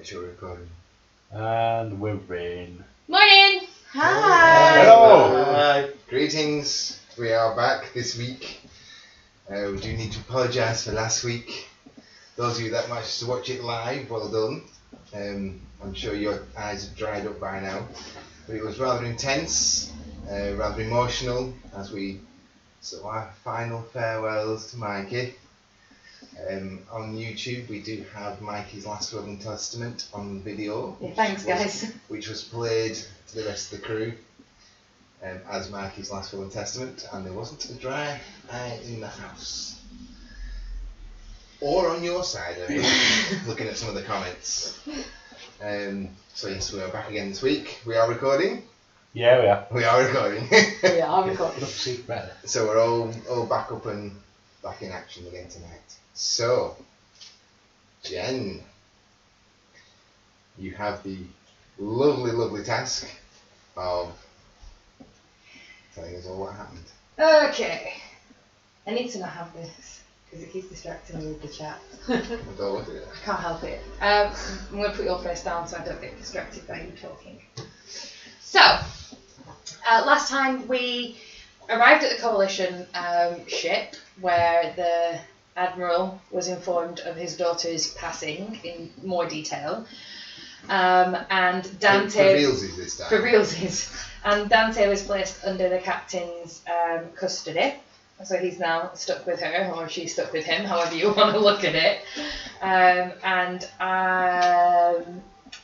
make sure we're recording. And we're in. Morning! Hi! Hello! Greetings, we are back this week. We do need to apologise for last week. Those of you that managed to watch it live, well done. I'm sure your eyes have dried up by now. But it was rather intense, rather emotional, as we sort of our final farewells to Mikey. On YouTube we do have Mikey's Last Will and Testament on video. Yeah, thanks guys. Which was played to the rest of the crew as Mikey's Last Will and Testament, and there wasn't a dry eye in the house. Or on your side, I mean, looking at some of the comments. So yes, we are back again this week. We are recording. Yeah, we are. We are recording. Yeah, I'm recording. So we're all back up and back in action again tonight. So, Jen, you have the lovely task of telling us all what happened. Okay. I need to not have this because it keeps distracting me with the chat. We'll go with it. I can't help it. I'm going to put your face down so I don't get distracted by you talking. So, last time we arrived at the Coalition ship where the Admiral was informed of his daughter's passing in more detail. And Dante... For realsies this time. For realsies. And Dante was placed under the captain's custody. So he's now stuck with her, or she's stuck with him, however you want to look at it. And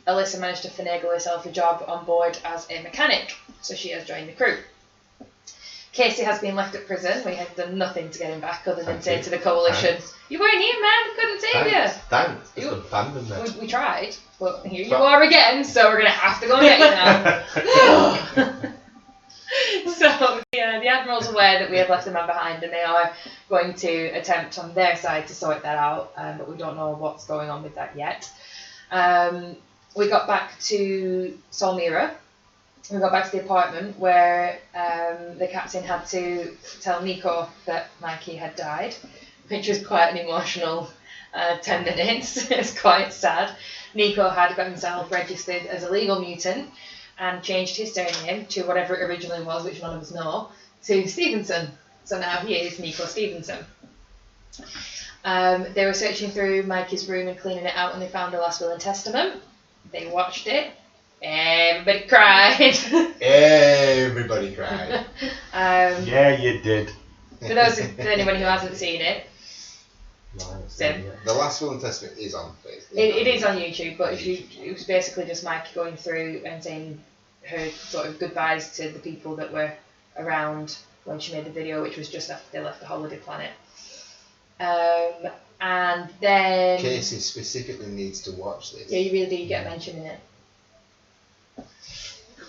Alyssa managed to finagle herself a job on board as a mechanic. So she has joined the crew. Casey has been left at prison. We have done nothing to get him back other than say to the Coalition, You weren't here, man. We couldn't save you. Thanks. Just abandoned that. We tried, but here you are again, so we're going to have to go and get you now. So, yeah, the Admiral's aware that we have left a man behind and they are going to attempt on their side to sort that out, but we don't know what's going on with that yet. We got back to Solmira. We got back to the apartment where the captain had to tell Nico that Mikey had died, which was quite an emotional 10 minutes. It's quite sad. Nico had got himself registered as a legal mutant and changed his surname to whatever it originally was, which none of us know, to Stevenson. So now he is Nico Stevenson. They were searching through Mikey's room and cleaning it out when they found a Last Will and Testament. They watched it. Everybody cried. Everybody cried. Yeah, you did. For those of anyone who hasn't seen it, The Last Will and Testament is on Facebook. It is on YouTube, but it was basically just Mikey going through and saying her sort of goodbyes to the people that were around when she made the video, which was just after they left the holiday planet. And then... Casey specifically needs to watch this. Yeah, you really do get mentioned in it.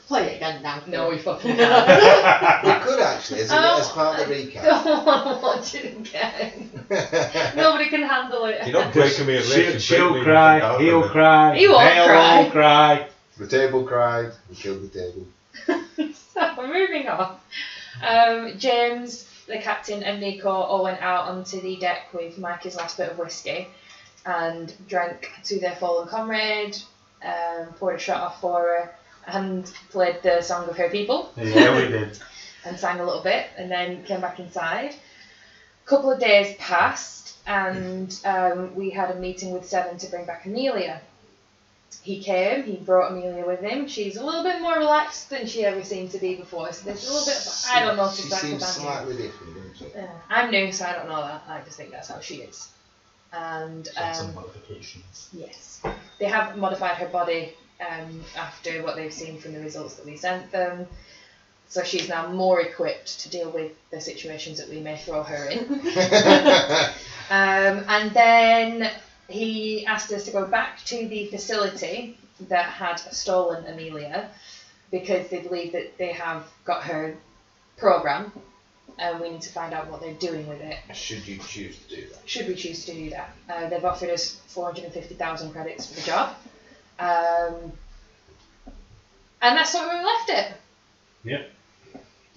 Play it again now. No, we fucking can't. We could actually, as part of the recap. I don't want to watch it again. Nobody can handle it. You're not breaking me a relationship. She'll cry, he'll cry, He won't they'll cry. all cry. The table cried, we killed the table. So, moving on. James, the captain, and Nico all went out onto the deck with Mikey's last bit of whiskey and drank to their fallen comrade, poured a shot off for her, and played the song of her people. Yeah, we did. And sang a little bit, and then came back inside. A couple of days passed, and we had a meeting with Seven to bring back Amelia. He came, he brought Amelia with him. She's a little bit more relaxed than she ever seemed to be before, so there's a little bit of, I don't know She exactly seems about her. slightly different, doesn't she? I'm new, so I don't know that. I just think that's how she is. And Some modifications. yes, they have modified her body after what they've seen from the results that we sent them. So she's now more equipped to deal with the situations that we may throw her in. And then he asked us to go back to the facility that had stolen Amelia because they believe that they have got her program and we need to find out what they're doing with it. Should you choose to do that? Should we choose to do that? They've offered us 450,000 credits for the job. And that's where we left it. Yep.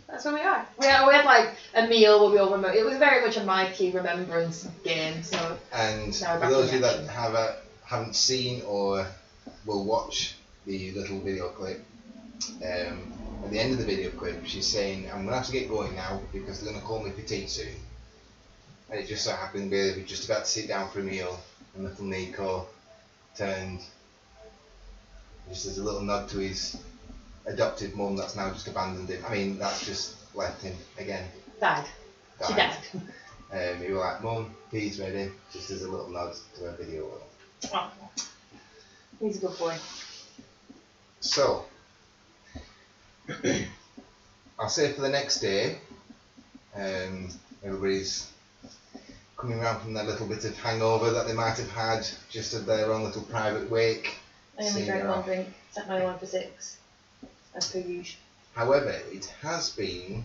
That's where we are. We had like a meal where we all remember. It was very much a Mikey remembrance game. So And now for back those of in you that action. haven't seen or we'll watch the little video clip. At the end of the video clip, she's saying, "I'm gonna have to get going now because they're gonna call me petite soon." And it just so happened we were just about to sit down for a meal, and little Nico turned, just as a little nod to his adopted mum that's now just abandoned him. I mean, that's just left him again. Died. She died. He was like, "Mum, tea's ready," just as a little nod to her video. Oh. He's a good boy. So, I'll say for the next day, everybody's coming around from that little bit of hangover that they might have had, just at their own little private wake. I only drank one drink, set my one for 6, as per usual. However, it has been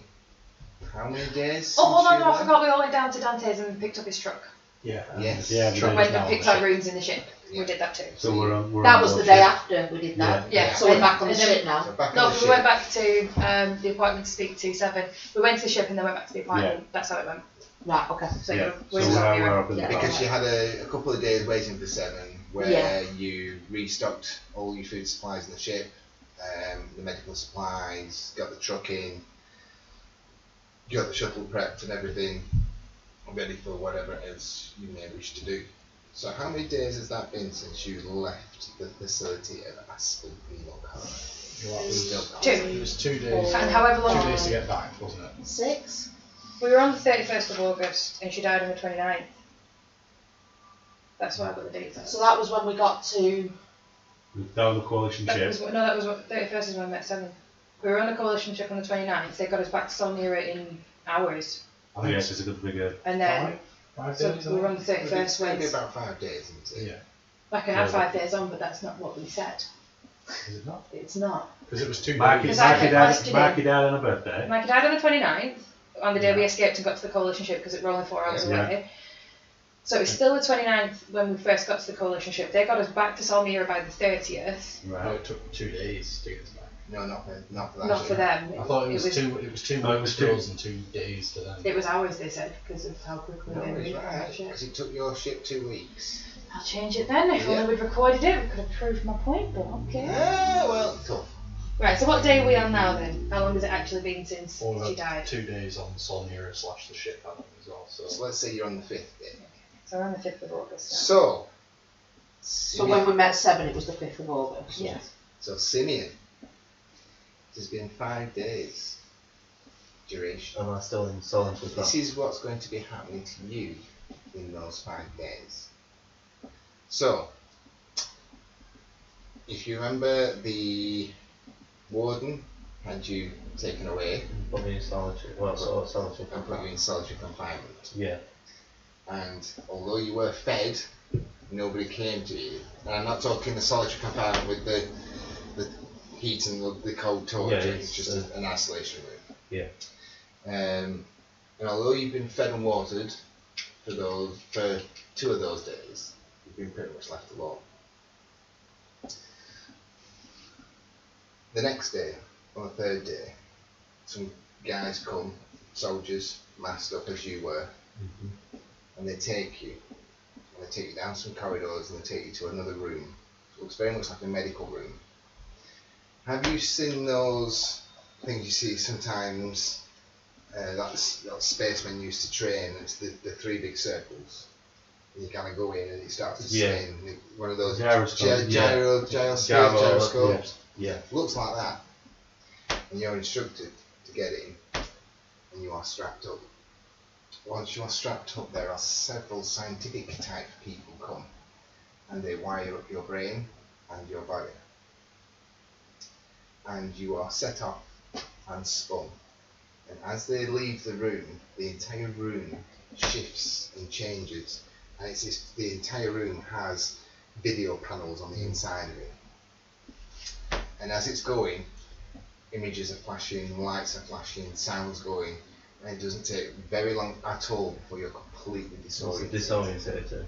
how many days? Oh, hold since on, you I left? forgot we all went down to Dante's and picked up his truck. Yeah. Yes. Yeah, And went and picked our rooms in the ship. Yeah. We did that too. So we're That on was the board day ship. after we did that. Yeah. So we're And- back on the and then- ship now. So back No, on the we ship. went back to the apartment to speak to Seven. We went to the ship and then went back to the apartment. That's how it went. Right, okay. So Yeah. we're So in we're Europe. up in the Yeah. bar. Because you had a couple of days waiting for 7 where Yeah. you restocked all your food supplies in the ship, the medical supplies, got the truck in, got the shuttle prepped and everything ready for whatever it is you may wish to do. So how many days has that been since you left the facility of Aspen Penal Colony? Well, it was 2. It was 2 days. And however long. 2 days to get back, wasn't it? 6. We were on the 31st of August and she died on the 29th. That's why I got the dates. So that was when we got to. That was the coalition That ship. was, no, that was what 31st is when we met 7. We were on the coalition ship on the 29th. They got us back to Solmira in hours. Oh yes, it's a good figure. And then, 5 so days. we were on the It's 31st going to be when about 5 days, isn't it? Yeah. I can have 5 days on, but that's not what we said. Is it not? It's not. Because it was 2 Marky days. Because I kept questioning- died on a birthday. Mikey died on the 29th, on the day we Yeah. escaped and got to the coalition ship because it were only 4 hours Yeah. away. So it was still the 29th when we first got to the coalition ship. They got us back to Solmira by the 30th. No, Right. it took 2 days to get us back. No, not for that. Not for them. I thought it was was 2. It was 2 No, it weeks was to 2. us and 2 days to them. It was hours, they said, because of how quickly No, they it's moved on right, that ship. because it took your ship 2 weeks. I'll change it then. If Yeah. only we'd recorded it, we could have proved my point, but okay. Ah, well, tough. Right, so what day are we on now then? How long has it actually been since Or she died? 2 days on Solmira / the ship that one as well. So So let's say you're on the 5th day. So we're on the 5th of August now. So, So when we met 7, it was the 5th of August. Yes. So Simeon, it has been 5 days duration. Am I still in Solent as well? This is what's going to be happening to you in those 5 days. So, if you remember, the warden had you taken away Put me in solitary. Well, sort of solitary. and put you in solitary confinement. Yeah. And although you were fed, nobody came to you. And I'm not talking the solitary confinement with the heat and the cold torture. Yeah, it's just an isolation room. Yeah. And although you've been fed and watered for 2 of those days, you've been pretty much left alone. The next day, on the 3rd day, some guys come, soldiers, masked up as you were, and they take you. And they take you down some corridors and they take you to another room. It looks very much like a medical room. Have you seen those things you see sometimes? That's spacemen used to train. It's the 3 big circles. And you kind of go in and it starts to spin. One of those gyroscopes. Yeah. Looks like that. And you're instructed to get in, and you are strapped up. Once you are strapped up, there are several scientific type people come, and they wire up your brain and your body. And you are set off and spun. And as they leave the room, the entire room shifts and changes. And the entire room has video panels on the inside of it. And as it's going, images are flashing, lights are flashing, sounds going, and it doesn't take very long at all before you're completely disoriented.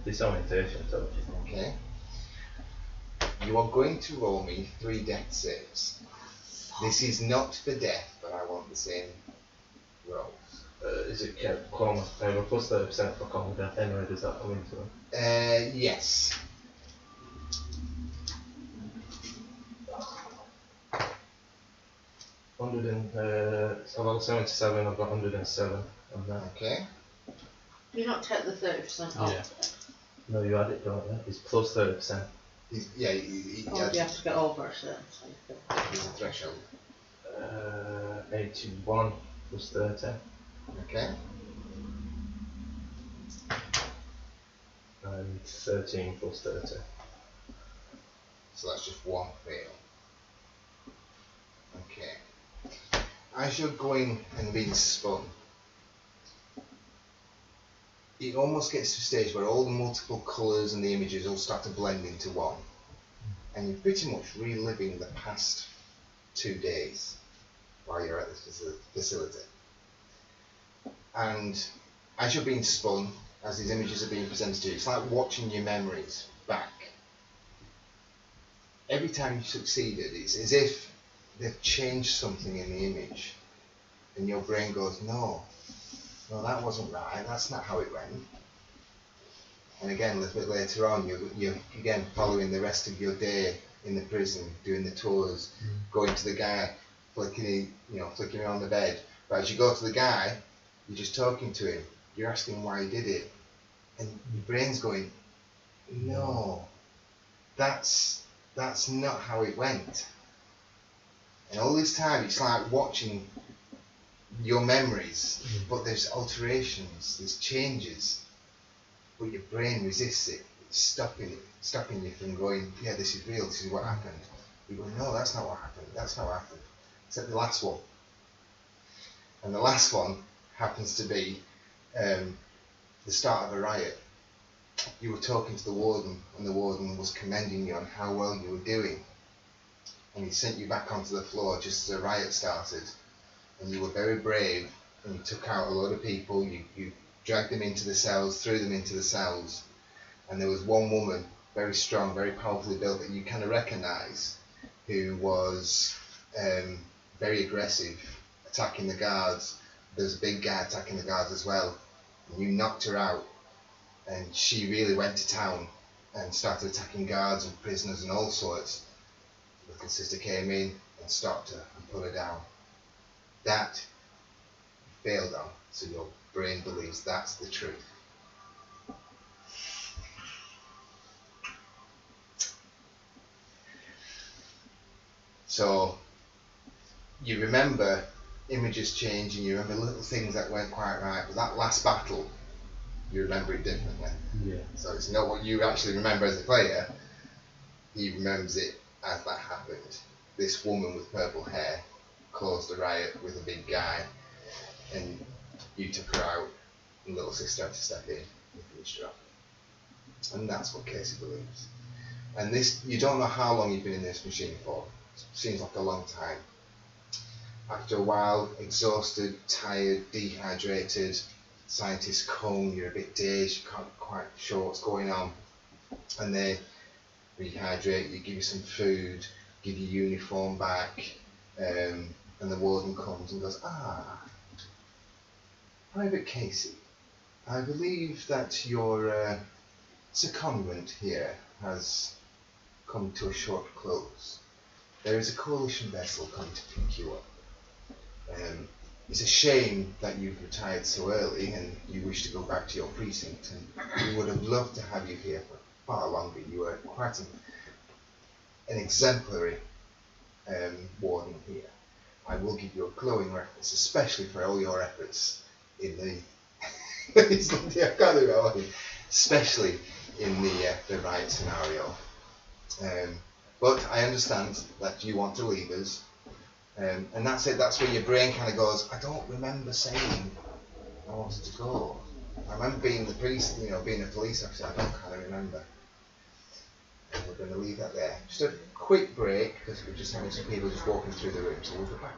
Disorientation. Okay. You are going to roll me 3 death saves. This is not for death, but I want the same rolls. Is it coma? We're plus 30% for coma death anyway, does that come into it? Yes. I've got 77, I've got 107 on that. Okay. You not take the 30% off. Yeah. No, you add it, don't you? It's plus 30%. Yeah, Or do you have to get over a certain thing? there's a threshold. 81 plus 30. Okay. And 13 plus 30. So that's just one fail. Okay. As you're going and being spun, it almost gets to a stage where all the multiple colours and the images all start to blend into one. And you're pretty much reliving the past 2 days while you're at this facility. And as you're being spun, as these images are being presented to you, it's like watching your memories back. Every time you succeeded, it's as if they've changed something in the image. And your brain goes, no, that wasn't right, that's not how it went. And again, a little bit later on, you're again following the rest of your day in the prison, doing the tours, going to the guy, flicking him on the bed. But as you go to the guy, you're just talking to him, you're asking him why he did it. And your brain's going, no, that's not how it went. And all this time, it's like watching your memories, but there's alterations, there's changes, but your brain resists it. It's stopping you from going, yeah, this is real, this is what happened. You go, no, that's not what happened, that's not what happened. Except the last one. And the last one happens to be the start of a riot. You were talking to the warden, and the warden was commending you on how well you were doing. And he sent you back onto the floor just as a riot started. And you were very brave, and you took out a load of people, you dragged them into the cells, threw them into the cells. And there was one woman, very strong, very powerfully built, that you kind of recognise, who was very aggressive, attacking the guards. There was a big guy attacking the guards as well. And you knocked her out. And she really went to town and started attacking guards and prisoners and all sorts. The little sister came in and stopped her and put her down. That you failed on, so your brain believes that's the truth. So you remember images change and you remember little things that weren't quite right, but that last battle, you remember it differently. Yeah. So it's not what you actually remember as a player, he remembers it as that happened. This woman with purple hair caused a riot with a big guy, and you took her out, and little sister had to step in and finish her off. And that's what Casey believes. And this, you don't know how long you've been in this machine for. It seems like a long time. After a while, exhausted, tired, dehydrated, scientists come, you're a bit dazed, you can't quite sure what's going on. And they rehydrate you, give you some food, give your uniform back, and the warden comes and goes, Private Casey, I believe that your secondment here has come to a short close. There is a coalition vessel coming to pick you up. It's a shame that you've retired so early and you wish to go back to your precinct, and we would have loved to have you here for far longer. You were quite an exemplary warden here. I will give you a glowing reference, especially for all your efforts in the especially in the riot scenario. But I understand that you want to leave us. And that's it, that's where your brain kind of goes, I don't remember saying I wanted to go. I remember being the police, being a police officer, I don't kind of remember. And we're going to leave that there. Just a quick break, because we're just having some people just walking through the room, so we'll be back.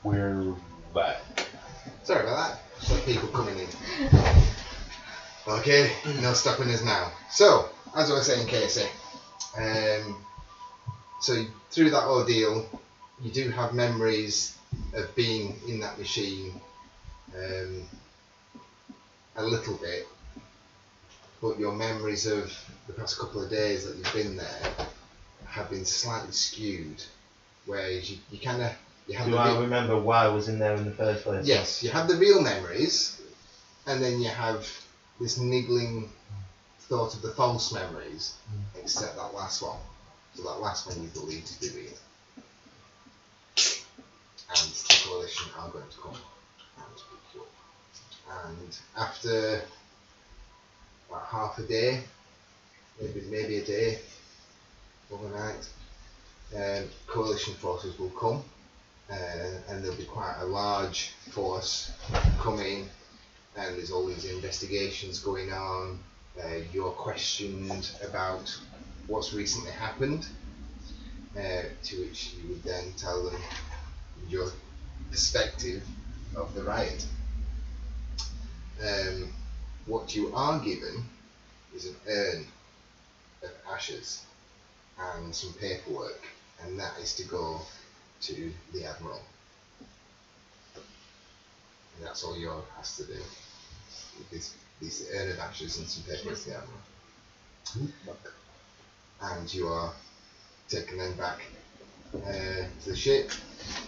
We're back. Sorry about that. Some people coming in. Okay, no stopping us now. So, as I was saying, Casey, so through that ordeal, you do have memories of being in that machine a little bit, but your memories of the past couple of days that you've been there have been slightly skewed, whereas you kind of... Do I remember why I was in there in the first place? Yes, you have the real memories, and then you have this niggling thought of the false memories, except that last one. So that last one you believe to be real. And the coalition are going to come and pick you up. And after about half a day, maybe a day, overnight, coalition forces will come. And there'll be quite a large force coming, and there's all these investigations going on. You're questioned about what's recently happened, to which you would then tell them your perspective of the riot. What you are given is an urn of ashes and some paperwork, and that is to go to the Admiral. And that's all you're asked to do. These urn of ashes and some paper to the Admiral. And you are taken then back to the ship.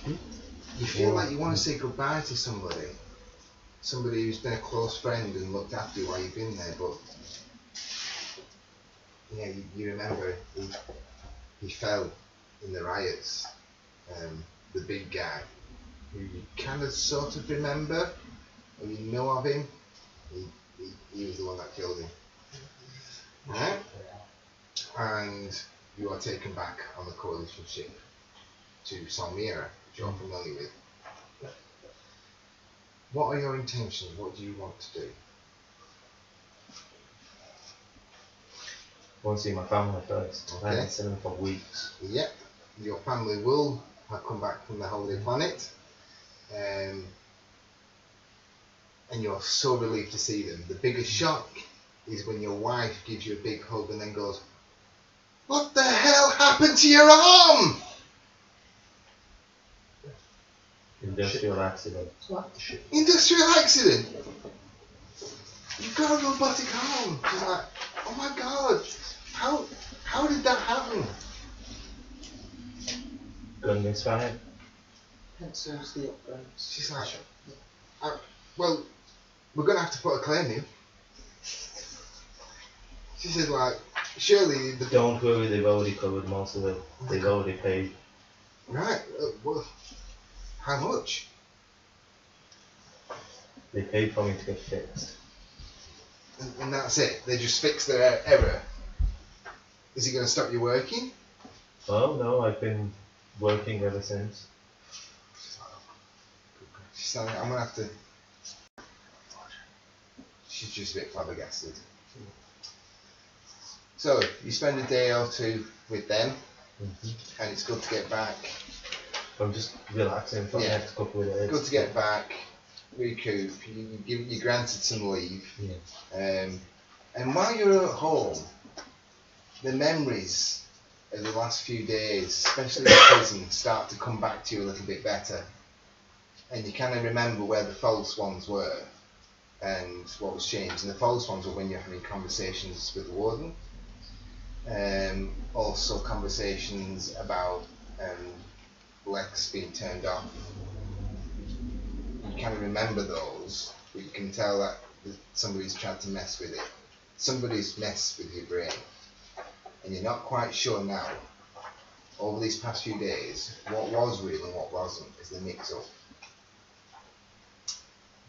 You feel like you want to say goodbye to somebody who's been a close friend and looked after you while you've been there, but yeah, you remember he fell in the riots. The big guy who you kind of sort of remember, or you know of him, he was the one that killed him. Right? And you are taken back on the coalition ship to Salmira, which you're familiar with. What are your intentions? What do you want to do? I want to see my family first. Okay. I haven't seen them for weeks. Yep, your family will have come back from the holiday planet, and you're so relieved to see them. The biggest shock is when your wife gives you a big hug and then goes, "What the hell happened to your arm?" Industrial accident. What? Industrial accident. You've got a robotic arm. She's like, "Oh my god, how did that happen?" Gun misfire. Pencils, the upgrades. She's like, "Well, we're going to have to put a claim in." She said, like, surely the... Don't worry, they've already covered most of it. They've already paid. Right, well, how much? They paid for me to get fixed. And that's it? They just fixed their error? Is it going to stop you working? Oh no, I've been working ever since. She's like, I'm going to have to... She's just a bit flabbergasted. So, you spend a day or two with them, and it's good to get back. I'm just relaxing for the Yeah. next couple of days. Good to get back, recoup. You're granted some leave. Yeah. And while you're at home, the memories of the last few days, especially in prison, start to come back to you a little bit better. And you kind of remember where the false ones were and what was changed. And the false ones were when you're having conversations with the warden. Also conversations about Lex being turned off. You kind of remember those, but you can tell that somebody's tried to mess with it. Somebody's messed with your brain. And you're not quite sure now, over these past few days, what was real and what wasn't, is the mix-up.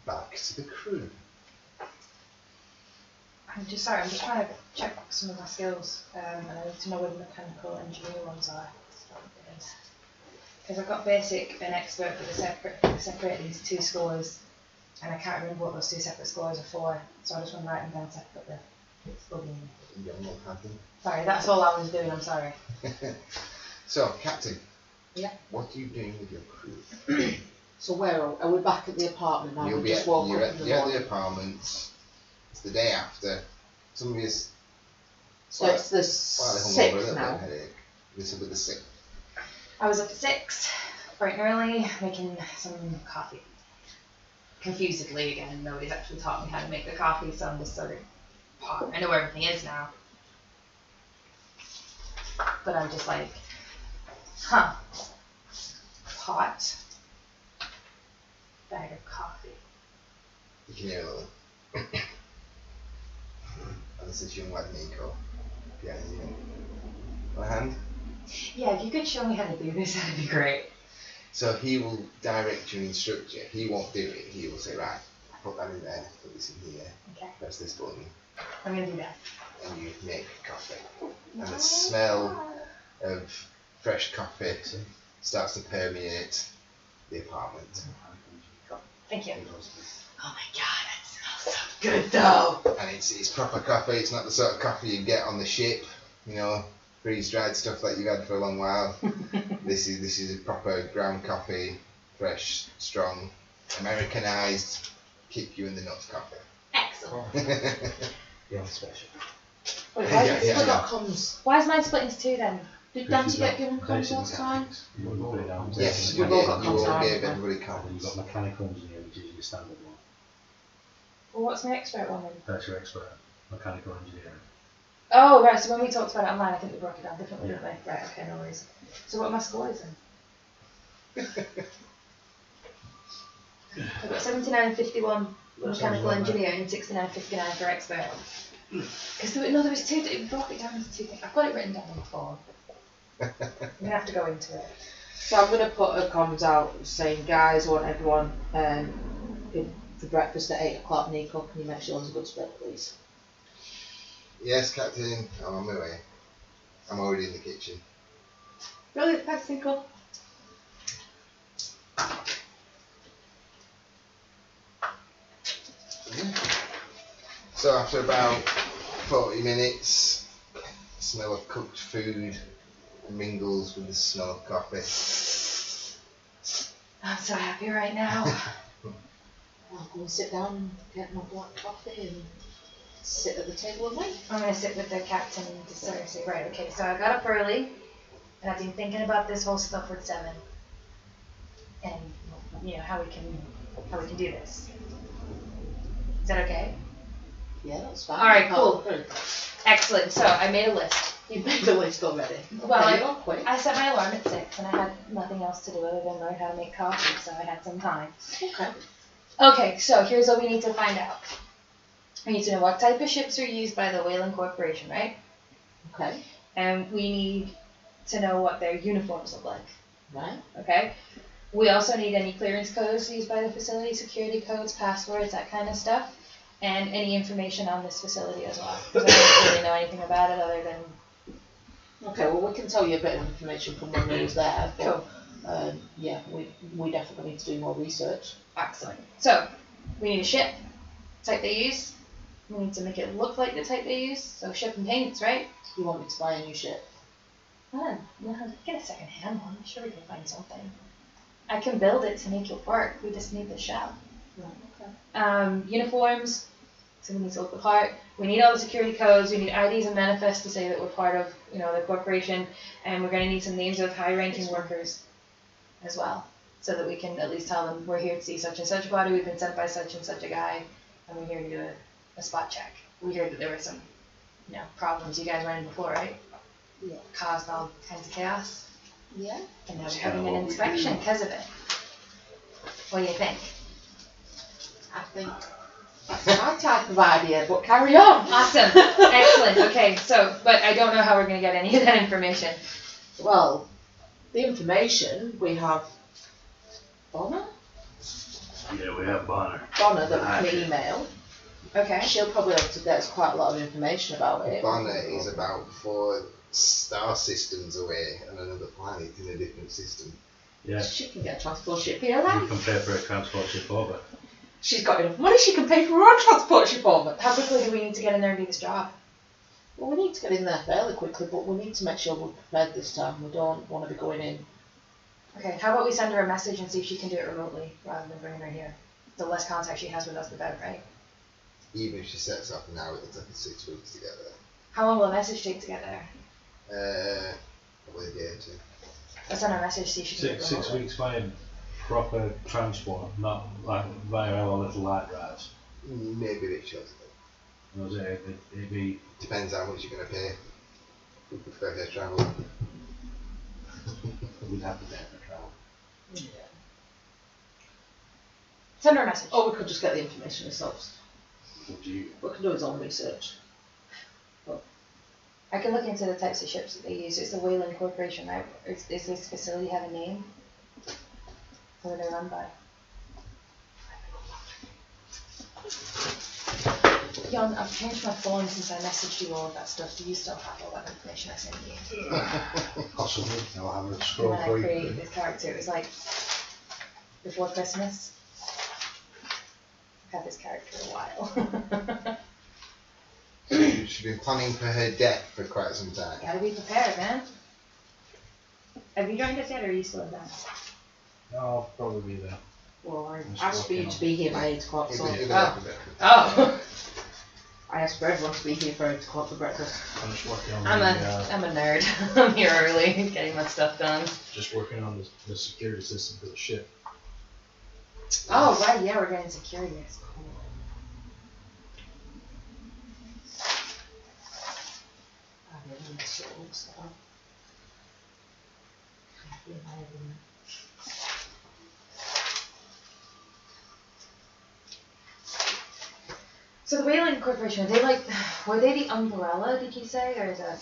Back to the crew. I'm just trying to check some of my skills, and I need to know where the mechanical engineer ones are. Because I've got basic and expert for separating these two scores, and I can't remember what those two separate scores are for, so I just want to write them down separately. It's bugging me. Sorry, that's all I was doing, I'm sorry. So, Captain, Yeah. What are you doing with your crew? So where are we back at the apartment now? You'll We be just at, woke you're up at, in the you're at morning. the apartment. It's the day after. Some of you So it's the slightly hungover, a 6th little bit now. of headache. This will be the 6th. I was up at 6, bright and early, making some coffee. Confusedly again, nobody's actually taught me how to make the coffee, so I'm just sort of pot. I know where everything is now. But I'm just like, pot, bag of coffee. You can hear a little. And this is young lad Nico. Behind you. My hand. Yeah, if you could show me how to do this, that'd be great. So he will direct you and instruct you. He won't do it. He will say, right, put that in there, put this in here, Okay, press this button, I'm gonna do that. and you make coffee. And the smell of fresh coffee starts to permeate the apartment. Thank you. Oh my god, that smells so good though. And it's proper coffee. It's not the sort of coffee you get on the ship, you know, freeze-dried stuff that you've had for a long while. This is a proper ground coffee, fresh, strong, Americanized, kick you in the nuts coffee. Excellent. Yeah, special. Wait, Yeah, why yeah, did you yeah. got comms? Why is mine split into 2 then? Did Dante get given comms last time? Yes, We've all got you all comms, gave haven't everybody And you've got comms. mechanical engineer, which is your standard one. Well, what's my expert one then? That's your expert, mechanical engineering. Oh, right, so when we talked about it online, I think we broke it down differently, didn't we? Right, okay, no worries. So what are my scores then? I've got 79.51 for mechanical engineering and 69.59 for expert. Because there was 2, it broke it down into 2 things. I've got it written down on the phone. I'm going to have to go into it. So I'm going to put a comms out saying, guys, I want everyone for breakfast at 8 o'clock. Nico, can you make sure there's a good spread, please? Yes, Captain, I'm on my way. I'm already in the kitchen. Brilliant, thanks, Nico. So after about 40 minutes, the smell of cooked food mingles with the smell of coffee. I'm so happy right now. I'll go and sit down and get my black coffee and sit at the table and wait. I'm going to sit with the captain and just sort of say, right, okay, so I got up early, and I've been thinking about this whole stuff with Seven. And, you know, how we can do this. Is that okay? Yeah, that's fine. Alright, cool. Good. Excellent. So I made a list. You've made the list already. Well, Okay, you're quick. I set my alarm at 6 and I had nothing else to do other than learn how to make coffee, so I had some time. Okay. Okay, so here's what we need to find out. We need to know what type of ships are used by the Whaling Corporation, right? Okay. And we need to know what their uniforms look like, Right. okay? We also need any clearance codes used by the facility, security codes, passwords, that kind of stuff, and any information on this facility as well. Because I don't really know anything about it other than Okay, well, we can tell you a bit of information from when we was there, but Cool. yeah, we definitely need to do more research. excellent. So, we need a ship, type they use. We need to make it look like the type they use, so ship and paints, right? You want me to buy a new ship? Yeah, get a second hand one. I'm sure we can find something. I can build it to make it work. We just need the shell. Right, okay. Uniforms, so we need to look the part. We need all the security codes. We need IDs and manifests to say that we're part of, you know, the corporation, and we're going to need some names of high-ranking workers as well, so that we can at least tell them we're here to see such and such a body. We've been sent by such and such a guy, and we're here to do a spot check. We heard that there were some, you know, problems you guys ran into before, right? Yeah. Caused all kinds of chaos, Yeah. and now That's we're having kinda an what we inspection do. because of it. What do you think? I think that's my type of idea, but carry on. Awesome. Excellent. Okay, so, but I don't know how we're going to get any of that information. Well, the information we have Bonner Yeah, we have Bonner. that we Right. can email. Okay. She'll probably be able to get us quite a lot of information about it. Bonner is about 4 star systems away on another planet in a different system. Yeah, She can get a transport ship here we then. can pay for a transport ship over. She's got enough money, she can pay for her own transport ship over. How quickly do we need to get in there and do this job? Well, we need to get in there fairly quickly, but we need to make sure we're prepared this time. We don't want to be going in Okay, how about we send her a message and see if she can do it remotely rather than bringing her here? The less contact she has with us, the better, right? Even if she sets off now, it'll take us 6 weeks to get How long will a message take to get there? there. Probably a day or two. Let's send her a message, see if she can do it Six remotely. weeks via proper transport, not like via our little light drives. Maybe a bit shorter. Was it'd be Depends how much you're going to pay for her travel. we'd have to pay for travel. Send her a message. Or we could just get the information ourselves. What do you? We can do his own research. I can look into the types of ships that they use. It's the Wayland Corporation, right? Does this facility have a name? Who are they run by? Jan, I've changed my phone since I messaged you all of that stuff. Do you still have all that information I sent you? Possibly. I'll have a When scroll I for created you. this character, it was like before Christmas. I've had this character a while. She's been planning for her death for quite some time. Gotta be prepared, man. Have you joined us yet, or are you still in that? No, I'll probably be there. Well, I Just asked for you working to on be here by 8 o'clock, so It'll Oh. have a bit. Oh, I asked for everyone to be here by 8 o'clock for breakfast. I'm just working on I'm a nerd. I'm here early, getting my stuff done. just working on the security system for the ship. Oh right, yeah, we're getting security. That's cool. I really need to sort all this stuff out. Yeah, I have them. So the Wayland Corporation, were they the umbrella, did you say, or is that?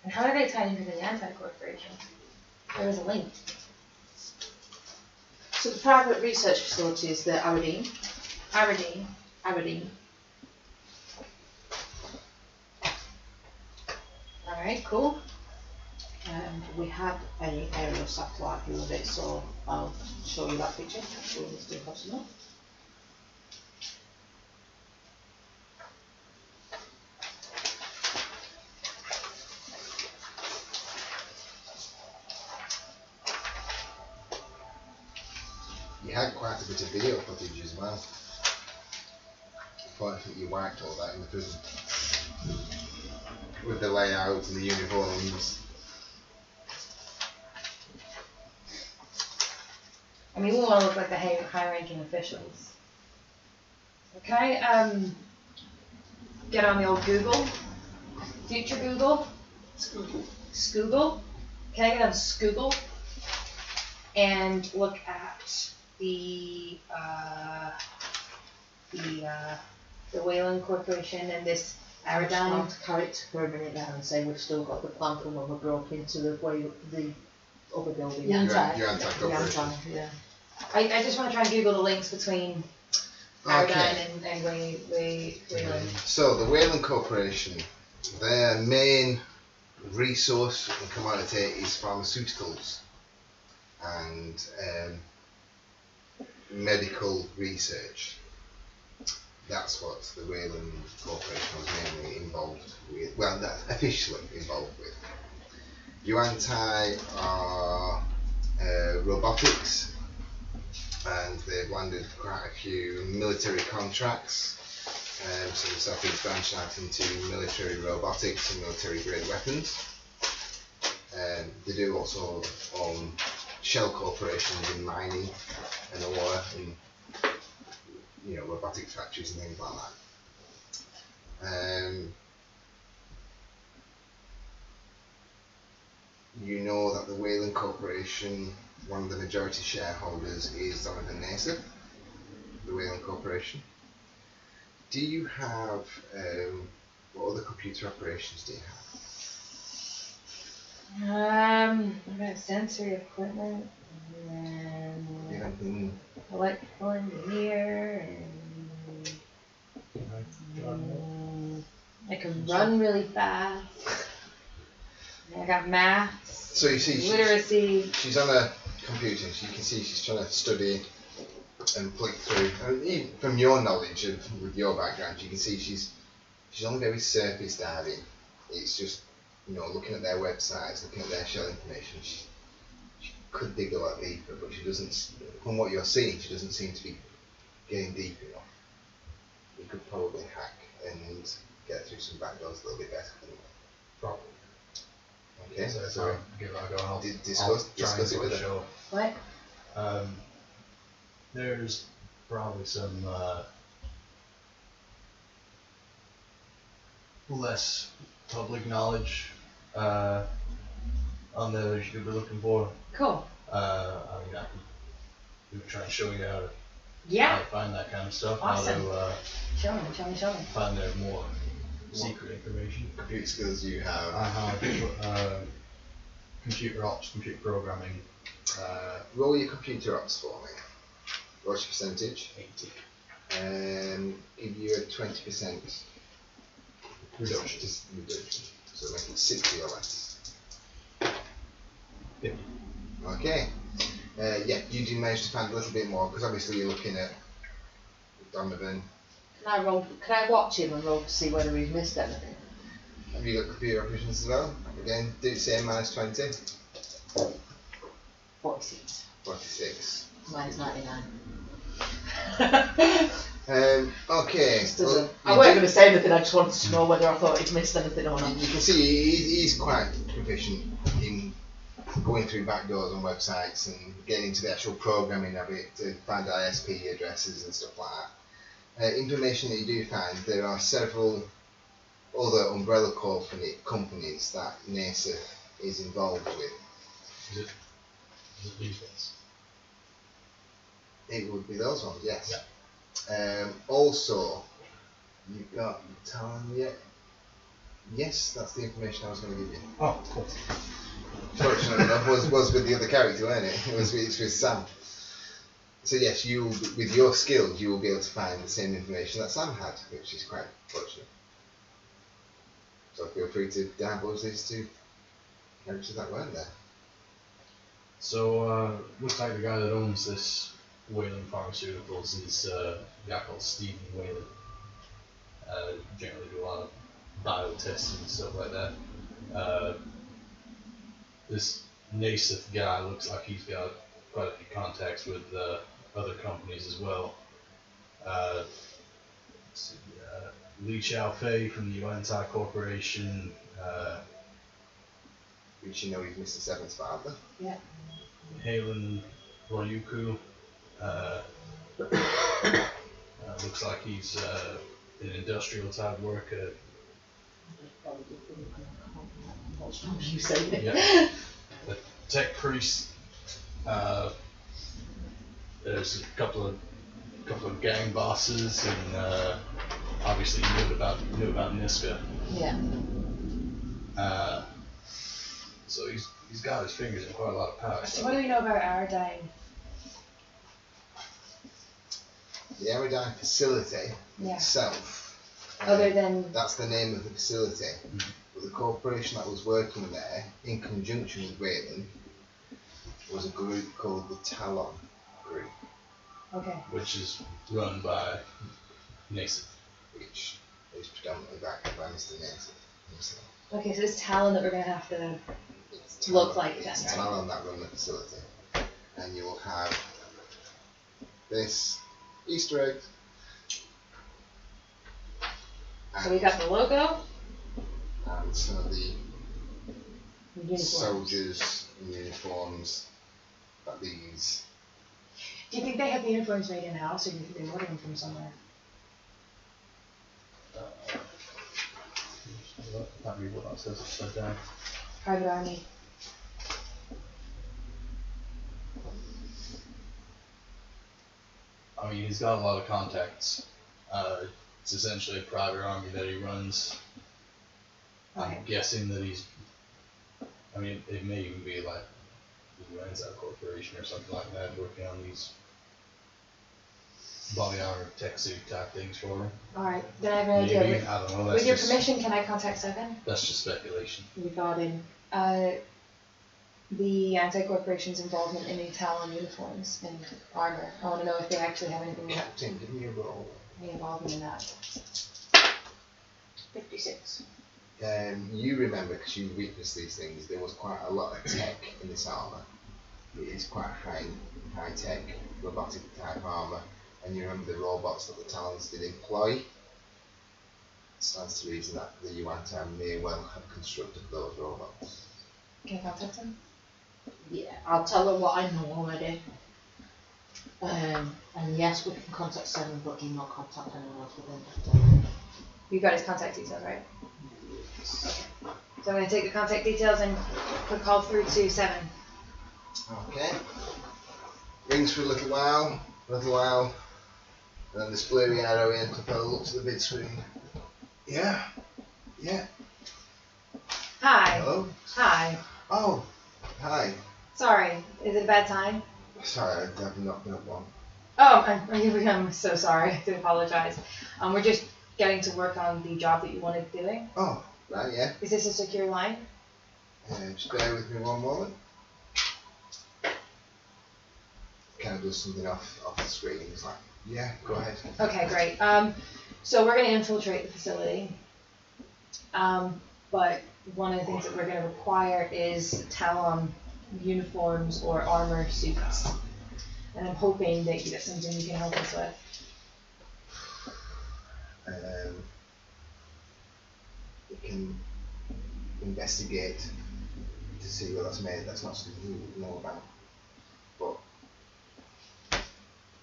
And how do they tie into the anti-corporation? There was a link. So the private research facility is the Aberdeen. Aberdeen. Alright, cool. And we have an aerial satellite view of it, so I'll show you that picture. We'll just do possible. You had quite a bit of video footage as well. I think you wiped all that in the prison. With the layout and the uniforms. I mean, we want to look like the high-ranking officials. Can I get on the old Google? Future Google? Scoogle? Can I get on Scoogle and look at the Wayland Corporation and this I just Aerodyne? want to character for a minute now and say we've still got the plan from when we broke into the other building. Yeah. Your anti-corporation. Yeah. I just want to try and Google the links between Okay. Aerodyne and Wayland. So the Wayland Corporation, their main resource and commodity is pharmaceuticals and medical research. That's what the Wayland Corporation was mainly involved with. Well, that's officially involved with. Yuantai are robotics, and they've landed quite a few military contracts. So the stuff is branching out into military robotics and military grade weapons. They do also own shell corporations in mining and ore and robotics factories and things like that. You know that the Wayland Corporation, one of the majority shareholders is Donovan Naismith, the Wayland Corporation. Do you have, what other computer operations do you have? I've got sensory equipment and Do you have anything? electrical engineer and I can run really fast. I got maths, So you see, literacy. she's on a computer, so you can see she's trying to study and flick through. And even from your knowledge with your background, you can see she's on very surface diving. It's just looking at their websites, looking at their shell information. She could dig a lot deeper, but she doesn't. From what you're seeing, she doesn't seem to be getting deep enough. You could probably hack and get through some back doors a little bit better. Probably. Okay, So so give that a go. I'll discuss it with her. show. What? There's probably some less public knowledge on there that you could be looking for. Cool. I mean, I can try and show you how to Yeah. find that kind of stuff. Awesome. How to Show me. find out more secret information. Computer skills you have. I have computer ops, computer programming. Roll your computer ops for me. What's your percentage? 80. Give you a 20% Reduction. Just reduction. So make it 60 or less. 50. Okay. Yeah, you do manage to find a little bit more because obviously you're looking at Donovan. Can I watch him and roll to see whether he's missed anything? Have you got computer operations as well? Again, do the same, minus 20. 46. 46. Mine's 99. Okay. I wasn't going to say anything, I just wanted to know whether I thought he'd missed anything or not. You can see he's quite proficient in going through back doors on websites and getting into the actual programming of it to find ISP addresses and stuff like that. Information that you do find, there are several other umbrella companies that NASA is involved with. Is it these ones? It would be those ones, yes. Yeah. Also, you've got Talon yet? Yes, that's the information I was going to give you. Oh, cool. Fortunately enough, was with the other character, wasn't it? It's with Sam. So yes, you with your skills, you will be able to find the same information that Sam had, which is quite fortunate. So feel free to divulge these two characters that weren't there. So, looks like the guy that owns this Whalen Pharmaceuticals is a guy called Stephen Whalen. Generally do a lot of bio testing and stuff like that. This Nasif guy looks like he's got quite a few contacts with other companies as well. Let's see, Li Xiaofei from the Yuantai Corporation. Which you know he's Mr. Seven's father. Yeah. Halen Royuku. Looks like he's an industrial type worker. You say it. Yeah. The tech priest. There's a couple of gang bosses, and obviously you knew about Niska. Yeah. So he's got his fingers in quite a lot of pies. So what do we know about Aradine? The Aerodyne facility Yeah. itself. Other than That's the name of the facility. But the corporation that was working there, in conjunction with Whalen, was a group called the Talon Group, okay. Which is run by Nasif. which is predominantly backed by Mr. Nancy himself. Okay, so it's Talon that we're gonna have to It's look like then, it's right? Talon that run the facility. And you will have this Easter egg. So we got the logo. And some of the Uniforms. soldiers in uniforms that these. Do you think they have the uniforms made in house, or do you think they ordered them from somewhere? Can't read what that says upside down. Private Army. I mean, he's got a lot of contacts. It's essentially a private army that he runs. Okay. I'm guessing that he's. I mean, it may even be like the Yuantai Corporation or something like that, working on these body armor tech suit type things for him. Alright, then I have an idea. Maybe, With, I don't know. That's with your just, permission, can I contact Seven That's just speculation. regarding the anti-corporation's involvement in the Talon uniforms and armor? I want to know if they actually have anything Captain, give me a roll. any involvement in that. 56. You remember, because you witnessed these things, there was quite a lot of tech in this armour. it is quite high tech, robotic type armour, and you remember the robots that the Talons did employ. Stands to reason that the Yuan-Ti may well have constructed those robots. Can you contact him? Yeah, I'll tell her what I know already. And yes, we can contact Seven, but do not contact anyone else within. You got his contact details, right? So I'm going to take the contact details and quick call through to 7. Okay. Rings for a little while, and then this blurry arrow in, Capella looks at the bid screen. Yeah. Hi. Hello? Hi. Oh, hi. Sorry, is it a bad time? Sorry, I've not been up one. Oh, I'm so sorry. I do apologize. We're just getting to work on the job that you wanted doing. Oh, right, yeah. Is this a secure line? Just bear with me one moment. Kind of does something off the screen. It's like, yeah, go ahead. Okay, great. So we're going to infiltrate the facility. But one of the things that we're going to require is Talon uniforms or armor suits. And I'm hoping that that's something you can help us with. We can investigate to see where that's made. That's not something we would know about. But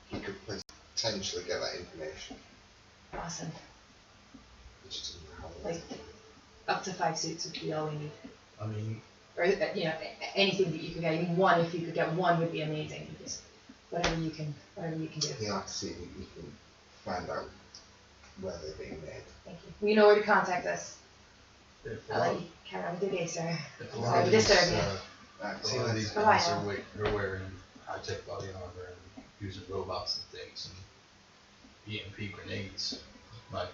he could potentially get that information. Awesome. We just don't know how. Like, up to 5 suits would be all we need. I mean, Or, anything that you could get. Even one, if you could get one, would be amazing. Just whatever you can do. He'll have to see if we can find out where they're being made. Thank you. You know where to contact us. if I'll let you carry on with your day, sir. if Sorry a lot to of these, disturb you. Right, a lot of these Bye-bye guys now. are wearing high-tech body armor and using robots and things, and EMP grenades might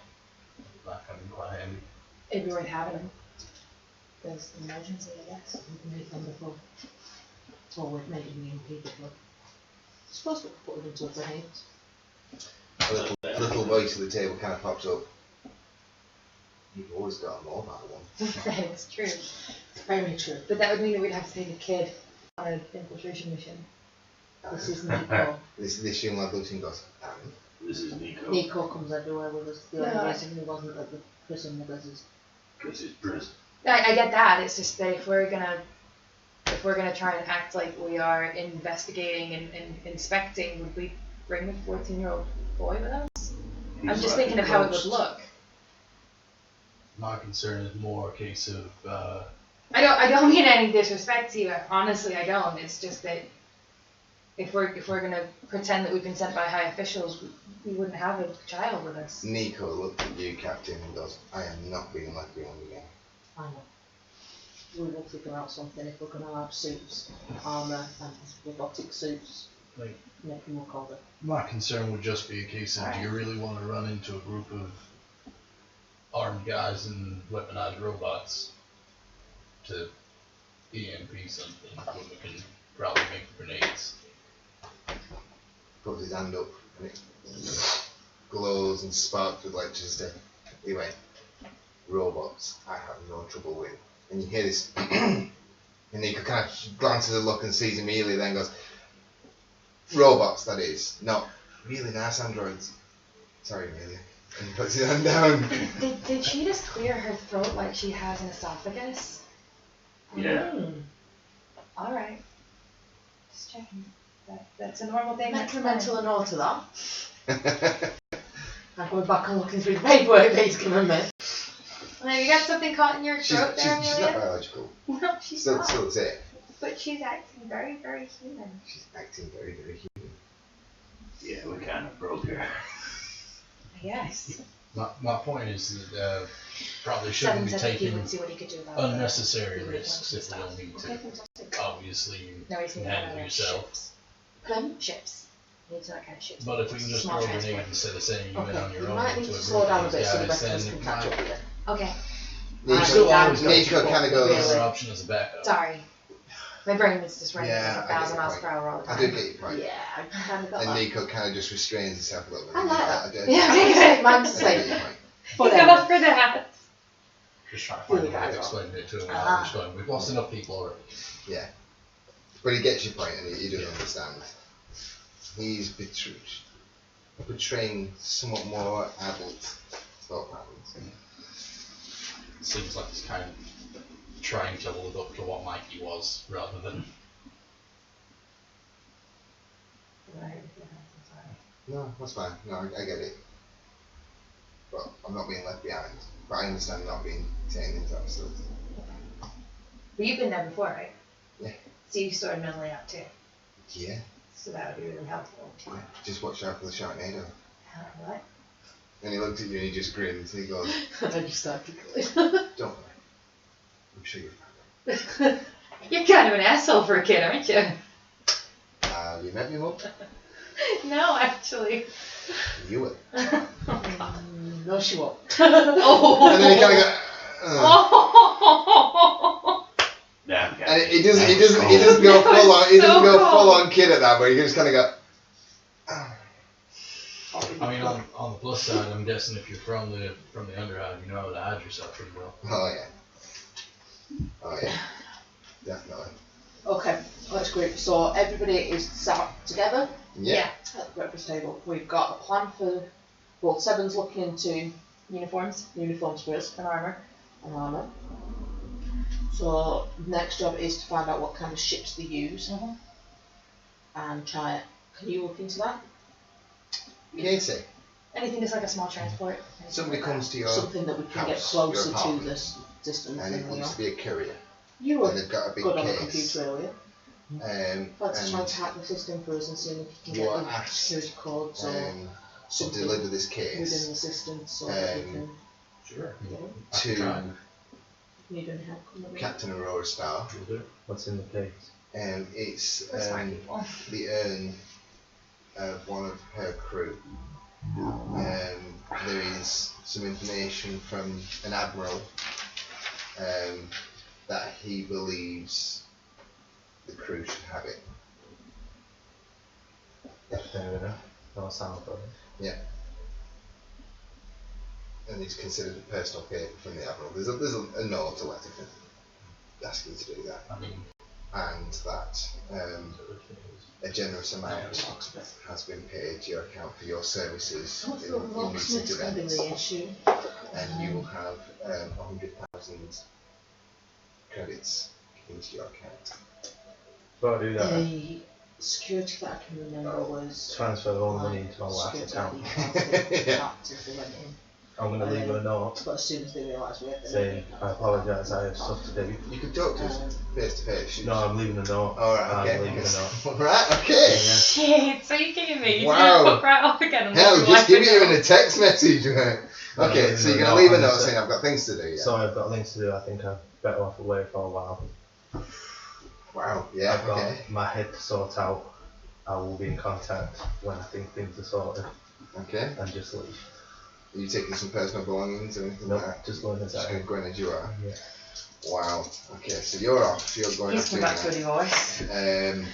come in quite handy. It'd be worth having them. There's an emergency, I guess. We can make them before. Well, we've made an EMP before. I suppose we could put them into a grenade. A little voice at the table kind of pops up. You've always got a mobile one. That is true. It's very true. But that would mean that we'd have to take a kid on an infiltration mission. This is Nico. This young lad looks and goes, This is Nico. Nico comes everywhere with us. The Yeah. only reason he wasn't at the prison with us is Because he's prison. I get that. It's just that if we're gonna try and act like we are investigating and inspecting, would we bring the 14-year-old boy with us? I'm just thinking of how it would look. My concern is more a case of I don't mean any disrespect to you. Honestly, I don't. It's just that if we're gonna pretend that we've been sent by high officials, we wouldn't have a child with us. Nico looked at you, Captain, and goes, I am not being like you on again. I know. We will figure out something if we're going to have suits, armour and robotic suits. like. Make them look older. My concern would just be a case of, do you really want to run into a group of armed guys and weaponized robots to EMP something when we can probably make grenades? Puts his hand up and it glows and sparks with electricity. Anyway, robots I have no trouble with. And you hear this, and Nico kind of glances a look and sees immediately, then goes, robots, that is, not really nice androids. Sorry, Amelia. And he puts his hand down. Did she just clear her throat like she has an esophagus? Yeah. Alright. Just checking. That's a normal thing. That's Mental fine. and all to that. I'm going back and looking through the paperwork that he's given me. Well, have you got something caught in your she's throat there, not Amelia? biological. No, she's Still not. it's it. But she's acting very, very human. She's acting very, very human. Yeah, we kind of broke her. Yes. My point is that probably shouldn't be Seven said that he taking would see what he could do about it. unnecessary He would risks want if to we don't stop. need Okay, to. fantastic. Obviously, you No, he's can thinking handle about yourself. ships. Plum ships. It's not kind of ships. But if we can just Small throw a grenade transport. instead of saying you went on Okay, your you own might into need a to group slow down a of bit these so the guys, rest of us then can it catch might- up with it. Okay. Nico kind of goes, Really? another Really? option as a backup. Sorry. My brain was just running Yeah, at I 1,000 get miles your per hour all the I time. do get your point. Yeah, I kind of got And that. Nico kind of just restrains himself a little bit. I like that. do- Yeah, I think mine's the I get same. your point. But Come up for that. Just trying to find a way Really of bad. explaining it to him. Ah. Just going, we've lost enough people already. Yeah. But he gets your point, and he does understand. He's portraying somewhat more adult thought patterns. Seems like he's kind of trying to live up to what Mikey was, rather than. No, that's fine. No, I get it. But I'm not being left behind. But I understand not being taken into that facility. But you've been there before, right? Yeah. So you sort of know the layout too. Yeah. So that would be really helpful. Yeah. Just watch out for the Sharknado. What? And he looked at you and he just grinned and he goes, And then you start giggling. don't worry. I'm sure you'll find out. You're kind of an asshole for a kid, aren't you? Have you met me, Mum? No, actually. You will. No, she won't. Oh. And then he kind of goes, Oh. Damn, and he doesn't go full on. He doesn't go full on kid at that, but he just kind of go. I mean, on the plus side, I'm guessing if you're from the underground, you know how to hide yourself pretty well. Oh yeah, definitely. Okay, that's great. So everybody is sat together Yeah. at the breakfast table. We've got a plan for, well, Seven's looking into Uniforms. first and armour. So next job is to find out what kind of ships they use and try it. Can you look into that? Casey, Anything just like a small transport. somebody comes to your Something that we can get house, closer your to apartment, this distance and it than we needs are. to be a courier, You were and they've got a big good on the case. computer earlier. Let's try And to hack the system for us and see if we can you get are the asked security codes or to something deliver this within case the system so that we can Sure. get it. to Need any help coming in? Captain Aurora Star. What's in the case? It's We're smart people. the urn of one of her crew. There is some information from an admiral that he believes the crew should have it. Fair enough. That sounds good. Yeah. And it's considered a personal favour from the admiral. There's a note, a letter asking to do that, I mean, and that a generous amount has been paid to your account for your services What's in the locksmith's recent going to be events, the issue? and you will have 100,000 credits into your account. Before I do that, The security that I can remember was transfer all the money into my wife's account. Yeah. If they went in. I'm going to leave her a note But as soon as they realised we had the saying, I apologise, I have stuff to do. You could talk to us face to face. No, I'm leaving a note. Alright, okay. I'm leaving a note. Right, okay. Shit, are you kidding me? You Wow. didn't fuck right off again. and Hell, walk just give away it from in a text message. Right? No, Okay, I'm so you're leaving going a to leave a note, note I'm saying I've got things to do, yeah? So I've got things to do. I think I'm better off away for a while. Wow, yeah, I've got okay. my head to sort out. I will be in contact when I think things are sorted Okay. and just leave. Are you taking some personal belongings or anything Nope, like that? just going as Just I going am. to go in as you are? Yeah. Wow. Okay, so you're off. You're going He's off come doing back to a divorce. that.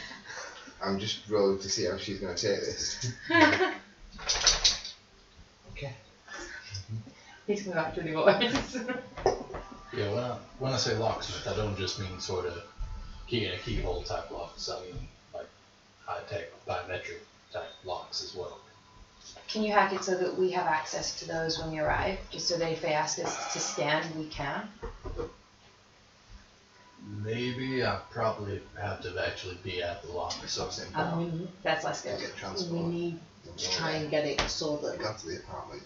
I'm just rolling to see how she's going to take this. Okay. He's come back to a divorce. yeah, when I say locksmith, I don't just mean sort of key in a keyhole type locks. I mean like high-tech biometric type locks as well. Can you hack it so that we have access to those when we arrive? Just so that if they ask us to scan, we can? Maybe I probably have to actually be at the lock. So it's in. And That's less good. Get we transport. need to try and get it so that Go to the apartment.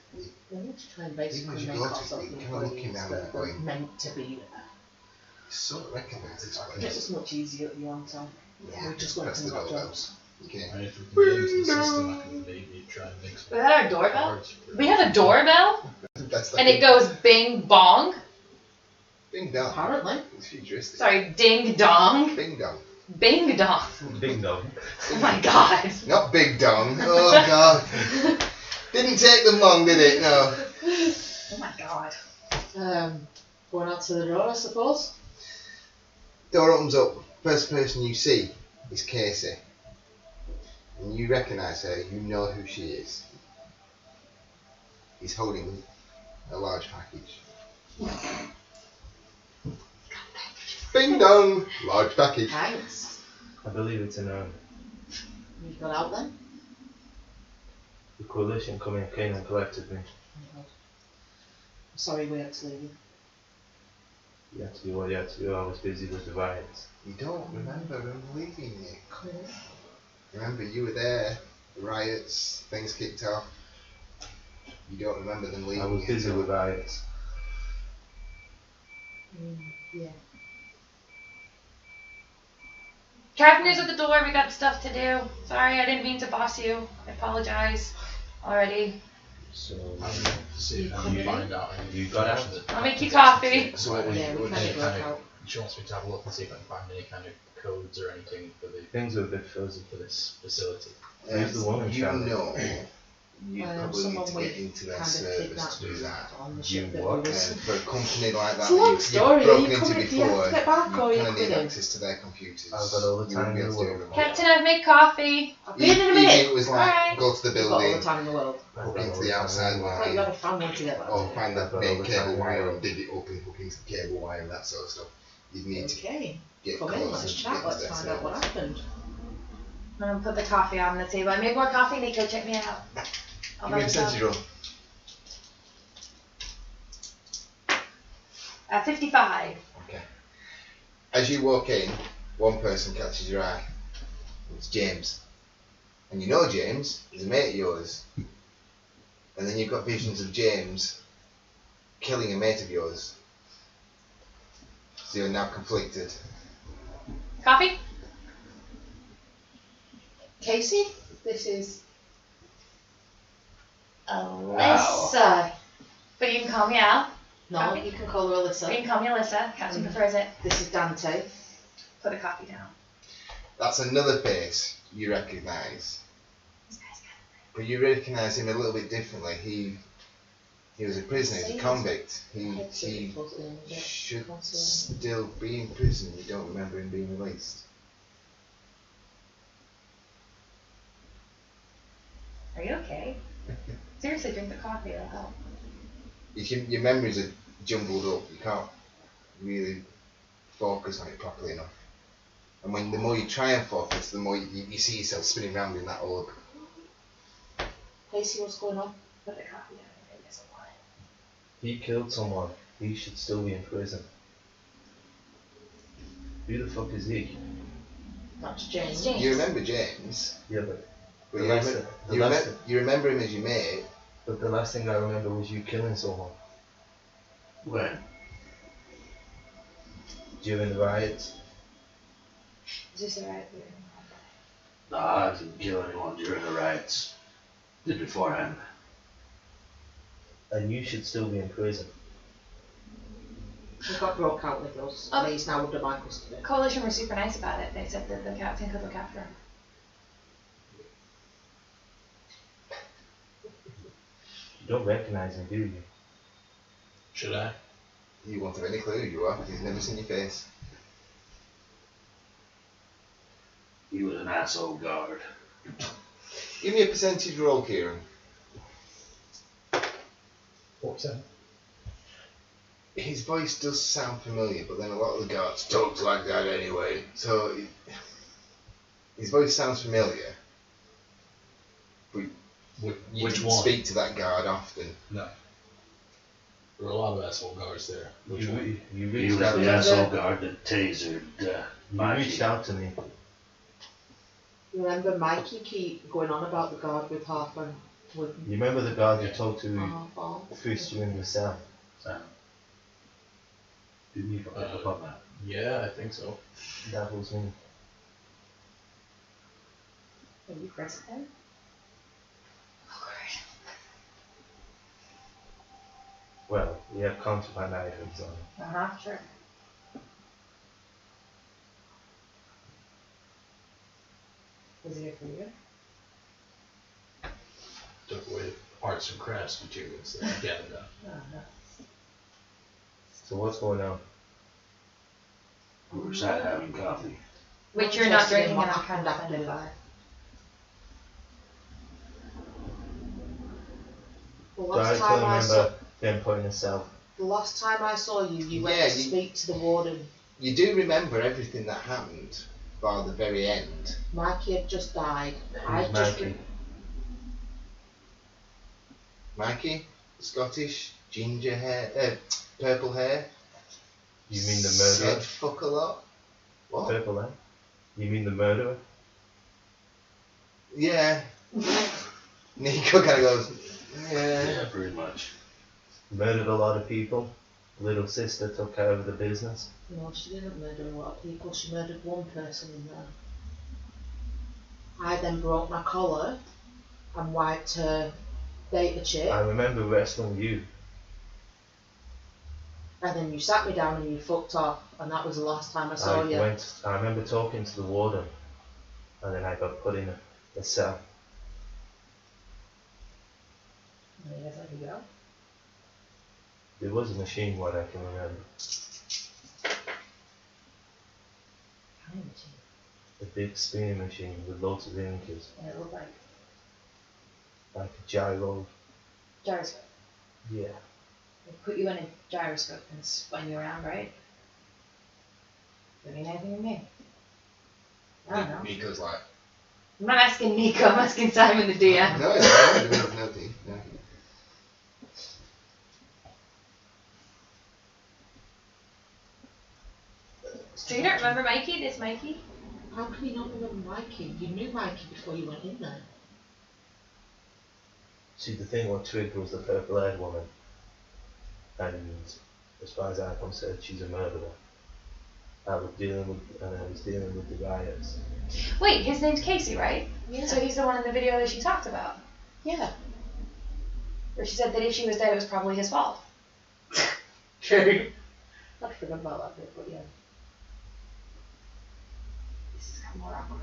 we need to try and Even basically as you make go to ourselves sleep, kind of looking employees down that and are going, meant to be there. sort of recognise this It's place. just much easier at your own time. Yeah, We're just going press to the knock doorbell. jobs. Okay. And if we can get into the system, I can maybe try and make some Was that our doorbell? cards for- We have a doorbell? That's like And it goes bing bong? Bing dong. Apparently. It's futuristic. Sorry, ding dong? Bing dong. Bing dong. Ding dong. Oh my god. Not big dong. Oh god. Didn't take them long, did it? No. Oh my god. Going out to the door, I suppose. Door opens up. First person you see is Casey. And you recognise her. You know who she is. He's holding a large package. Bing dong. Large package. Thanks. I believe it's an urn. You got out then? The coalition came and collected me. Oh, God. Sorry we had to leave you. You had to do what you had to do. I was busy with the riots. You don't remember them leaving you. Remember, you were there. The riots, things kicked off. You don't remember them leaving I was you busy until- with riots. Yeah. Captain at the door, we got stuff to do. Sorry, I didn't mean to boss you. I apologize already. So See if I Come can in. find out any You got information that I'll make you suggests coffee. that So what we- Yeah, we what kind we- of work out. she wants me to have a look and see if I can find any kind of codes or anything for the things are a bit fuzzy. for this facility. Who's the woman, You Charlotte? know, you probably Someone need to with get into their kind of service to do kidnapped that. on the You ship that what? we was. For a company like that, It's a long you've story. broken You into come in, do you before, have to get back or you you kind of need couldn't? access to their computers. I've got all the You time wouldn't be in able the to do world. it Captain, I've made coffee. I'll be in a Even minute. it was like, Alright. go to the You've got all the building, time in the world. hook into the outside I thought you line, had a family to get back or to. find the I've got main all the cable time in the wire and world. dig it up and hook into the cable wire and that sort of stuff. You'd need to Okay. get Come close in, let's and chat, get into let's their find out what service. happened. I'm gonna put the coffee on the table. I made more coffee, Nico. Check me out. I'll Give me a buy myself. percentage roll. 55. Okay. As you walk in, one person catches your eye. It's James. And you know James is a mate of yours. And then you've got visions of James killing a mate of yours. So you're now conflicted. Coffee? Casey, this is Alyssa. Alyssa. But you can call me Al. No, you can call her Or you Alyssa. can call me Alyssa. Captain prefers it. This is Dante. Put the coffee down. That's another face you recognise. This guy's got But you recognise him a little bit differently. He was a prisoner, he was a convict. He should still be in prison. You don't remember him being released. Are you okay? Seriously, drink the coffee. It'll help. Your memories are jumbled up. You can't really focus on it properly enough. And when the more you try and focus, the more you see yourself spinning around in that orb. Casey, what's going on? Put the coffee down. Maybe he doesn't want it. He killed someone. He should still be in prison. Who the fuck is he? That's James. It's James. You remember James, Yeah, but but The you, last- remember, the you, last- you remember him as your mate. but the last thing I remember was you killing someone When? during the riots. Is this alright? Nah, I didn't kill anyone during the riots. Did beforehand. And you should still be in prison. He got broke out with us, and he's now under my custody. Coalition were super nice about it. They said that the captain could look after him. You don't recognise him, do you? Should I? You won't have any clue who you are because he's never seen your face. He was an asshole guard. Give me a percentage roll, Kieran. What was that? His voice does sound familiar, but then a lot of the guards talk like that anyway. So his voice sounds familiar. But you Which didn't one? speak to that guard often. No. There were a lot of asshole guards there. Which You, one? you He reached was out the to asshole guard that tasered You Mikey. reached out to me. Remember Mikey keep going on about the guard with half and with You remember the guard you Yeah. talked to who half on? first you in the cell? Sam, Didn't you pick up on that? Yeah, I think so. That was me. Are you president? Oh, Well, we have contraband items on. great. Uh-huh, sure. Was he here for you? Took away arts and crafts materials that I gathered up. So what's going on? we were sat having coffee. Which you're not Interested in drinking what and I'm happened kind of after offended that. by. The Do I last still time I saw, remember them putting a cell? the last time I saw you, you went Yeah, to you- speak to the warden. You do remember everything that happened, for the very end. Mikey had just died. Who's Mikey? Mikey, Scottish, ginger hair, purple hair. You mean the Said murderer? fuck a lot. What? Purple hair? You mean the murderer? Yeah. Nico kind of goes, yeah. Yeah, pretty much. Murdered a lot of people. Little sister took over the business. No, she didn't murder a lot of people. She murdered one person in there. I then broke my collar and wiped her data chip. I remember wrestling you. And then you sat me down and you fucked off. And that was the last time I saw you. I remember talking to the warden, and then I got put in a cell. And you let me go. There was a machine, what I can remember. Time machine. A big spinning machine with loads of images, And it looked like like a gyro. gyroscope. Yeah. They put you in a gyroscope and spun you around, right? Doesn't mean anything to me. I don't know. Nico's like, I'm not asking Nico, I'm asking Simon the DM. no, it's not nothing. No. So you don't remember Mikey, this Mikey? How can you not remember Mikey? You knew Mikey before you went in there. See, the thing what triggered was the purple-haired woman, and as far as I'm concerned, she's a murderer. I was dealing with the riots. Wait, his name's Casey, right? Yeah. So he's the one in the video that she talked about. Yeah. Where she said that if she was dead, it was probably his fault. True. I forgot about that bit, but yeah. This is kind of more awkward.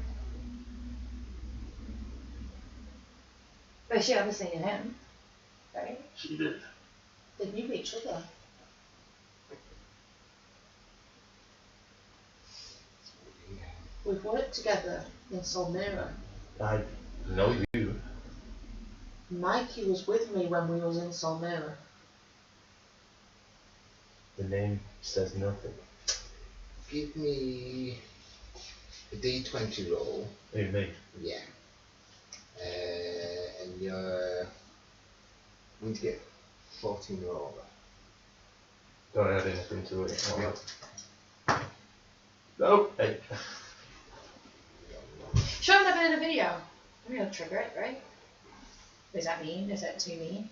But she obviously knew him, right? She did. They knew each other. We've worked together in Solmira. I know you. Mikey was with me when we was in Solmira. The name says nothing. Give me a D20 roll. Who, me? Yeah. And you're. You need to get 14 or over. Don't add anything to it. Yeah. No. Hey. Show him that bit in the video. I'm gonna trigger it, right? Is that mean? Is that too mean?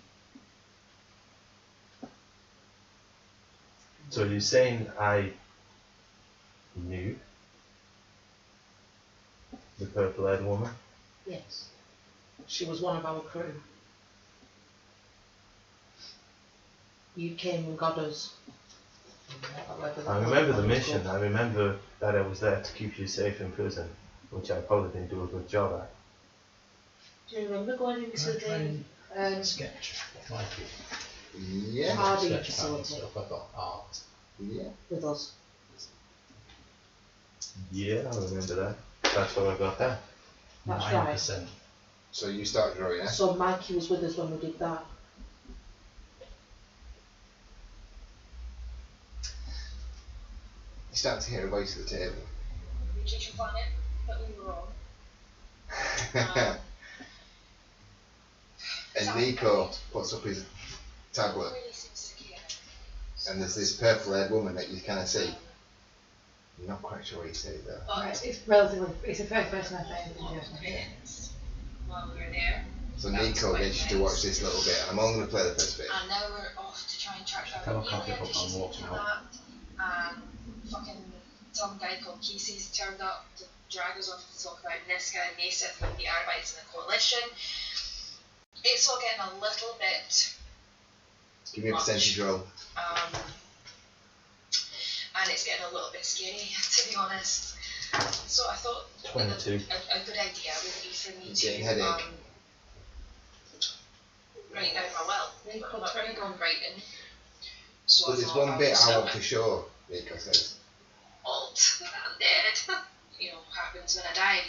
So you're saying I knew the purple-haired woman? Yes. She was one of our crew. You came and got us. I remember the mission. I remember that I was there to keep you safe in prison, which I probably didn't do a good job at. Do you remember going into the Sketch of Mikey. Yeah. Hardy Sketch pad and facility stuff. I've got art. Yeah. with us? Yeah, I remember that. That's how I got that. That's 9%. So you start drawing, yeah? So Mikey was with us when we did that. You start to hear a voice at the table. Mutation planet, but we were wrong. And Nico puts up his tablet, Really seems to care. and there's this purple-haired woman that you kind of see. I'm not quite sure what you say though. Alright, it's relatively. It's the first person I've found in What the minutes while we were there, So Nico gets you to watch this little bit, and I'm only going to play the first bit. and now we're off to try and track down Come on, the can't alien pick up dishes on and walking all that. And fucking some guy called Casey's turned up to drag us off to talk about Niska and Nasif and the Arabites and the coalition. It's all getting a little bit Give me a percentage roll. and it's getting a little bit scary, to be honest. So I thought that 22. a good idea would be for me Getting to headache. write down my will. I'm not very good at writing. So But I there's thought one I bit would I start want to show, Nico says. alt, I'm dead. You know, happens when I die.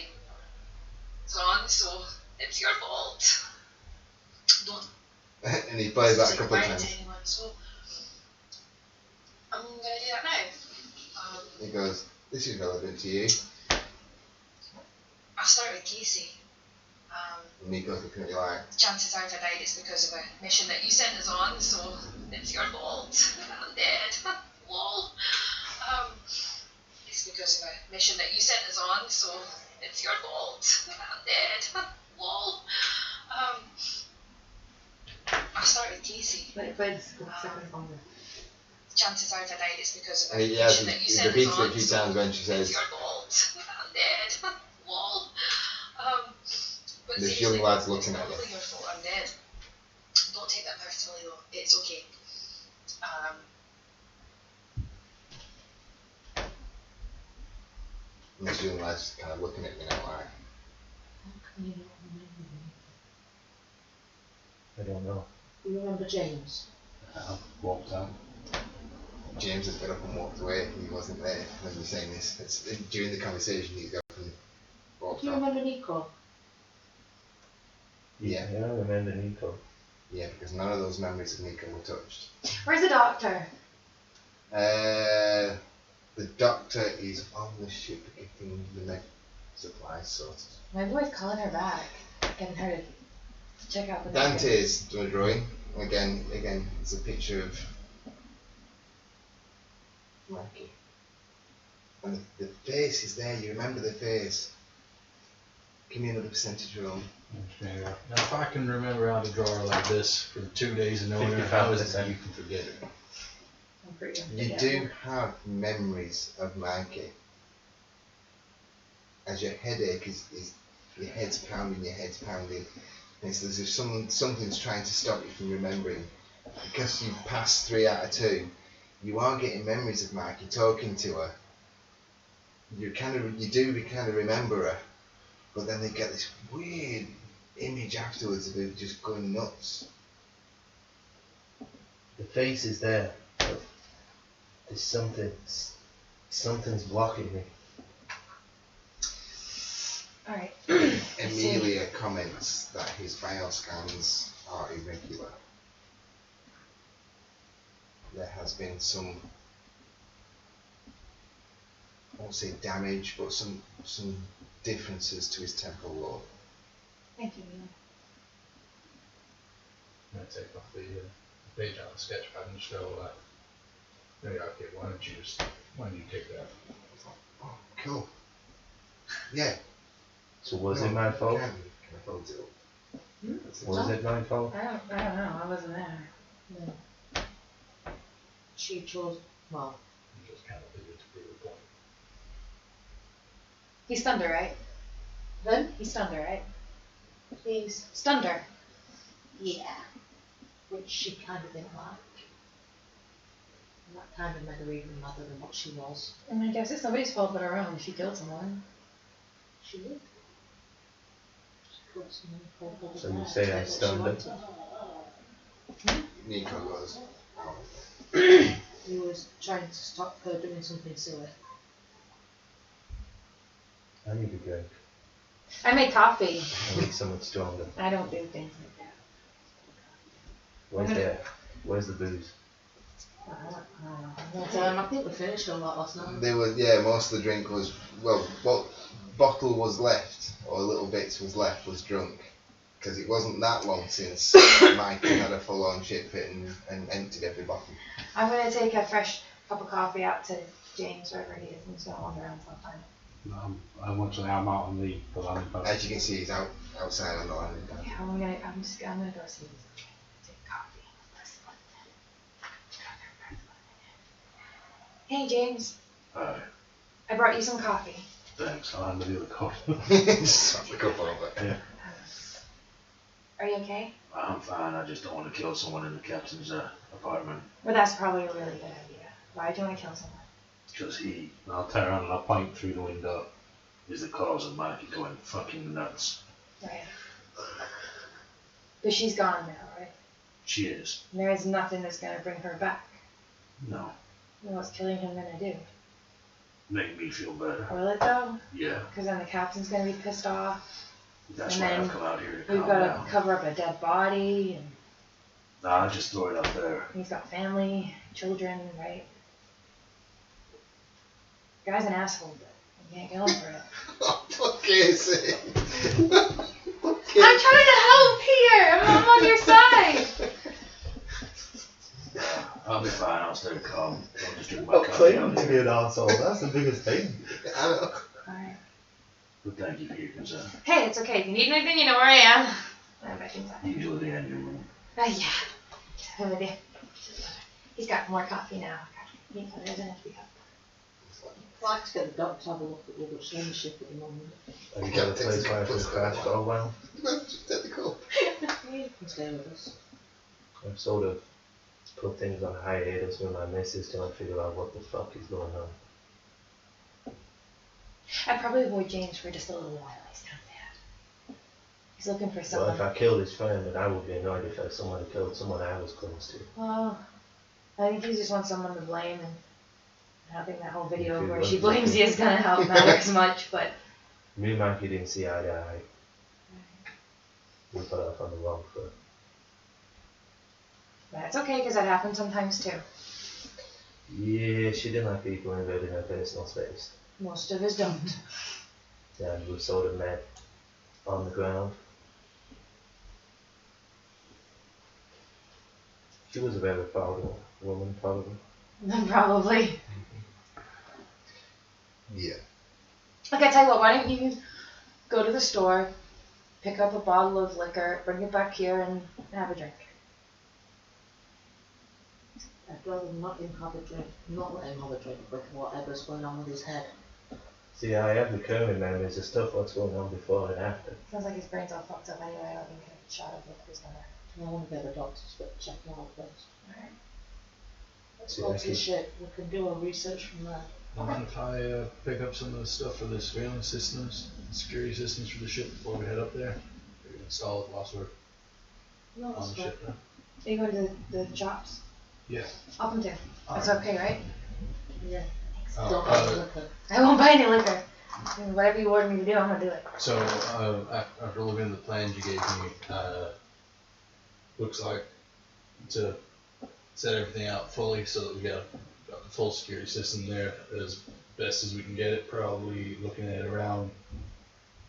It's on, so it's your fault. Don't And he plays that a say couple of goodbye times. to anyone, so I'm gonna do that now. He goes, this is relevant to you. Casey. Nico's looking at you like, Chances are if I died it's because of a mission that you sent us on, so it's your fault. I'm dead. Lol. It's because of a mission that you sent us on, so it's your fault. I'm dead. Lol. I'll start with Casey. Let it play just a couple seconds longer. Chances are if I died it's because of a and he mission that you he sent us repeats it on, a few so times when she it's says, your fault. I'm dead. Lol. But this seriously, young lad's it's looking at you. probably your fault I'm dead. Don't take that personally though. It's okay. And this young lad's kind of looking at you now like, I don't know. You remember James? I walked out. James has got up and walked away. He wasn't there when you were saying this. It's, during the conversation, he's got up and walked Do you off. remember Nico? Yeah. Yeah, I remember Nico. Yeah, because none of those memories of Nico were touched. Where's the doctor? The doctor is on the ship getting the med supplies sorted. My boy's calling her back, getting her to check out the Dante's doing a drawing. Again, it's a picture of Mikey. And the face is there, you remember the face. Give me another percentage roll. Now, if I can remember how to draw her like this for 2 days in order, how is it that you can forget it? I'm pretty sure. You do have memories of Mikey. As your headache is your head's pounding, and it's as if something's trying to stop you from remembering. Because you passed 3 out of 2, you are getting memories of Mikey, talking to her. You do remember her, but then they get this weird image afterwards of her just going nuts. The face is there, but there's something's blocking me. Alright. Amelia comments that his bioscans are irregular. There has been some, I won't say damage, but some differences to his temporal lobe. Thank you, Neil. I'm going to take off the page on the sketch pad and show that. Maybe okay, why don't you take that? Oh, cool. Yeah. So was it my fault? Can I hold it up? Was it my fault? I don't know, I wasn't there. No. She chose, well, You just kind of did it to prove a point. He stunned her, right? then He stunned her, right? he's, Stunned her. yeah, which she kind of didn't like. And that kind of made her even madder than what she was. I mean, I guess it's nobody's fault but her own if she killed someone. She did. She put someone called over So you there, say I did what she stunned her? wanted. Nico goes, oh. He was trying to stop her doing something silly. I need a drink. I made coffee. I need something stronger. I don't do things like that. Where's the booze? I don't know. I think we finished a lot last night. There was, most of the drink was, what bottle was left, or little bits was left, was drunk. Because it wasn't that long since Mikey had a full-on shit fit and emptied every bottle. I'm going to take a fresh cup of coffee out to James, wherever he is, and just going to wander around till I find it. I'm out on the landing pad. As you can see, he's outside on the landing pad. Yeah, I'm gonna go see if he's take coffee. Hey James, Alright, I brought you some coffee. thanks. I'll hand the other cup. Just slap the cup over. Yeah. Are you okay? I'm fine. I just don't want to kill someone in the captain's apartment. Well, that's probably a really good idea. Why do you want to kill someone? Because he I'll turn around and I'll point through the window. is the cause of Mikey going fucking nuts. Right. But she's gone now, right? She is. And there is nothing that's gonna bring her back. No. Well, what's killing him gonna do? Make me feel better. Will it though? Yeah. Because then the captain's gonna be pissed off. That's And why then I've come out here to We've calm got to down. cover up a dead body, and Nah, just throw it up there. he's got family, children, right? Guy's an asshole, but you can't kill him for it. Oh, fuck is it? I'm trying to help here. I'm on your side. I'll be fine, I'll stay calm. I'll just drink my Stop coffee claiming out to be here. an arsehole, that's the biggest thing. I know. Alright. But thank you for your concern. Hey, it's okay. If you need anything, you know where I am. I'm back inside. Usually the engine room. Yeah. I'm with you. He's got more coffee now. There's an empty cup. I'd like to get the doctor to have a look at the ownership at the moment. Have you got a place where I can crash for a while? Just take the call. You can stay with us. I've sort of put things on hiatus with my missus till I figure out what the fuck is going on. I'd probably avoid James for just a little while. He's not bad. He's looking for Well, someone. if I killed his friend, then I would be annoyed if someone had killed someone I was close to. Oh, I think he just wants someone to blame, and I don't think that whole video If you where want she to. blames you is gonna help matter as much. But Me and Mikey didn't see eye to eye. We got off on the wrong foot. that's okay because that happens sometimes too. Yeah, she didn't like people invading her personal space. Most of us don't. And we sort of met on the ground. She was a very proud woman, probably. Probably. Yeah. Okay, tell you what. Why don't you go to the store, pick up a bottle of liquor, bring it back here, and have a drink. I'd rather not him have a drink, not let him have a drink with whatever's going on with his head. See, I have recurring memories of stuff what's going on before and after. Sounds like his brain's all fucked up anyway. I don't think a shot of liquor's gonna. I want to get the doctor to check him out first. Alright. Let's Yeah, go I to the keep- ship. We can do our research from there. Mind if I pick up some of the stuff for the surveillance systems, security systems for the ship before we head up there? We can install it whilst we're No, on that's the fine. ship then. Are you going to the shops? Yeah. Up and down. That's Alright. okay, right? Yeah. Oh, Don't have the liquor. I won't buy any liquor. And whatever you order me to do, I'm gonna do it. So, after looking at the plans you gave me, looks like to set everything out fully so that we got the full security system there as best as we can get it. Probably looking at around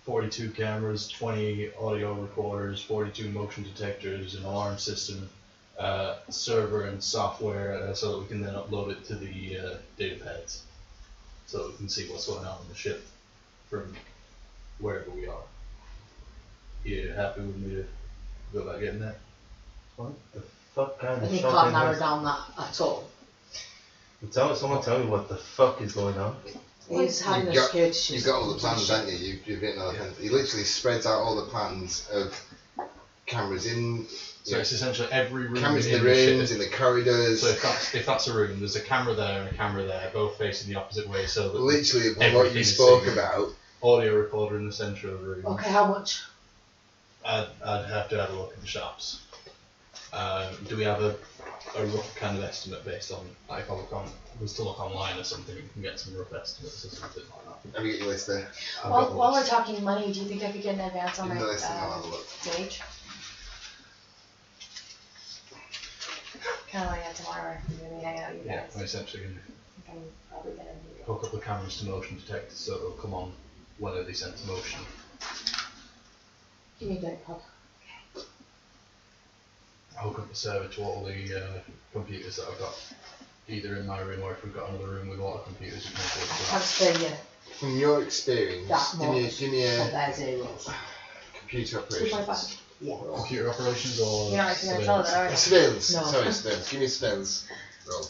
42 cameras, 20 audio recorders, 42 motion detectors, an alarm system, server and software, so that we can then upload it to the data pads, so that we can see what's going on in the ship from wherever we are. You happy with me to go about getting that? What the fuck kind And of he shopping can't narrow is- down that at all. Someone tell me what the fuck is going on. He's having a You've got- security system. You've got all the plans, haven't you? You've written all the plans. He literally spreads out all the plans of cameras in, So it's essentially every room cameras in in the the rooms, ship. in the corridors. So if that's a room, there's a camera there and a camera there, both facing the opposite way, so that Literally, what everything you is spoke synced. about. Audio recorder in the centre of the room. Okay, how much? I'd have to have a look at the shops. Do we have a rough kind of estimate based on, like, if I was to look online or something, we can get some rough estimates or something like that. Have you got your list there? I've got the While we're list. talking money, do you think I could get an advance on Give my me the list and I'll have a look. wage? Kind of like that tomorrow. Maybe hang out, you Yeah, guys. we're essentially going to I'm probably gonna need it. hook up the cameras to motion detectors so it'll come on whenever they send to motion. Give me a date pad. I'll hook up the server to all the computers that I've got, either in my room or if we've got another room with a lot of computers. You can take them. Transfer you From your experience, that much. give me But a they're zero. computer operations. 2.5. Yeah. Computer operations or You're not actually gonna tell surveillance? that, are you? Surveillance. No. Sorry, surveillance. Give me a surveillance roll.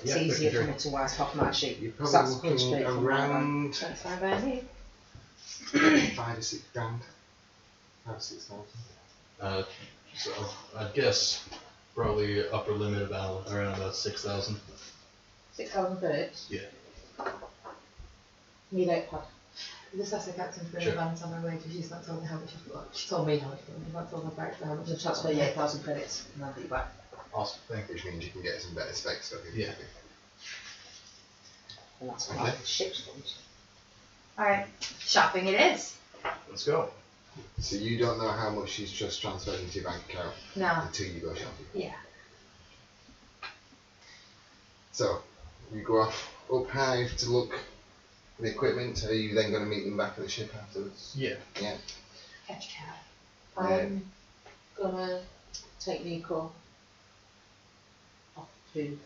It's Yeah, easier for okay. me to wise top my sheet. You're Because probably that's punched looking straight from my hand. around That's fine by me. 5 to 6 grand. 5 to 6,000. So I'd guess probably upper limit around about 6,000. 6,000 birds. Yeah. Give me a date pad. This has to captain for an Sure. advance on my wage, and she's not told me how much I've got. She told me how much, but I've not told her back for how much Just I've transfer you 8,000 credits and I'll get you back. Awesome, thank you. Which means you can get some better specs. I think. Yeah. And that's Okay. like ship's funds. Alright, shopping it is. Let's go. So you don't know how much she's just transferred into your bank account No. until you go shopping. Yeah. So you go off up high to look the equipment. Are you then going to meet them back at the ship afterwards? Yeah. Yeah. Catch a cab. I'm gonna take Nico off to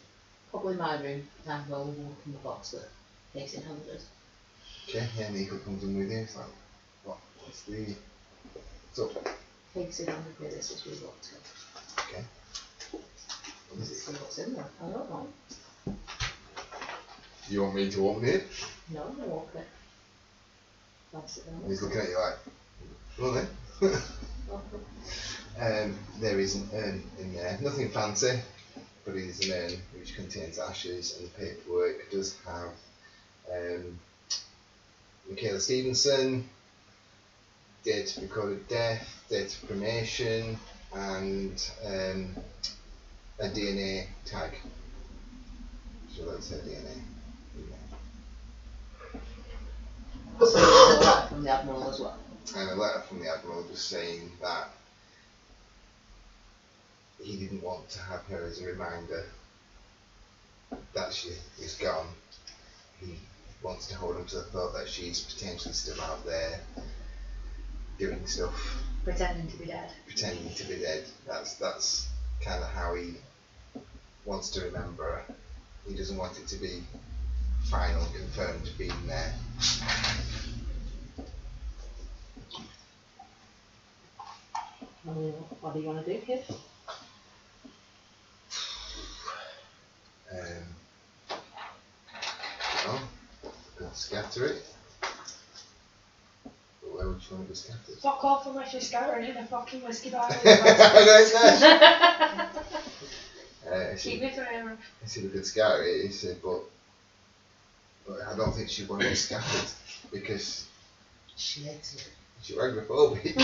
probably my room and go and walk in the box that Casey handed us. Okay, yeah, Nico comes in with you. It's like, what's the... What's up? Casey handed me this as we walked in. Okay. What Let's is it? see what's in there. I don't know. You want me to open it? No, I'm gonna open it. Place it down. He's looking at you like, well then. Okay. There is an urn in there, nothing fancy, but it is an urn which contains ashes, and the paperwork does have Michaela Stevenson, date of recorded death, date of cremation, and a DNA tag. So let's say DNA. So a letter from the Admiral as well. And a letter from the Admiral just saying that he didn't want to have her as a reminder that she is gone. He wants to hold on to the thought that she's potentially still out there doing stuff, Pretending to be dead. pretending to be dead. That's kind of how he wants to remember her. He doesn't want it to be final, confirmed being there. What do you want to do, kid? Well, could scatter it. But where would you want to be scattered? Fuck off unless you're scattering in a fucking whiskey barrel. Nice, nice. Keep me forever. I said we could scatter it. He said, but I don't think she'd want to be scattered because She hates it. she's agoraphobic.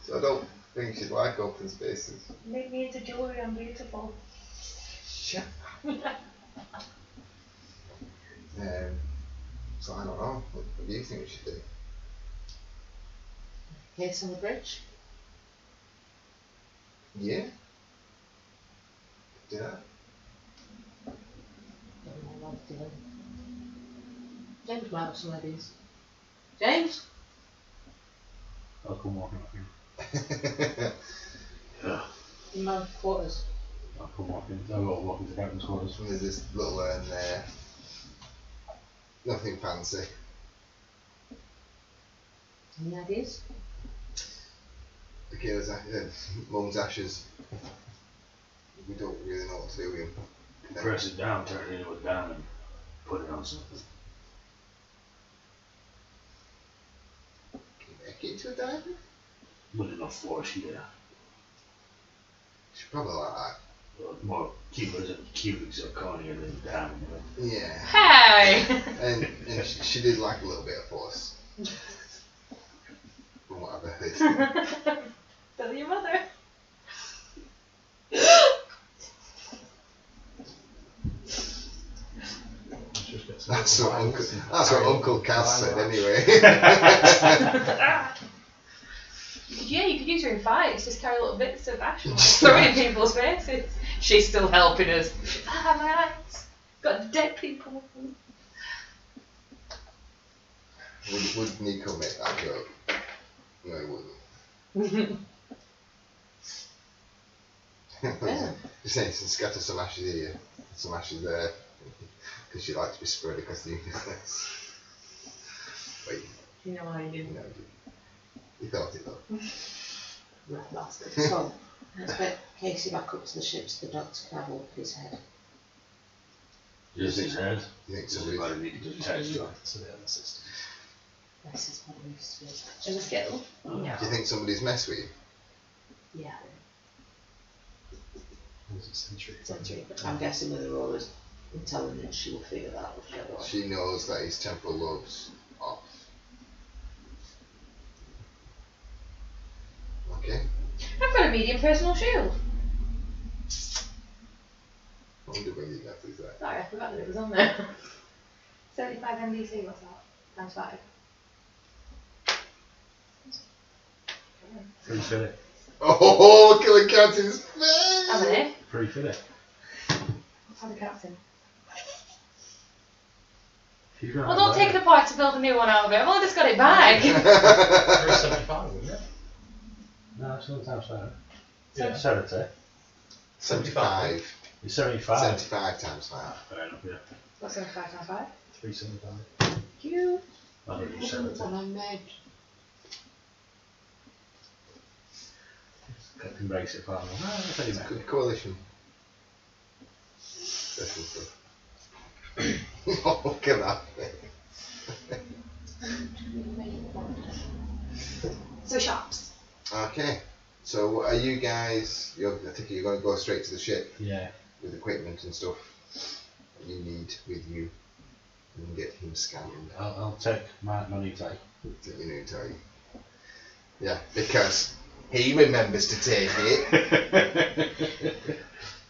So I don't think she'd like open spaces. Make me into jewelry, I'm beautiful. Shut up. So I don't know. What do you think we should do? Case on the bridge? Yeah? Do that? Don't know what to do. James might have some ideas. James? I'll come walking up here. Yeah. In my quarters. I'll come walking. I'll go walking to Captain's quarters. And there's this little urn there. Nothing fancy. Any ideas? Michaela's mum's ashes. We don't really know what to do with him. Press it down, turn it into a diamond, put it on something. Make it into a diamond? With enough force, yeah. She's probably like that. Well, more cubic zirconia than diamond. Right? Yeah. Hey! And she did like a little bit of force. From what I've heard. Tell your mother. That's what Uncle Cass said anyway. Yeah, you could use her in fights, just carry little bits of ash and throw it in people's faces. She's still helping us. Ah, my eyes. Got dead people. Would Nico make that joke? No, he wouldn't. Yeah. Just saying, scatter some ashes here, some ashes there, because she likes to be spread across the universe. Wait, You know I didn't. no, you thought it though. Right bastard. So, let's get Casey back up to the ship so the doctor can have a look at his head. Just his head. You think Somebody somebody? needed to attach to it. So they have the system. This is what it used to be. As a skill? No. Do you think somebody's messed with you? Yeah. Was it century? Sensory. I'm guessing with her all his intelligence, she will figure that out straight away. She knows that his temporal lobe's off. Okay. I've got a medium personal shield. I wonder when you got these there. Sorry, I forgot that it was on there. 75 MDC, what's that? Times 5. Free fillet. Oh, killing Captain's face! How many? Free fillet. What's on the captain? You're gonna Well, don't have take it that. apart to build a new one out of it. I've only just got it back. 375, wouldn't it? No, it's not times 5. Yeah. Seventy. 75. It's 75. 75 times 5. Fair enough, yeah. What's 75 times 5? 375. Cute. I don't do 70. And I made Captain Brexit farmer. No, I'll tell you that. Good coalition. Special stuff. Oh, look at that. So shops. Okay. So are you guys, I think you're going to go straight to the ship Yeah. with equipment and stuff that you need with you and get him scanned. I'll take my money tag. That you need to tell you. Yeah, because he remembers to take it.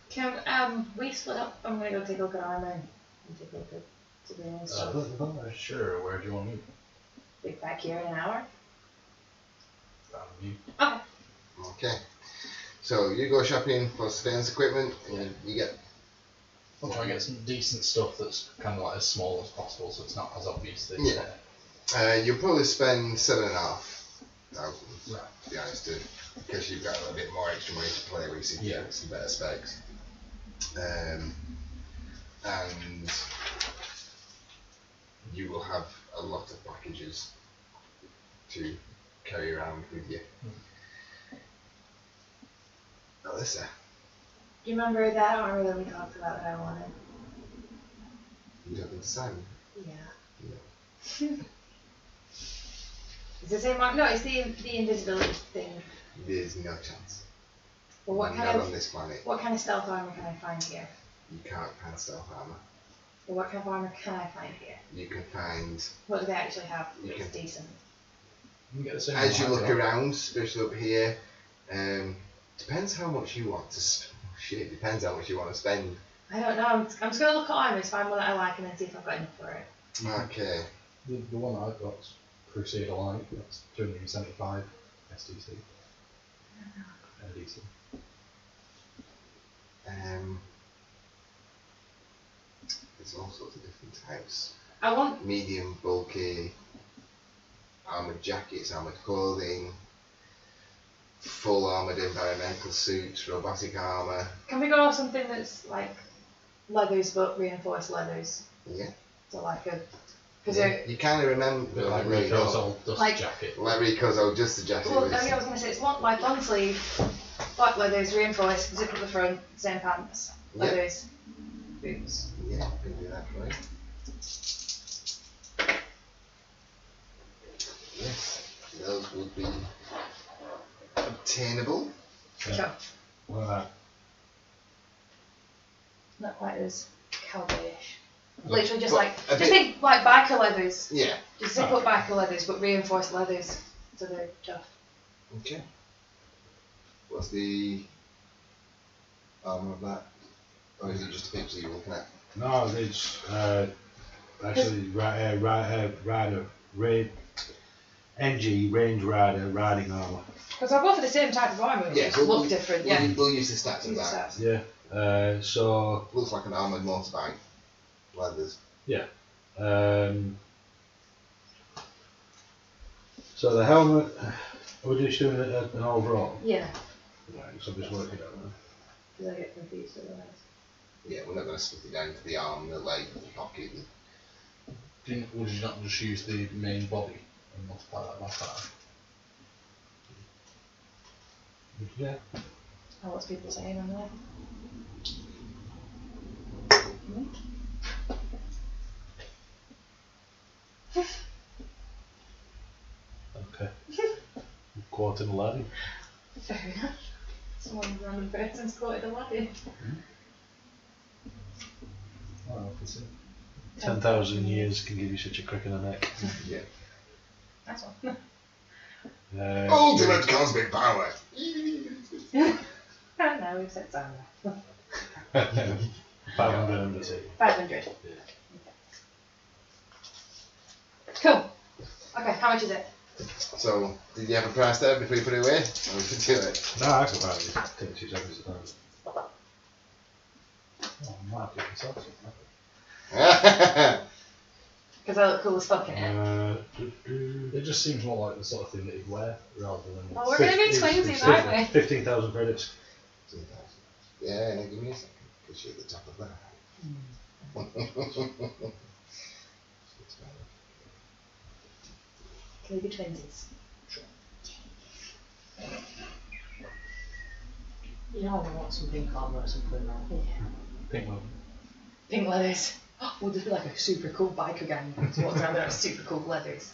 Can we split up? I'm gonna go take a look at armor and take a look at civilian stuff. Sure, where do you want to meet? Be back here in an hour. You. Okay. So you go shopping for surveillance equipment and you get. I'll try and get some decent stuff that's kind of like as small as possible, so it's not as obvious that it's Yeah. there. You'll probably spend 7,500, Right. to be honest, because you've got a little bit more extra money to play with, so you can get some better specs. And you will have a lot of packages to carry around with you. Alyssa, Do you remember that armor that we talked about that I wanted? you don't think Simon? Yeah. It's the same armor. No, it's the invisibility thing. There's no chance. But what Not kind on of this planet. stealth armor can I find here? You can't find stealth armor. Or what kind of armor can I find here? You can find, What do they actually have You that's can- decent? You can get the same as you one look I've got. around, especially up here, depends how much you want to shit, depends how much you want to spend. I don't know. I'm just going to look at armors, find one that I like, and then see if I've got enough for it. Okay. The one that I've got's Crusader Light, that's 275 SDC. DC. There's all sorts of different types. I want. Medium, bulky, armoured jackets, armoured clothing, full armoured environmental suits, robotic armour. Can we go something that's like leathers but reinforced leathers? Yeah. So like a. Because Yeah. You kind of remember Like where you Rico's go. old dust Like- jacket. Like Rico's old just the jacket. Well, was- I was going to say it's like long sleeve, black leathers, reinforced, zip up the front, same pants, Yeah. leathers, boots. Yeah, I can do that for you. Yes, those would be obtainable. Sure. What about Not quite as cowboyish. Literally just But like, a just bit- think like biker leathers. Yeah. Just zip up biker leathers, but reinforced leathers. So they're tough. Okay. What's the armour of that? Or is it just a picture you're looking at? No, it's actually rider, NG Range Rider riding armour. Because I'll go for the same type of armour, Yeah, just we'll- look different, yeah. We'll use the stats of Use the that. stats. Yeah. So Looks like an armoured motorbike. Leathers. so the helmet. Are we just doing an overall? Yeah, Right. So I'm just working it out now. because I get confused otherwise. Yeah, we're not going to split it down to the arm, the leg, the pocket. Would you not just use the main body and multiply that by 5? Yeah. Oh, what's people saying on there? Okay. Quoting Aladdin. Fair enough. Someone random person's quoted Aladdin. Oh, I can see. 10,000 years can give you such a crick in the neck. Yeah. Nice one. Ultimate cosmic power! No, we've said Sandra. 500 embassy. 500. Cool. Okay, how much is it? So, did you have a price there before you put it away? Or we can do it? No, I can buy it. Take 2 seconds to find it. Oh, market consultant. Okay, Because I look cool as fuck in it. It just seems more like the sort of thing that he'd wear rather than. Well, we're going to be twinsies, aren't we? 15,000 credits. 2,000. Yeah, now give me a second, because you're at the top of that. Can we be twinsies? You know I want some pink armour at some point now. Yeah. Pink one. Pink leathers. We'll just be like a super cool biker gang. Just walk around with our super cool leathers.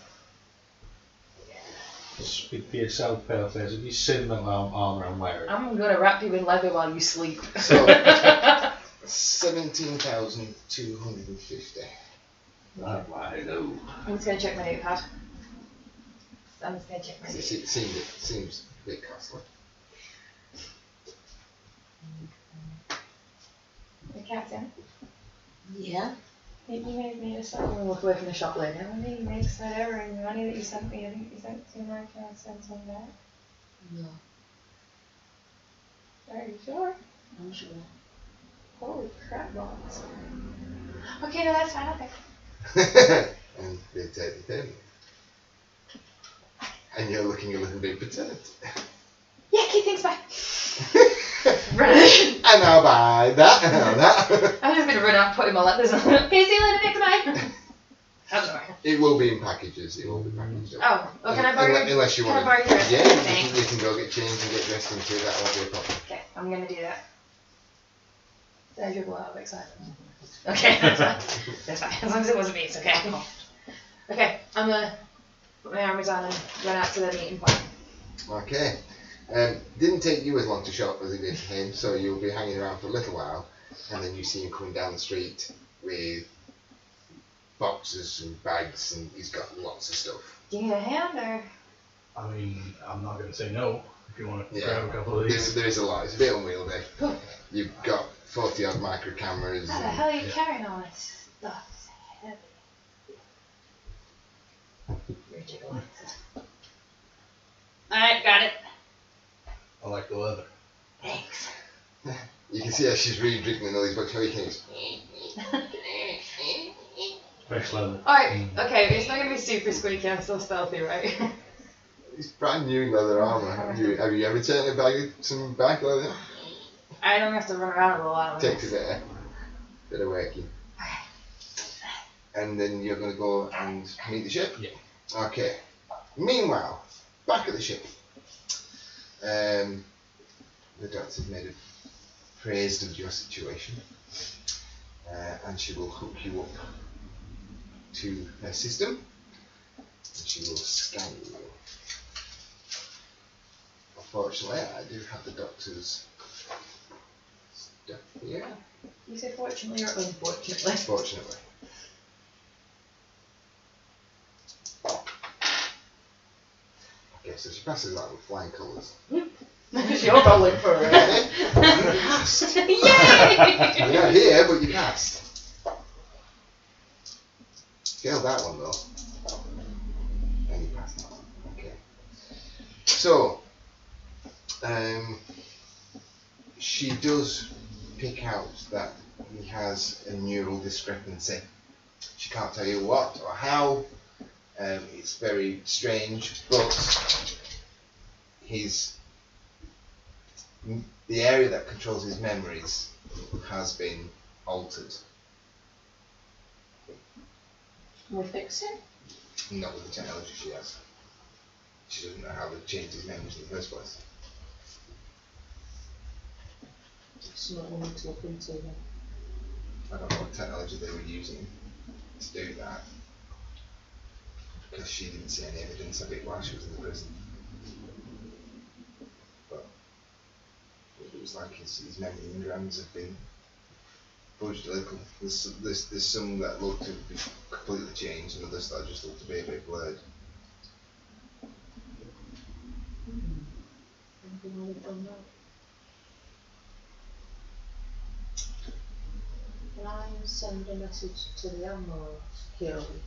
Speak for yourself, Paleface. If you sentimental armour I'm wearing. I'm going to wrap you in leather while you sleep. So, 17,250. Right, wide open. I'm just going to check my notepad. I'm just going to check my It notepad. seems a bit costly. The cat's in. Yeah. You made me a sweater and walk away from the shop later. I mean, you made a sweater and the money that you sent me, I think you sent to my account, sent some back. No. Are you sure? I'm sure. Holy crap balls. Okay, no, that's fine, okay. And they take the payment. And you're looking a little bit perturbed. Yeah, Kate, thanks, bye. And I'll buy that and I'll that. I'm just going to run out and put in my letters on. Okay, see you later, thanks, bye. I'm sorry. It will be in packages. It will be packaged up. Oh, well, can I borrow Unless you can I want borrow to. yours? Yeah, Thanks. you can go get changed and get dressed into it. That won't be a problem. Okay, I'm going to do that. Did I dribble out of excitement? Okay, that's fine. That's fine. As long as it wasn't me, it's okay. Okay, I'm going to put my armour down and run out to the meeting point. Okay. Didn't take you as long to shop as it did him, so you'll be hanging around for a little while, and then you see him coming down the street with boxes and bags, and he's got lots of stuff. Do you need a hand or? I mean, I'm not going to say no if you want to Yeah. grab a couple of these. There is a lot. It's a bit unwieldy. You've got 40 odd micro cameras. How the hell are you carrying all this stuff? It's heavy. You're jiggling. Alright, got it. I like the leather. Thanks. You can see how she's really drinking all these books. Fresh leather. Alright, okay, it's not going to be super squeaky, I'm still stealthy, right? It's brand new leather armour. Have you ever taken a bag of some back leather? I don't have to run around a while. Takes a bit of working. And then you're going to go and meet the ship? Yeah. Okay. Meanwhile, back at the ship. The doctor's made a praised of your situation. And she will hook you up to her system. And she will scan you. Unfortunately, I do have the doctor's stuff here. You say fortunately or unfortunately? Fortunately. Okay, so she passes out with flying colours. You're rolling for it. You passed. Yay! You're not here, but you passed. Failed that one though. And you passed that one. Okay. So, she does pick out that he has a neural discrepancy. She can't tell you what or how. It's very strange, but the area that controls his memories has been altered. Can we fix it? Not with the technology she has. She doesn't know how to change his memories in the first place. Something we need to look into then. I don't know what technology they were using to do that. Because she didn't see any evidence of it while she was in the prison. But it looks like his memory engrams have been fudged a little. There's some that look to be completely changed and others that just look to be a bit blurred. Anything we've done that? Can I send a message to the Admiral securely?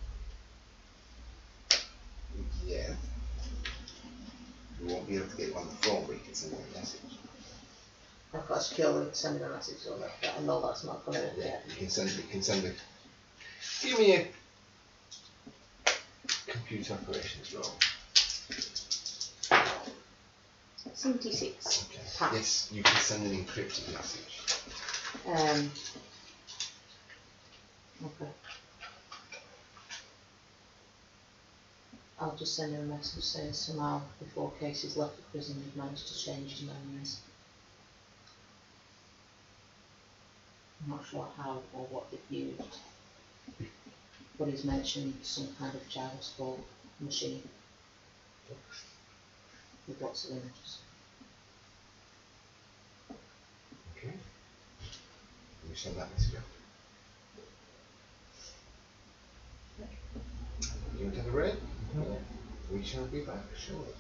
Yeah. You won't be able to get him on the phone, but you can send him a message. I've got to securely send him a message so that I know that's not going to Yeah, you can send it. Give me a computer operations roll. 76. Okay. Pass. Yes, you can send an encrypted message. Okay. I'll just send her a message saying somehow before Casey's left the prison he'd managed to change his memories. I'm not sure how or what they've used, but he's mentioned some kind of gyroscope machine with lots of images. Okay. You send that message up. You want to have a break? We shall be back shortly.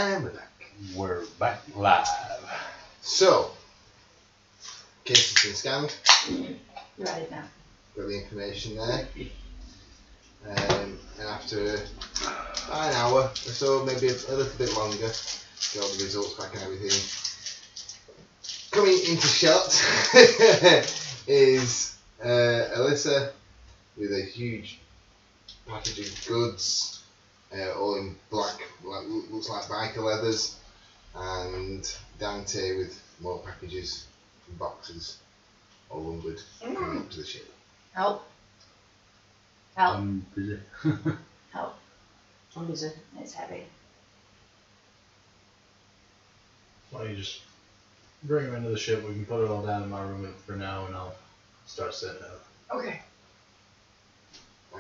And we're back. We're back live. So, case has been scanned. Write it down. Got the information there. And after an hour or so, maybe a little bit longer, get all the results back and everything. Coming into shot is Alyssa with a huge package of goods, all in black, looks like biker leathers, and Dante with more packages and boxes, all lumbered, coming up to the ship. Help. Help. I'm busy. Help. I'm busy. It's heavy. Why don't you just bring them into the ship? We can put it all down in my room for now, and I'll start setting it up. Okay.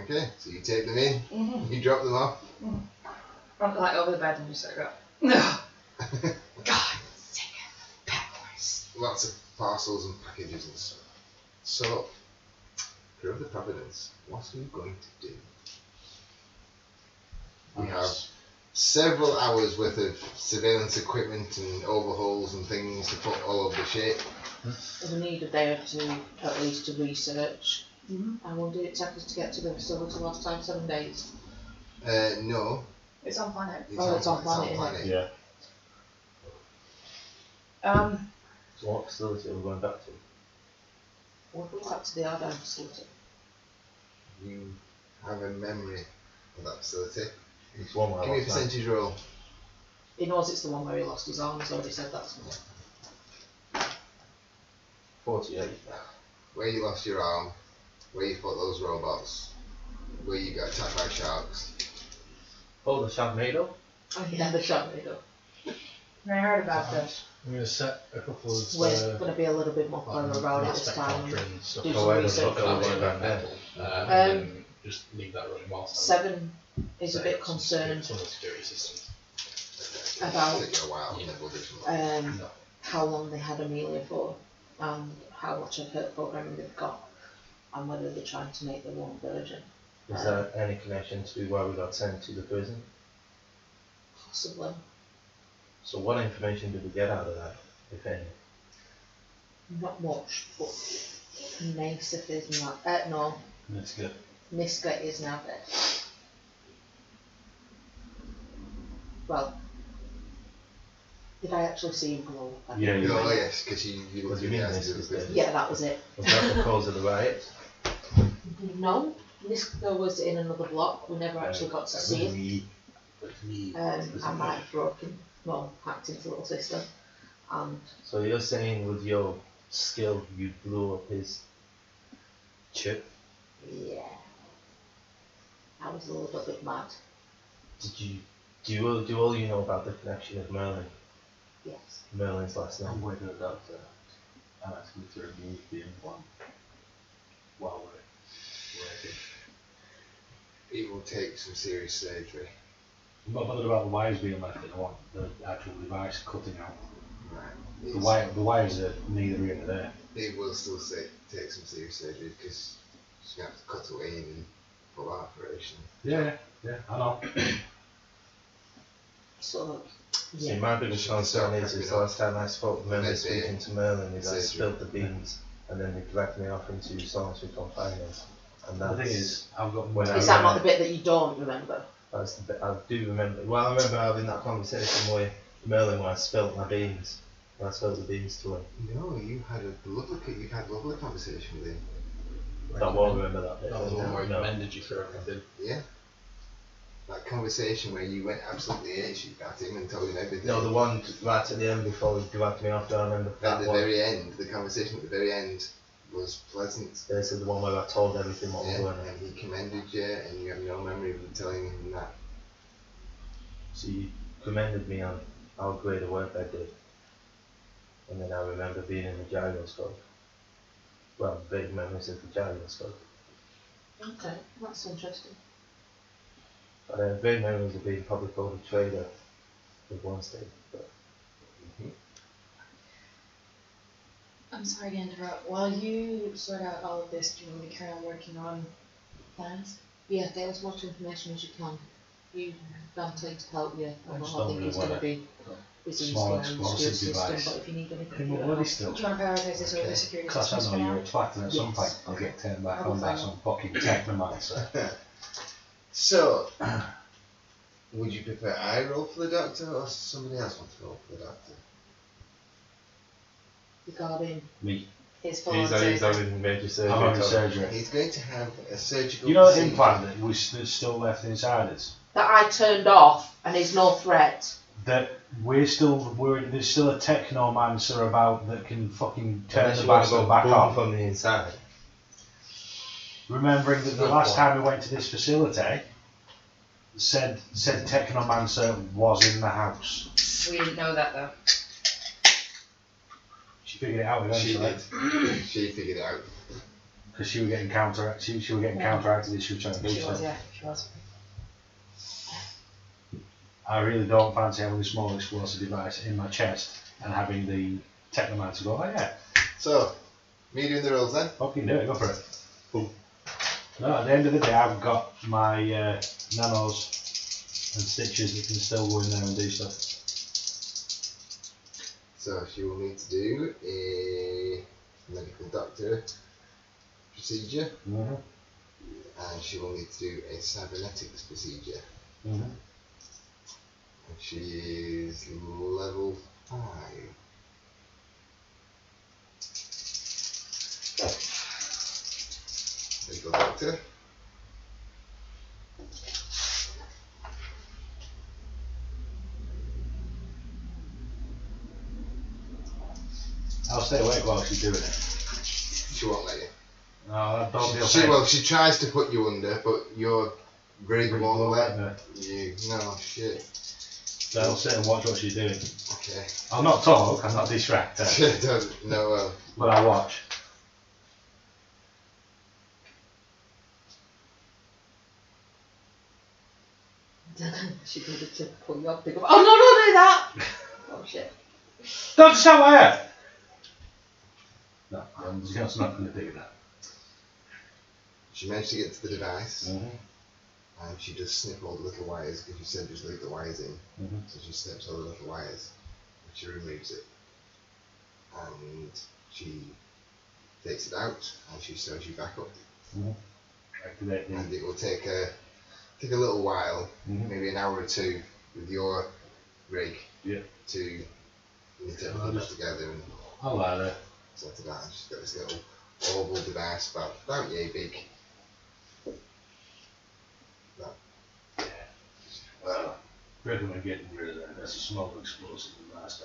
Okay, so you take them in, Mm-hmm. you drop them off. I'm like over the bed and just like go. No. God, sick. Backwards. Lots of parcels and packages and stuff. So, crew of the Providence, what are you going to do? We have several hours worth of surveillance equipment and overhauls and things to put all over the ship. We need a day or two at least to research. Mm-hmm. How long did it take us to get to the facility last time? 7 days. No, It's on planet. It's on planet, isn't it? Yeah. So what facility are we going back to? We'll go back to the Ardine facility. You have a memory of that facility. It's one where I Give me a lost mine. percentage roll. He knows it's the one where he lost his arm, he's already said that to me. 48. Where you lost your arm, where you fought those robots, where you got attacked by sharks. Oh, the Sharknado? Oh yeah, the Sharknado. I heard about this. I'm going to set a couple of We're going to be a little bit more clever about it this time. spectrometry and stuff Do Oh, some wait, research. okay, that way right around there. metal, and then just leave that running whilst I'm 7 is a bit concerned some of the security systems. about Take you a while, and then we'll do some more. No. how long they had Amelia for, and how much of her programming they've got, and whether they're trying to make the wrong version. Is there any connection to why we got sent to the prison? Possibly. So what information did we get out of that, if any? Not much, but Naisif is now, no, That's good. Niska is now there. Well, did I actually see him glow? Yeah, you Oh yes, because you What looked do at you the mean eyes this of is the the- Yeah, that was it. Was that the cause of the riot? No, Niska was in another block, we never actually got to see him. Me. That's me. I might have broken, well, hacked into the little system, and So you're saying with your skill you blew up his chip? yeah, I was a little bit mad. Do all you know about the connection of Merlin? Yes. Merlin's last I'm name? going to adopt I'm asking to remove being one while we're working. It will take some serious surgery. I'm not bothered about the wires being left in, I want the actual device cutting out. Right. The wires are neither here nor there. It will still take some serious surgery because she's going to have to cut away and full operation. Yeah, I know. So, See, yeah, my biggest concern is the last time I spoke, remember Maybe speaking to Merlin, is I surgery. spilled the beans and then they dragged me off into solitary confinement. And The that's, thing is, I've got When I is that not the bit that you don't remember? that's the bit I do remember. Well, I remember having that conversation with Merlin where I spilled my beans. When I spilled the beans to him. No, you had a lovely conversation with him. I won't remember that bit. That was the one where he No. commended you for everything. Yeah. That conversation where you went absolutely ape at him and told him everything. No, the one right at the end before he dragged me off, I remember At that the one. very end, the conversation at the very end was pleasant. This is the one where I told everything what was Yeah, going on. and he commended you, and you have no memory of you telling him that. So you commended me on how great a work I did. And then I remember being in the gyroscope. Well, vague memories of the gyroscope. Okay, that's interesting. But I have vague memories of being probably called a trader at one stage. But I'm sorry to interrupt. While you sort out all of this, do you want me to carry on working on plans? Yeah, get as much information as you can. you Dante to help you. I just I don't think really he's going to want be busy small installing the explosive security system, device. but if you need anything, Hey, you what know. bloody still? Do you want to prioritise this over Okay. the security Because systems I for know now? you're a twat and at some Yes. point I'll get turned back I'll on by find some fucking technomancer. So, would you prefer I roll for the doctor or somebody else want to roll for the doctor? Regarding Me. His full He's having major surgery. I'm having Tom. surgery. He's going to have a surgical You know the procedure. implant that's still left inside us? that I turned off and is no threat. That there's still a technomancer about that can fucking turn Unless the you want to bastard go back boom on. from the inside. Remembering that the Good last point. time we went to this facility, said technomancer was in the house. We didn't know that though. She figured it out She eventually. did. She figured it out. Because she was getting counteracted. She was getting counteracted as she was trying to do She was, something. yeah, she was. I really don't fancy having a small explosive device in my chest and having the technomancer go, oh yeah, So, me doing the rolls then? fucking do it, go for it. Boom. No, at the end of the day, I've got my nanos and stitches that can still go in there and do stuff. So, she will need to do a medical doctor procedure Mm-hmm. and she will need to do a cybernetics procedure. Mm-hmm. And she is level 5. Medical doctor. I'll stay awake while she's doing it. She won't let you. No, I don't feel She, safe. well, she tries to put you under, but your rig Rig won't won't let let you. No, shit. So I'll sit and watch what she's doing. Okay. I'll not talk, I'm not distracted, She doesn't. No, well. but I watch. She did it to put you up. They go, oh no, don't do that! Oh shit. Don't stop there! No, I'm just not going to do that. She managed to get to the device, Mm-hmm. and she does snip all the little wires because you said just leave the wires in. Mm-hmm. So she snips all the little wires, and she removes it, and she takes it out, and she sews you back up. Activate the... And it will take a little while, Mhm. maybe an hour or two, with your rig Yeah. to knit everything back together and I like that. set it out. And she's got this little oval device about yay big. Well, I reckon we're getting rid of that. That's a small explosive device.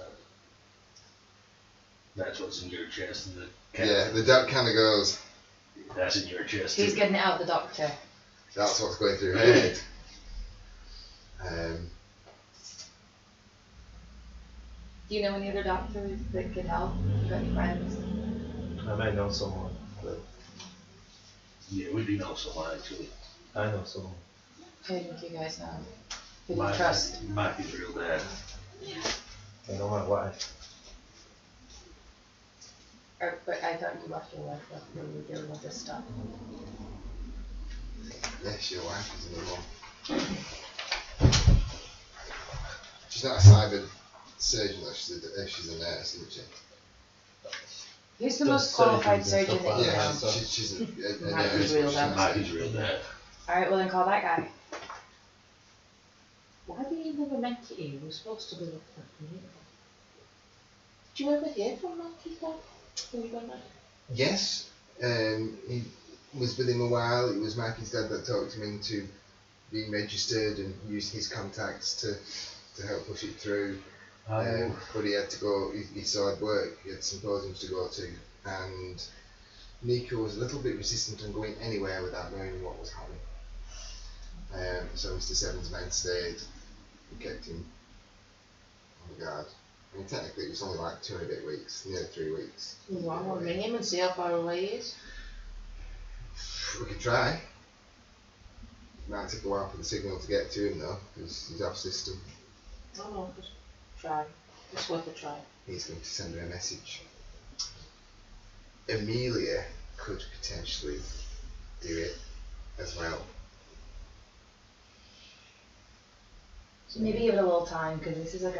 That's what's in your chest. And Yeah, the duck kind of goes, That's in your chest. Who's too. getting it out of the doctor? that's what's going through her head. Do you know any other doctors that could help? You got any friends? I may know someone, but yeah, we do know someone actually. I know someone. Who do you guys know? Who do you trust? Might be real bad. I know my wife. But I thought you left your wife when you were dealing with this stuff. Yes, your wife is another one. She's not a cyber surgeon though, she's a nurse, isn't she? Who's the Does most qualified surgeries and surgeon stuff that you like Yeah, know? that. she's a Might be nurse. real but she's bad. not a Might be surgeon. real bad. Alright, well then call that guy. Why do you never mention you? We're supposed to be looking at you. Did you ever hear from Mikey's dad? When you went there? Yes, he was with him a while. It was Mikey's dad that talked him into being registered and used his contacts to help push it through. But he had to go, he still had work, he had symposiums to go to, and Nico was a little bit resistant on going anywhere without knowing what was happening. So Mr. Seven's men stayed and kept him on guard. I mean, technically it was only like 2 and a bit weeks, nearly 3 weeks. Well, I'll ring him and see how far away he is. We could try. It might take a while for the signal to get to him though, because he's off system. No, just try. It's worth a try. He's going to send her a message. Amelia could potentially do it as well. Maybe give it a little time, because this is like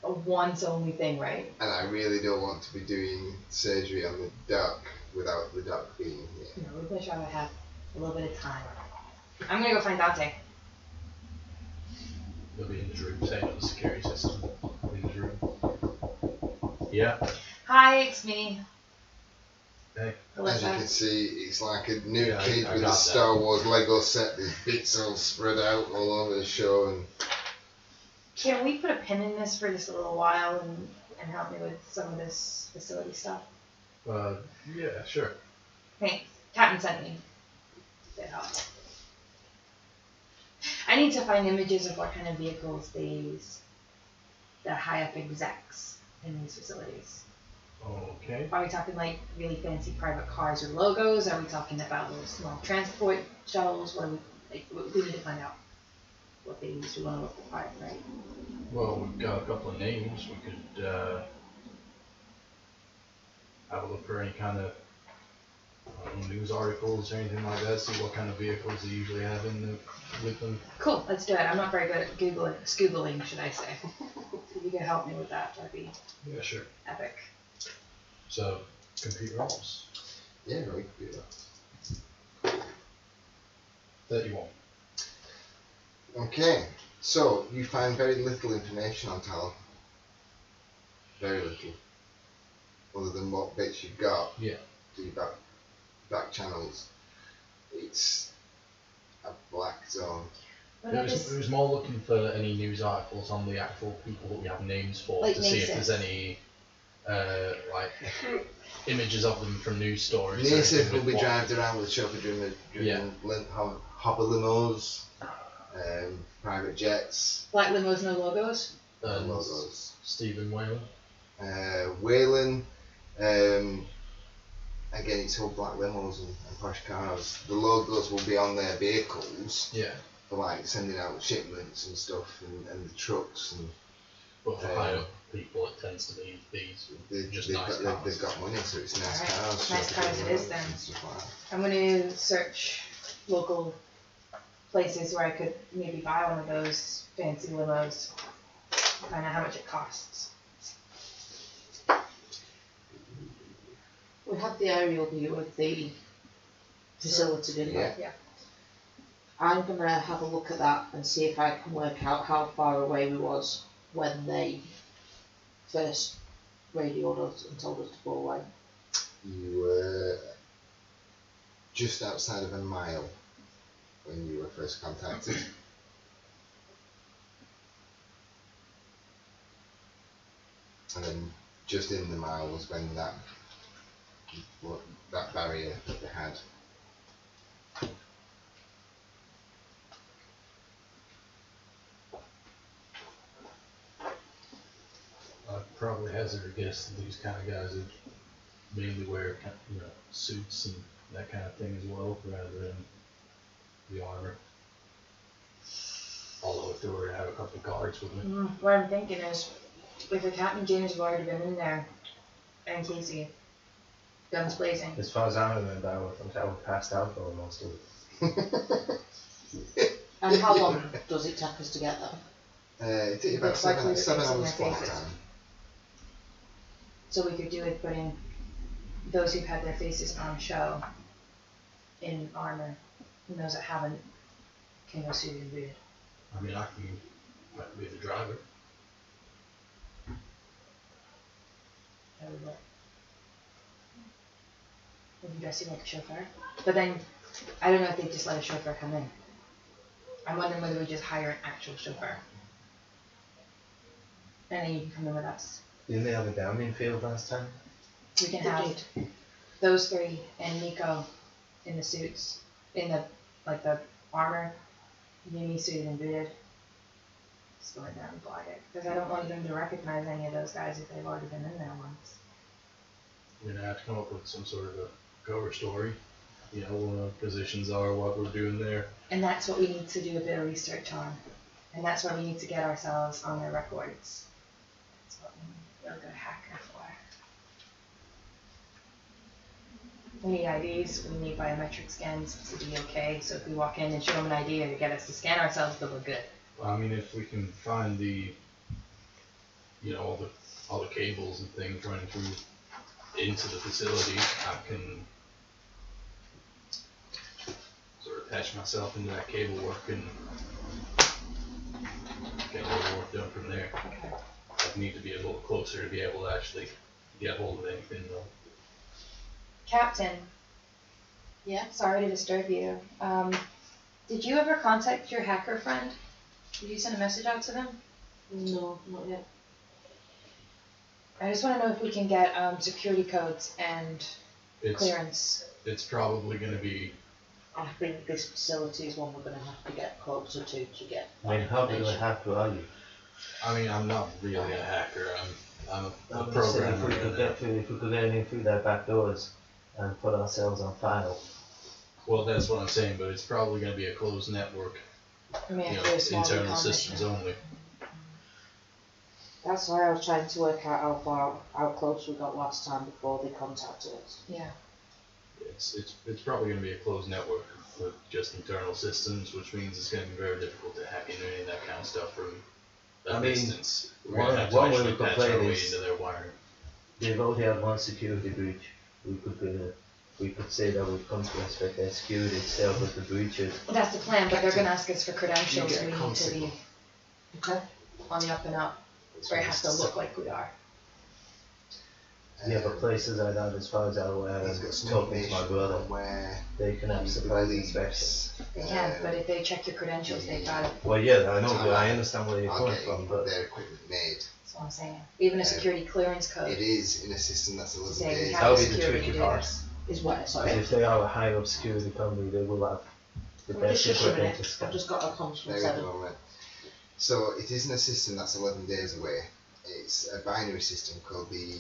a once only thing, right? And I really don't want to be doing surgery on the duck without the duck being here. No, we're gonna try to have a little bit of time. I'm gonna go find Dante. He'll be in his room, setting up the security system in his room. Yeah. Hi, it's me. Hey. As you Alyssa. can see, it's like a new Yeah, kid I with got a that. Star Wars Lego set. There's bits all spread out all over the show, and Can we put a pin in this for just a little while and help me with some of this facility stuff? Yeah, sure. Thanks. Captain sent me. Good help. I need to find images of what kind of vehicles they use. The high up execs in these facilities. Okay. Are we talking like really fancy private cars or logos? Are we talking about little small transport shuttles? What are we like? We need to find out what they use. We want to look the part, right? Well, we've got a couple of names. We could have a look for any kind of news articles or anything like that. See what kind of vehicles they usually have with them. Cool. Let's do it. I'm not very good at Googling, should I say? If you could help me with that, that'd be Yeah, sure. epic. So, computer rolls. yeah, we can do that. 31. Okay, so you find very little information on Tal. Very little. Other than what bits you've got. Yeah. To your back channels. It's a black zone. What It about was, this? it was more looking for any news articles on the actual people that we have names for Like to see if Naisith. there's any like images of them from news stories. or Naisith anything will with be what- driving around with chauffeur driven Yeah. hopper limos, private jets, Black limos, no logos? and logos. Stephen Whalen. Whalen, again, it's all black limos and posh cars. The logos will be on their vehicles Yeah. for like sending out shipments and stuff, and the trucks, and But for high up people, it tends to be these just nice cars. they've got money, so it's nice Alright, cars. nice chauffeur cars it driven is then. and stuff like that. I'm going to search local places where I could maybe buy one of those fancy limos. Find out how much it costs. We had the aerial view of the facility, didn't we? Yeah. Yeah. I'm gonna have a look at that and see if I can work out how far away we was when they first radioed us and told us to go away. You were just outside of a mile when you were first contacted. And then just in the mile was when that barrier that they had. I'd probably hazard a guess that these kind of guys would mainly wear suits and that kind of thing as well, rather than the armor. Although if they were to have a couple of guards with them. What I'm thinking is, if the Captain James have already been in there, and Casey, guns blazing. As far as I remember, I was passed out for most of it. And how long does it take us to get there? It took you about Looks like we were 7 fixing hours their flight faces. time. So we could do with putting those who've had their faces on show in armor, and those that haven't can go suited and booted. I mean, I can be the driver. That would work. We can dress you like a chauffeur. But then, I don't know if they just let a chauffeur come in. I'm wondering whether we just hire an actual chauffeur. And then you can come in with us. Didn't they have a downing field last time? We can They have did. those three and Nico in the suits, in the armor, Mimi suited and booted. Just go in there and block it. Because I don't want them to recognize any of those guys if they've already been in there once. We're gonna have to come up with some sort of a cover story. What our positions are, what we're doing there. And that's what we need to do a bit of research on. And that's why we need to get ourselves on their records. That's what we need a good hacker for. We need IDs, we need biometric scans to be okay. So if we walk in and show them an ID or to get us to scan ourselves, then we're good. I mean, if we can find the, all the cables and things running through into the facility, I can sort of patch myself into that cable work and get a little work done from there. Okay. I need to be a little closer to be able to actually get hold of anything though. Captain, Yeah? sorry to disturb you. Did you ever contact your hacker friend? Did you send a message out to them? No, not yet. I just want to know if we can get security codes and It's clearance. it's probably going to be, I think this facility is one we're going to have to get closer to get. I mean, how big of a information. hacker are you? I mean, I'm not really a hacker. I'm a I'm just saying, programmer. if we could get in through their back doors and put ourselves on file. Well, that's what I'm saying, but it's probably going to be a closed network, I mean, you if know, there's small internal recon systems mission. only. That's why I was trying to work out how close we got last time before they contacted us. Yeah. It's probably going to be a closed network with just internal systems, which means it's going to be very difficult to hack into any of that kind of stuff from a I mean, distance. We're one- going to have to one way actually we could patch play our way this- into their wiring. They've already had one security breach. We could say that we've come to expect their security itself with the breaches. That's the plan, but they're going to ask us for You credentials get and a we com need to be signal. Okay. on the up and up. Where it has to look like we are. Yeah, but places like that, as far as I'm aware, He's got some talking to my information brother, on where they can have he surprise believes, inspections. They can, but if they check your credentials, they've got it. Well, yeah, I know, but I understand where you're are coming getting from, but their equipment made. That's what I'm saying. Even a security clearance code. It is in a system that's 11 Say we days. have that'll the be the security tricky to do part. this. Is where, because sorry. if they are a high up security company, they will have the best Just a equipment minute. to I've scan. just got a comms from There we Seven. go, right. So it is in a system that's 11 days away. It's a binary system called the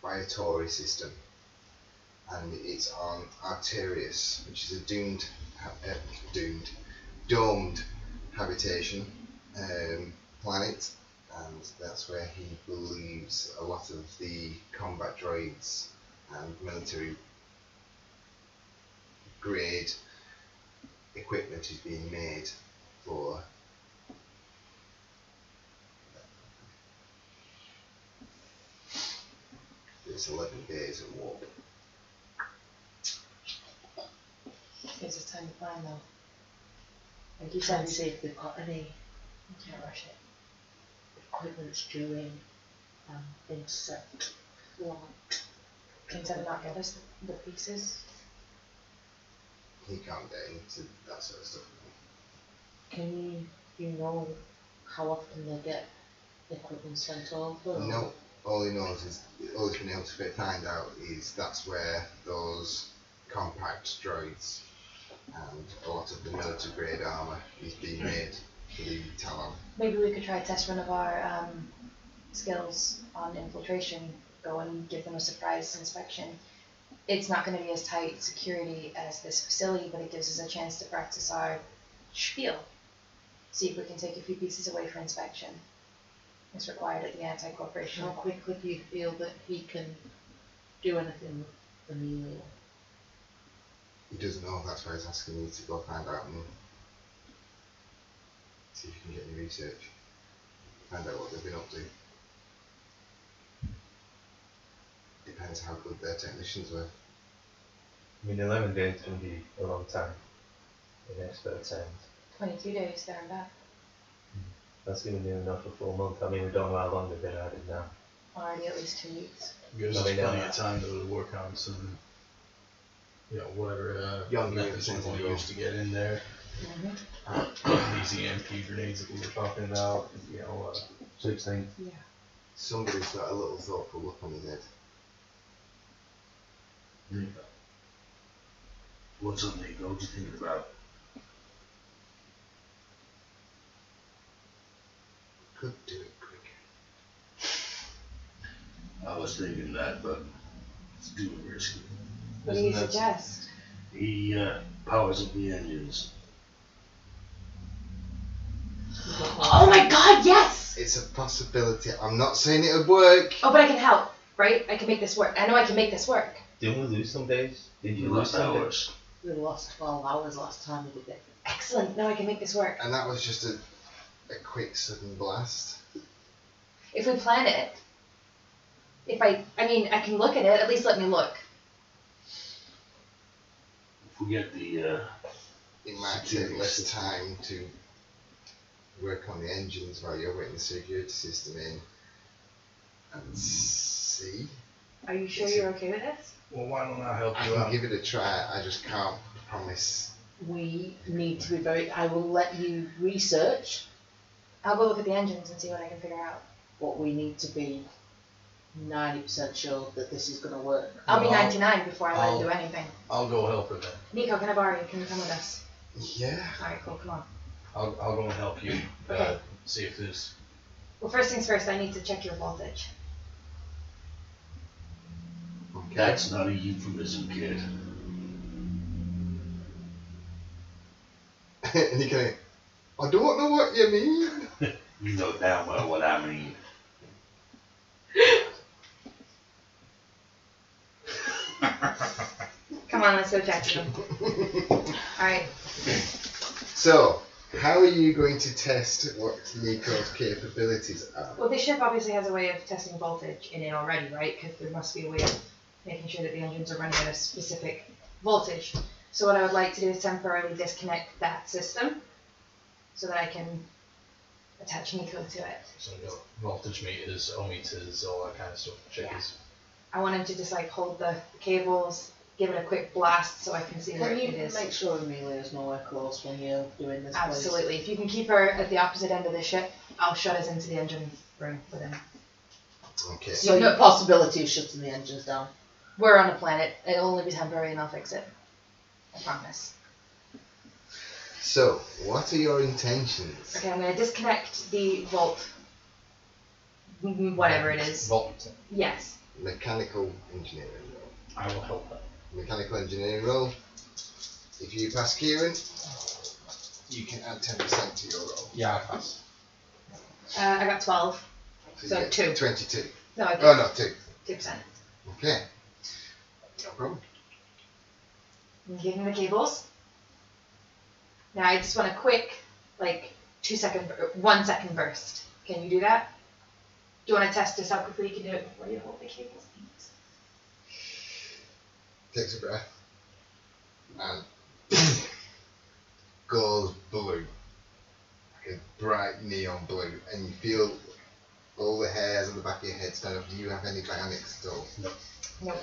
Biotori system, and it's on Arterius, which is a domed habitation planet, and that's where he believes a lot of the combat droids and military grade equipment is being made for. It's 11 days at warp. Gives us time to plan though. Like you Trying said, to see if they've got any you can't rush it. equipment during intercept flight. Can Seven not get us the pieces? He can't get into that sort of stuff. Can you know how often they get equipment sent over? No, all he knows is, all he's been able to find out is that's where those compact droids and a lot of the military grade armour is being made for the Talon. Maybe we could try a test run of our skills on infiltration. Go and give them a surprise inspection. It's not going to be as tight security as this facility, but it gives us a chance to practice our spiel. See if we can take a few pieces away for inspection. It's required at the anti-corporation. How quickly do you feel that he can do anything with Amelia? He doesn't know, that's why he's asking you to go find out and see if you can get any research. Find out what they've been up to. Depends how good their technicians were. I mean, 11 days is going to be a long time in expert terms. 22 days there and back. That's going to be enough for 4 months. I mean, we don't know how long they've been at it now. Already at least 2 weeks. Gives I us mean, plenty of time to work on some, whatever Young methods we units want to to go. use to get in there. These EMP grenades that we were talking about, 16. Yeah. Somebody's got a little thoughtful look on his head. What's up, Nico? What you thinking about? Could do it quicker. I was thinking that, but it's too risky. What do you Isn't that- suggest? He powers up the engines. Oh my god, yes! It's a possibility. I'm not saying it would work. Oh, but I can help, right? I can make this work. I know I can make this work. Didn't we lose some days? Did you You lose lost some days? hours. We lost 12 hours last time we did it. Excellent. Now I can make this work. And that was just a quick sudden blast. If we plan it, I can look at it. At least let me look. If we get the It might take security less system. time to work on the engines while you're waiting the security system in and see. Are you sure you're okay with this? Well, why don't I help I you can out? give it a try, I just can't promise. We need to be I will let you research, I'll go look at the engines and see what I can figure out. but we need to be 90% sure that this is going to work. I'll be Well, 99 before I let I'll- you do anything. I'll go help her then. Nico, can I borrow you? Can you come with us? Yeah. Alright, cool, come on. I'll go and help you. Okay. See if there's. Well, first things first, I need to check your voltage. Okay. That's not a euphemism, kid. And you can, I don't know what you mean. You know damn well what I mean. Come on, let's go check them. Alright. So, how are you going to test what Nico's capabilities are? Well, this ship obviously has a way of testing voltage in it already, right? Because there must be a way of making sure that the engines are running at a specific voltage. So what I would like to do is temporarily disconnect that system so that I can attach Nico to it. So we got voltage meters, ohmmeters, all that kind of stuff. Checkers. I want him to just like hold the cables, give it a quick blast so I can see where Can it you is. make sure Amelia's nowhere close when you're doing this? Absolutely. If you can keep her at the opposite end of the ship, I'll shut us into the engine room with him. Okay. So your possibility of shutting the engines down. We're on a planet. It'll only be temporary and I'll fix it. I promise. So, what are your intentions? Okay, I'm going to disconnect the volt. Whatever it is. Volt. Yes. Mechanical engineering roll. I will help her. Mechanical engineering roll. If you pass Kieran, you can add 10% to your roll. Yeah, I pass. I got 12. you So get 2. 22. No, I Oh no, 2. 2%. Okay. No problem. Give me the cables. Now I just want a quick, 1 second burst. Can you do that? Do you want to test just how quickly you can do it before you hold the cables? Takes a breath. And goes blue. Like a bright neon blue. And you feel all the hairs on the back of your head stand up. Do you have any bionics at all? No.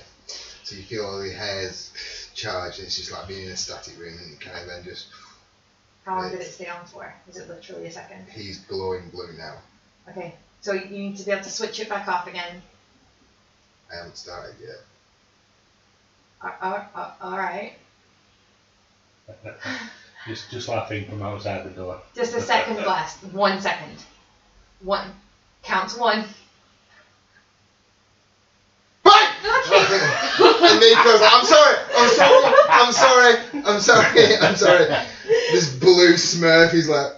So you feel all your hairs charge, and it's just like being in a static room, and you kind of then just. How long did it stay on for? Was it literally a second? He's glowing blue now. Okay. So you need to be able to switch it back off again. I haven't started yet. Alright. Just laughing from outside the door. Just a second blast. 1 second. 1. Count to 1. Right! And Nico's like, I'm sorry. This blue smurf, he's like,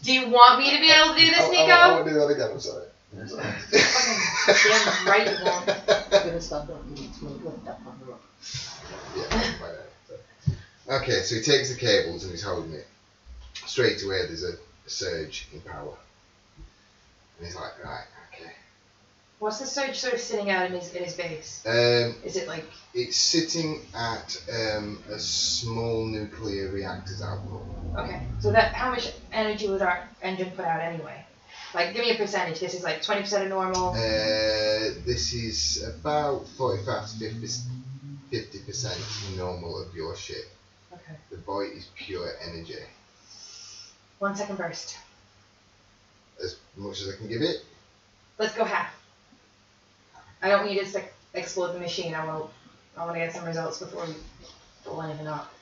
Do you want me to be able to do this, Nico? I won't do that again, I'm sorry. Fucking damn right you won't. I'm going to stand up and need to lift up on the rock. Yeah, right now. Okay, so he takes the cables and he's holding it. Straight away there's a surge in power. And he's like, right, okay. What's the surge sort of sitting out in his base? Is it like... It's sitting at a small nuclear reactor's output. Okay, so that how much energy would our engine put out anyway? Like, give me a percentage. This is like 20% of normal. This is about 45 to 50% normal of your ship. Okay. The boy is pure energy. 1 second burst. As much as I can give it. Let's go half. I don't need it to explode the machine. I want to get some results before we blow anything up.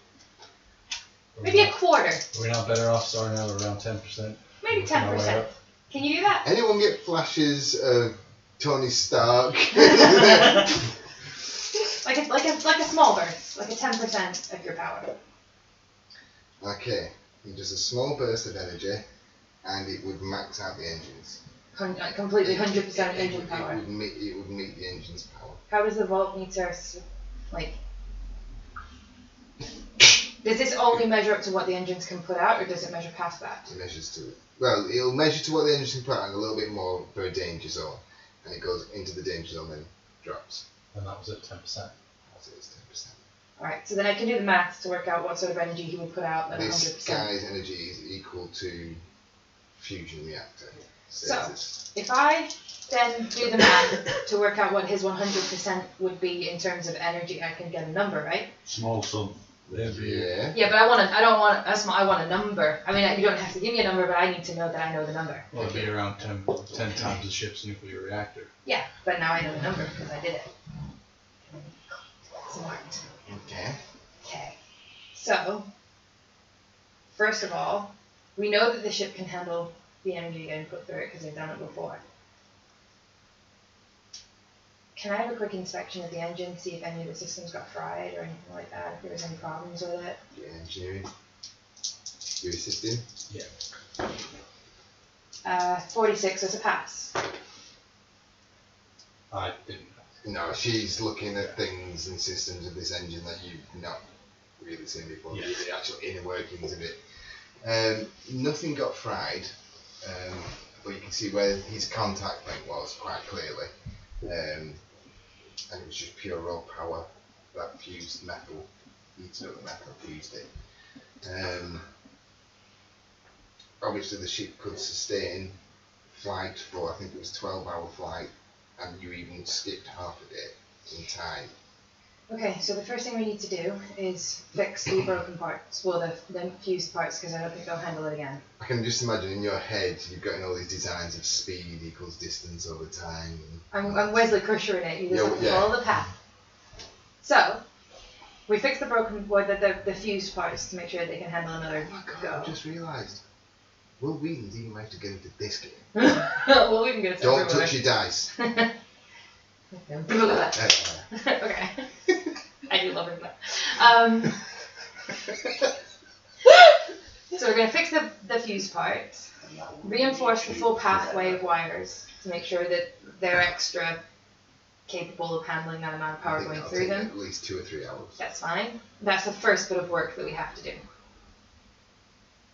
Maybe a quarter. Are we not better off starting out at around 10%? Maybe Working our way 10%. up? Can you do that? Anyone get flashes of Tony Stark? Like a small burst, like a 10% of your power. Okay, he does a small burst of energy, and it would max out the engines. Completely 100% engine It power. would meet the engine's power. How does the voltmeter does this only measure up to what the engines can put out, or does it measure past that? It measures to Well, it'll measure to what the engine can put and a little bit more for a danger zone, and it goes into the danger zone then drops. And that was at 10%. That's it, it's 10%. Alright, so then I can do the maths to work out what sort of energy he would put out at This 100%. guy's energy is equal to fusion reactor status. If I then do the math to work out what his 100% would be in terms of energy, I can get a number, right? Small sum. Yeah. Yeah, but I want a number. I mean, you don't have to give me a number, but I need to know that I know the number. Well, it'd be around 10 times the ship's nuclear reactor. Yeah, but now I know the number because I did it. Smart. Okay. Okay. So, first of all, we know that the ship can handle the energy getting put through it because they've done it before. Can I have a quick inspection of the engine, see if any of the systems got fried or anything like that, if there was any problems with it? Yeah, engineering. You're assisting? 46 is a pass. I didn't. No, she's looking at things and systems of this engine that you've not really seen before. Yeah. The actual inner workings of it. Nothing got fried, but you can see where his contact point was quite clearly. And it was just pure raw power that fused metal, heated up the metal, fused it. Obviously the ship could sustain flight for, I think it was 12-hour flight, and you even skipped half a day in time. Okay, so the first thing we need to do is fix the broken parts, well the fused parts, because I don't think they'll handle it again. I can just imagine in your head you've got all these designs of speed equals distance over time. I'm Wesley Crusher in it, you just have to Yeah. follow the path. So, we fix the broken, or the fused parts to make sure they can handle another Oh my god, go. I just realised. Will Wheaton's even managed to get into this game? Well, we can get it Don't everywhere. touch your dice. Okay. I do love it. So we're going to fix the fuse parts, reinforce the full pathway of wires to make sure that they're extra capable of handling that amount of I power think going that'll through take them. at least 2 or 3 hours. That's fine. That's the first bit of work that we have to do.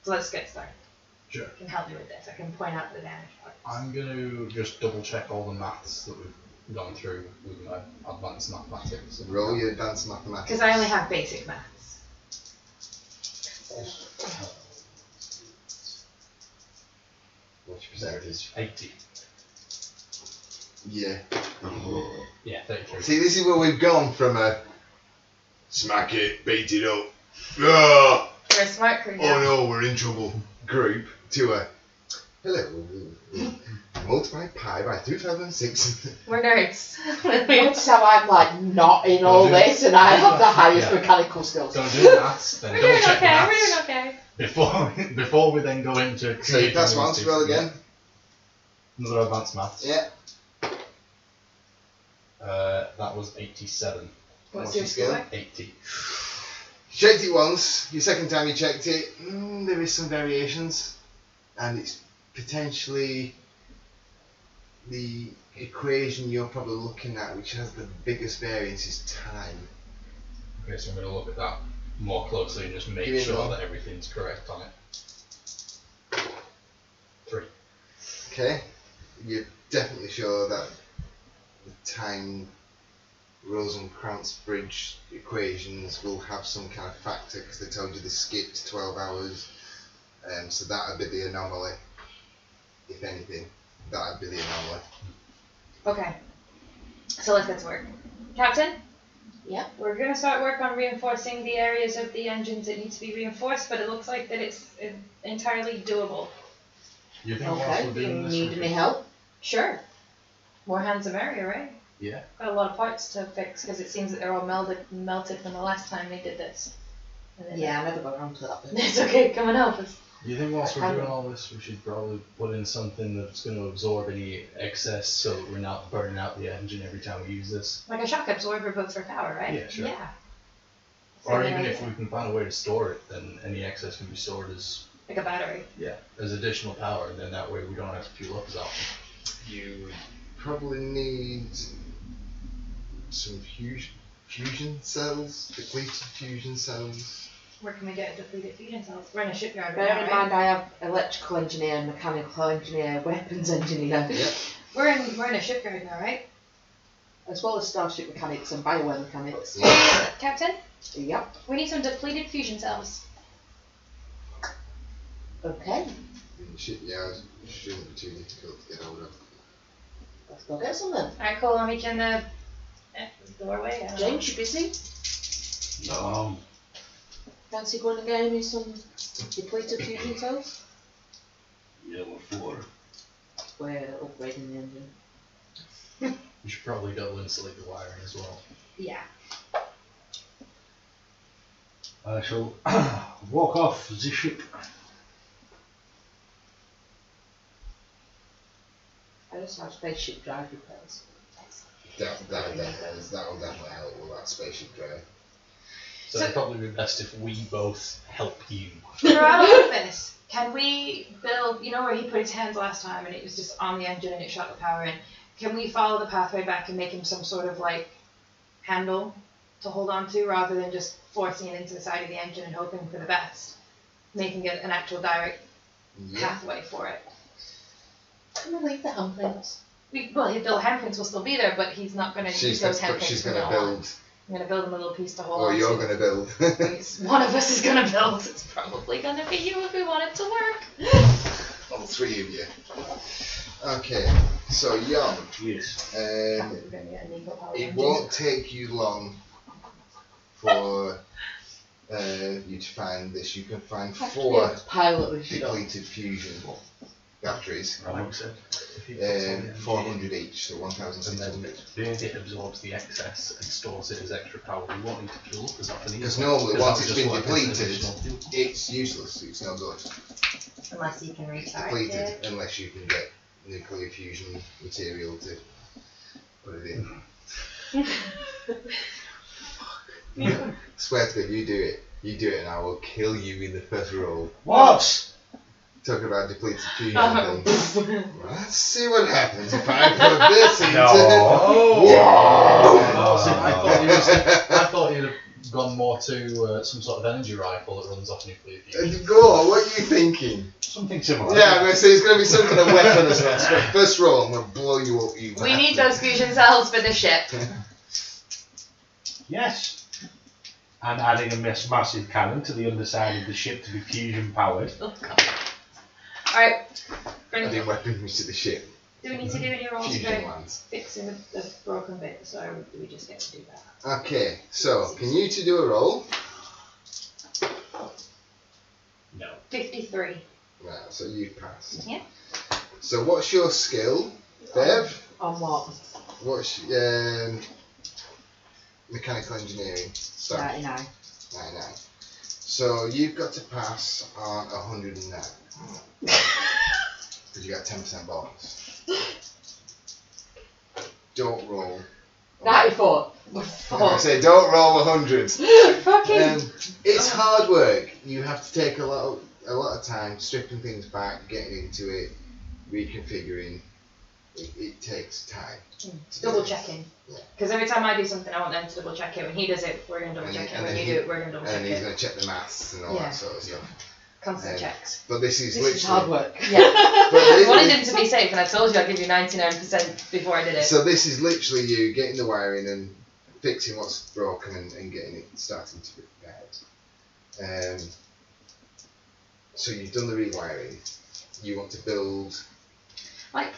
So let's get started. Sure. I can help you with this. I can point out the damage parts. I'm going to just double check all the maths that we've gone through with my advanced mathematics. Roll your advanced mathematics. Because I only have basic maths. What's your percentage? 80. Yeah. Yeah, 33. See, this is where we've gone from a smack it, beat it up, ah, You're a smart crew now. oh no, we're in trouble group to a hello, multiply pi by 2006. We're nerds. That's how I'm like not in all this and I have the highest Yeah. mechanical skills. Don't do the maths, then We're double doing check the okay. maths. We're doing okay. Before we then go into So you pass once, creating roll these again. Another advanced maths. Yeah. That was 87. What's your your skill? score? 80. Checked it once. Your second time you checked it, there is some variations, and it's potentially the equation you're probably looking at, which has the biggest variance, is time. Okay, so I'm going to look at that more closely and just make Give me a sure roll. that everything's correct on it. 3. Okay, you're definitely sure that the time Rosencrantz-Bridge equations will have some kind of factor because they told you they skipped 12 hours, so that would be the anomaly. If anything, that would be the anomaly. Okay. So let's get to work. Captain? Yep. We're going to start work on reinforcing the areas of the engines that need to be reinforced, but it looks like that it's entirely doable. You think whilst Okay, we're you doing this, need we me could- help? Sure. More hands the merrier, right? Yeah. Got a lot of parts to fix because it seems that they're all melted from the last time they did this. And then- Yeah, I never got around to that bit. It's okay, come and help us. You think whilst we're Okay. doing all this, we should probably put in something that's going to absorb any excess so that we're not burning out the engine every time we use this? Like a shock absorber but for power, right? Yeah, sure. Yeah. Or So even then if we can find a way to store it, then any excess can be stored as like a battery. as additional power, and then that way we don't have to fuel up as often. You would probably need some fusion cells, depleted fusion cells. Where can we get a depleted fusion cells? We're in a shipyard. Bear right in now, mind, I have electrical engineer, mechanical engineer, weapons engineer, Yeah. We're in a shipyard now, right? as well as starship mechanics and bioware mechanics. Yeah. Captain, Yep. we need some depleted fusion cells. Okay. In the shipyard shouldn't be too difficult to get hold of. Let's go get some then. Alright, cool. I'll meet you in the doorway. I don't know. James, you busy? No. Fancy going and getting me some depleted fusion cells? Yeah, what for? We're upgrading the engine. You should probably double insulate the wiring as well. Yeah. I shall walk off the ship. I just have spaceship drive repairs. That'll definitely help with that spaceship drive. So it'd probably be best if we both help you. Throughout all of this, can we build, you know where he put his hands last time and it was just on the engine and it shot the power in, can we follow the pathway back and make him some sort of like handle to hold on to rather than just forcing it into the side of the engine and hoping for the best? Making it an actual direct pathway for it. Can we leave the handprints? The handprints will still be there, but he's not going to use those handprints. She's from going to now on. build, I'm going to build him a little piece to hold or on you're to. going to build. One of us is going to build. It's probably going to be you if we want it to work. All three of you. Okay, so Jan, Yes. We're going to get a Nico power it engine. won't take you long for you to find this. You can find 4 pilot this shit up. depleted fusion batteries, Like I said. 400 each, so And 1,600. then it absorbs the excess and stores it as extra power. We won't need to fuel up as often. Because normally, once it's been depleted, additional fuel. it's useless. It's no good. Unless you can recharge Depleted it. unless you can get nuclear fusion material to put it in. Swear to God, you do it, and I will kill you in the first roll. What? Talking about depleted fusion Oh. things. Let's see what happens if I put this into. Oh, see, Yeah. I thought you'd have gone more to some sort of energy rifle that runs off nuclear fusion. Go on, what are you thinking? Something similar. Yeah, I'm going to say it's going to be some kind of weapon as well. So first roll, I'm going to blow you up. You We need those fusion cells for the ship. Yes. And adding a massive cannon to the underside of the ship to be fusion powered. Alright. Adding weaponry to the ship. Do we need to do any rolls Fusion about lands. fixing the broken bits, or do we just get to do that? Okay, so can you two do a roll? No. 53. Right, so you passed. Yeah. So what's your skill, Bev? On what? What's mechanical engineering? Sorry, 99. 99. So you've got to pass on 109. Because you got 10% bonus. Don't roll. 94. I say don't roll 100. Fucking. It's hard work. You have to take a lot of time stripping things back, getting into it, reconfiguring. It takes time. to do Double this. checking. Yeah. Because every time I do something, I want them to double check it. When he does it, we're going to double check it. And When then you do it, we're going to double check And he's it. going to check the maths and all Yeah. that sort of stuff. Constant checks. But this is This literally. is hard work. Yeah. I wanted him to be safe, and I told you I'd give you 99% before I did it. So this is literally you getting the wiring and fixing what's broken and getting it starting to be repaired. So you've done the rewiring. You want to build. Like,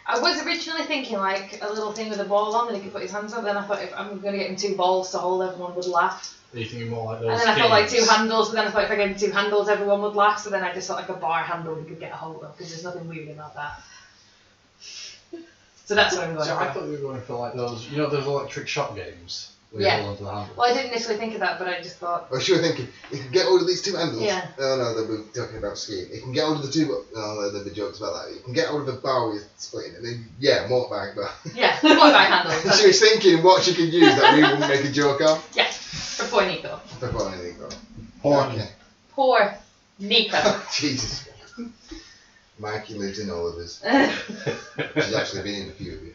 I was originally thinking like a little thing with a ball on that he could put his hands on. Then I thought if I'm going to get him 2 balls to hold, everyone would laugh. Are you thinking more like those And then I thought like 2 games? handles, but then I thought if I gave him 2 handles, everyone would laugh. So then I just thought like a bar handle we could get a hold of, because there's nothing weird about that. So that's what I'm going So I for. thought you were going for like those, you know, those electric shock games where Yeah. you hold onto the handle. Well, I didn't initially think of that, but I just thought, I was sure thinking, you can get hold of these 2 handles. Yeah. Oh no, they were talking about skiing. You can get hold of the 2. Oh no, there'll be jokes about that. You can get hold of the bar with splitting. And then, yeah, motorbike bar. yeah, motorbike handle. She was thinking what she could use that we wouldn't make a joke of. Yeah, for poor Nico. Before anything goes. Porn. Okay. Poor Nico. Jesus. Mikey lives in all of us. She's actually been in a few of you.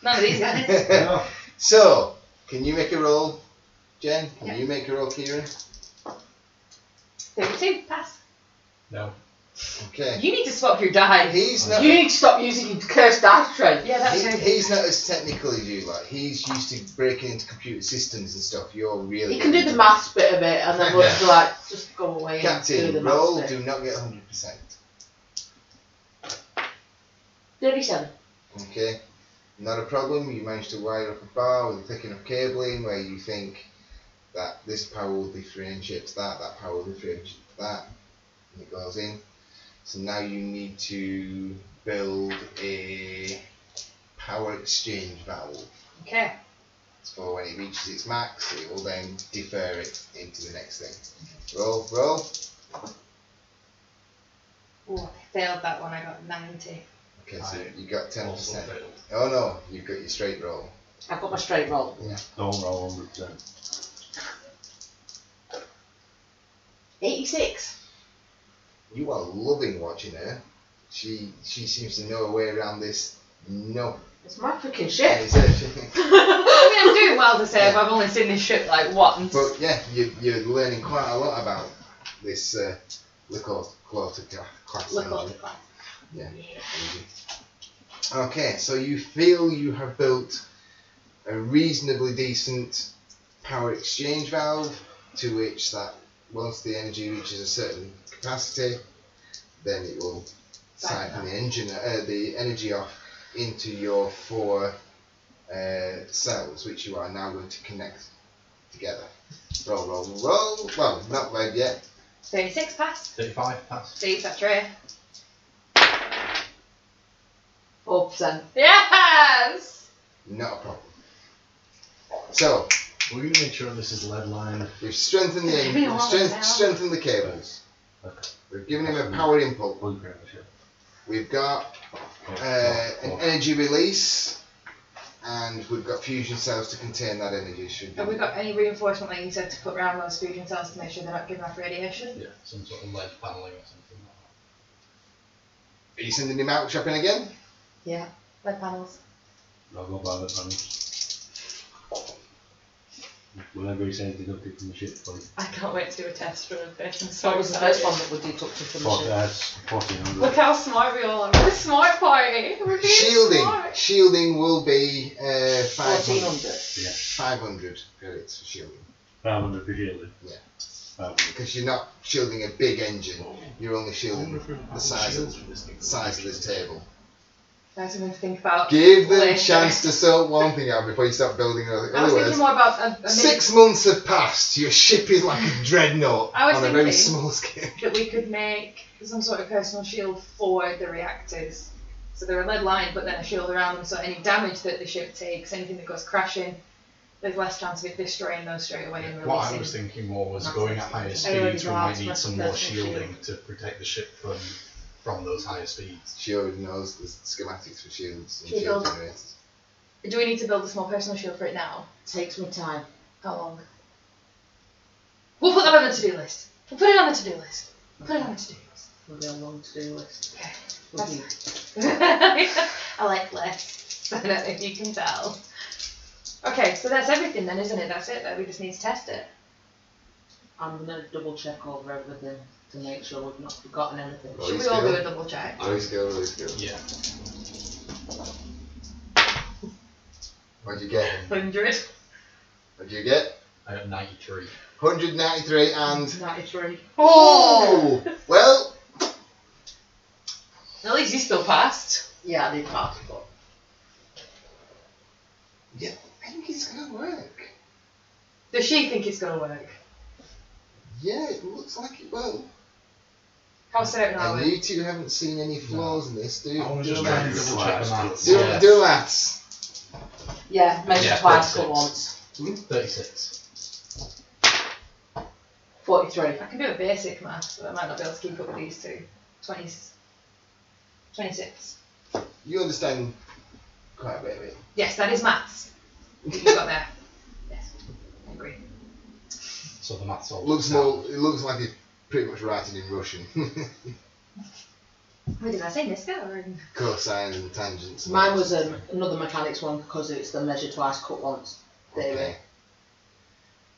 None of these guys. No. So, can you make a roll? Jen, can you make a roll, Kieran? 32, pass. No. Okay. You need to swap your dice. He's not. You need to stop using your cursed dice tray. Yeah, that's it. He's not as technical as you. Like he's used to breaking into computer systems and stuff. You're really. You can do the maths bit of it, and then we'll just like just go away and do Captain, the maths roll. bit. Do not get 100%. 37. Okay. Not a problem. You managed to wire up a bar with a thick enough cabling where you think that this power will differentiate to that power will differentiate to that, and it goes in. So now you need to build a power exchange valve. Okay. For when it reaches its max, it will then defer it into the next thing. Roll, roll. Oh, I failed that one. I got 90. Okay, so you got 10%. Also failed. Oh no, you've got your straight roll. I've got my straight roll. Don't roll 100%. 86. You are loving watching her. She seems to know her way around this. No. It's my freaking shit. Is it? I mean, I'm doing well to say I've only seen this ship like once. But yeah, you're learning quite a lot about this Lakota class engine. Yeah. Engine. Okay, so you feel you have built a reasonably decent power exchange valve to which that once the energy reaches a certain capacity, then it will siphon the energy off into your 4 cells, which you are now going to connect together. Roll, roll, roll. Well, not red yet. 36, pass. 35, pass. See, that's right. 4%. Yes! Not a problem. So We're going to make sure this is lead lined. we've strengthened strengthened the cables. Okay. We've given him a power input. One grand, yeah. We've got an energy release, and we've got fusion cells to contain that energy. Have we got any reinforcement, like you said, to put around those fusion cells to make sure they're not giving off radiation? Yeah, some sort of lead paneling or something. Are you sending him out shopping again? Yeah, lead panels. I'll go buy that money. Whenever he says deducted from the ship, please. I can't wait to do a test run of this. I'm so What was the excited. first one that we deducted from the ship? That's 1400. Look how smart we all are. We're a smart party. We're being smart. Shielding will be 500. 1400. 500 credits for shielding. 500 per shielding. Yeah. 500. Because you're not shielding a big engine, you're only shielding the size of this table. That's something to think about. Give them a later. chance to sort one thing out before you start building another. I was thinking more about a 6 months have passed. Your ship is like a dreadnought I was on a very thinking- small scale. that we could make some sort of personal shield for the reactors. So they're a lead line, but then a shield around them, so any damage that the ship takes, anything that goes crashing, there's less chance of it destroying those straight away and What I releasing. was thinking more was That's going it. at higher Everybody speeds, we knows might need what's some the more personal shielding shield. to protect the ship from those higher speeds. She already knows the schematics for shields and Should we shield build- generators. Do we need to build a small personal shield for it now? Takes me time. How long? We'll put that on the to-do list. We'll put it on the to-do list. Put it on the to-do list. We'll be on long to-do list. Okay. We'll That's be- I like lists. I don't know if you can tell. Okay, so that's everything then, isn't it? That's it. We just need to test it. I'm going to double check over everything to make sure we've not forgotten anything. Roll Should your we all do skill. a double check? Roll your skill, roll your skill. Yeah. What'd you get? 100. What'd you get? I got 93. 193 and... 93. Oh! Well, At least you still passed. Yeah, I did pass, but yeah, I think it's gonna work. Does she think it's going to work? Yeah, it looks like it will. How certain are And we? you two haven't seen any flaws in this, do you? I was Do just the trying to maths. double check the maths. Do, Yeah. do maths. yeah, measure Yeah, twice, 36. cut once. 36. 43. I can do a basic math, but I might not be able to keep up with these two. 26. You understand quite a bit of it. Yes, that is maths. You got there. Yes, I agree. So the maths all It looks like it's pretty much writing in Russian. Wait, did I say Niska or? Cosines and tangents. and Mine all was that. another mechanics one because it's the measure twice, cut once theory. Okay.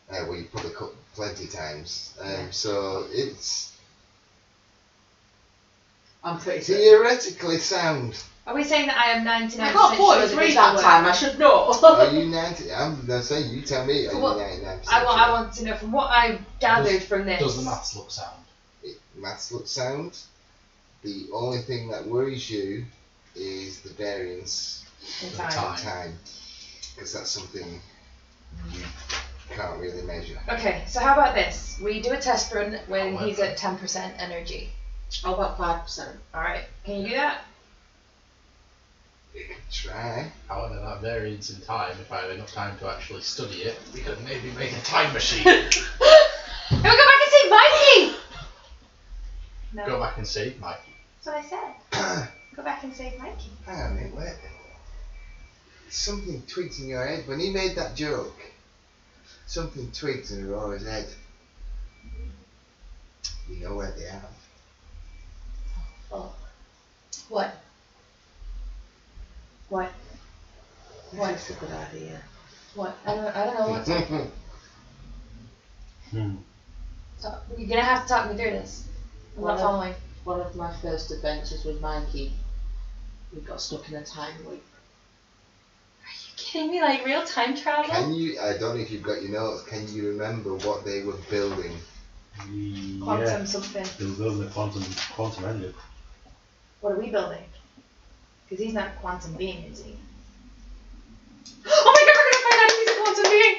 Well, you probably cut plenty of times. Yeah. So it's I'm pretty certain. theoretically sound. Are we saying that I am 99% I got sure that 43 this that will work? time, I should know. Are you 90? I'm not saying, you tell me. Are So you what- 99%? I want to know from what I've gathered from this. Does the maths look sound? Maths look sound. The only thing that worries you is the variance in the time? time. in time, because that's something you can't really measure. Okay, so how about this? We do a test run when Oh, he's at 10% energy. How about 5%? Alright, can you do that? You can try. However, that variance in time, if I had enough time to actually study it, we could maybe make a time machine. Hey, we'll go back and save Mikey! No, Go back and save Mikey. that's what I said. Hang Go back and save Mikey. on a minute, wait. Something tweaked in your head when he made that joke. Something tweaked in Aurora's head. You know where they are. Oh, What? What? What? that's a good idea. What? I don't know what's up. You're gonna have to talk me through this. I'm not Well, following. One of my first adventures with Mikey, we got stuck in a time loop. Are you kidding me? Like real time travel? Can you, I don't know if you've got your notes, can you remember what they were building? Quantum something. They were building a quantum engine. What are we building? Because he's not a quantum being, is he? Oh my god, we're gonna find out if he's a quantum being!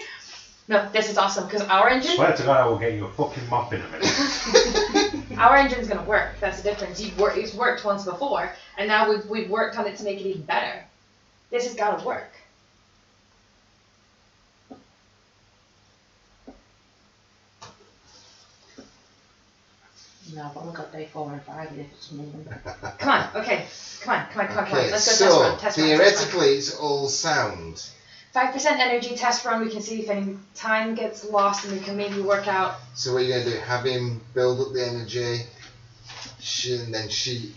No, this is awesome, because our engine, Swear to God, I will get you a fucking mop in a minute. our engine's gonna work. That's the difference. It's worked once before, and now we've worked on it to make it even better. This has gotta work. No, I've only got day 4 and 5 here for some reason. Come on, okay. Come on. Okay, Let's go so test run. theoretically it's all sound. 5% energy test run, we can see if any time gets lost and we can maybe work out. So what you're going to do, have him build up the energy, and then she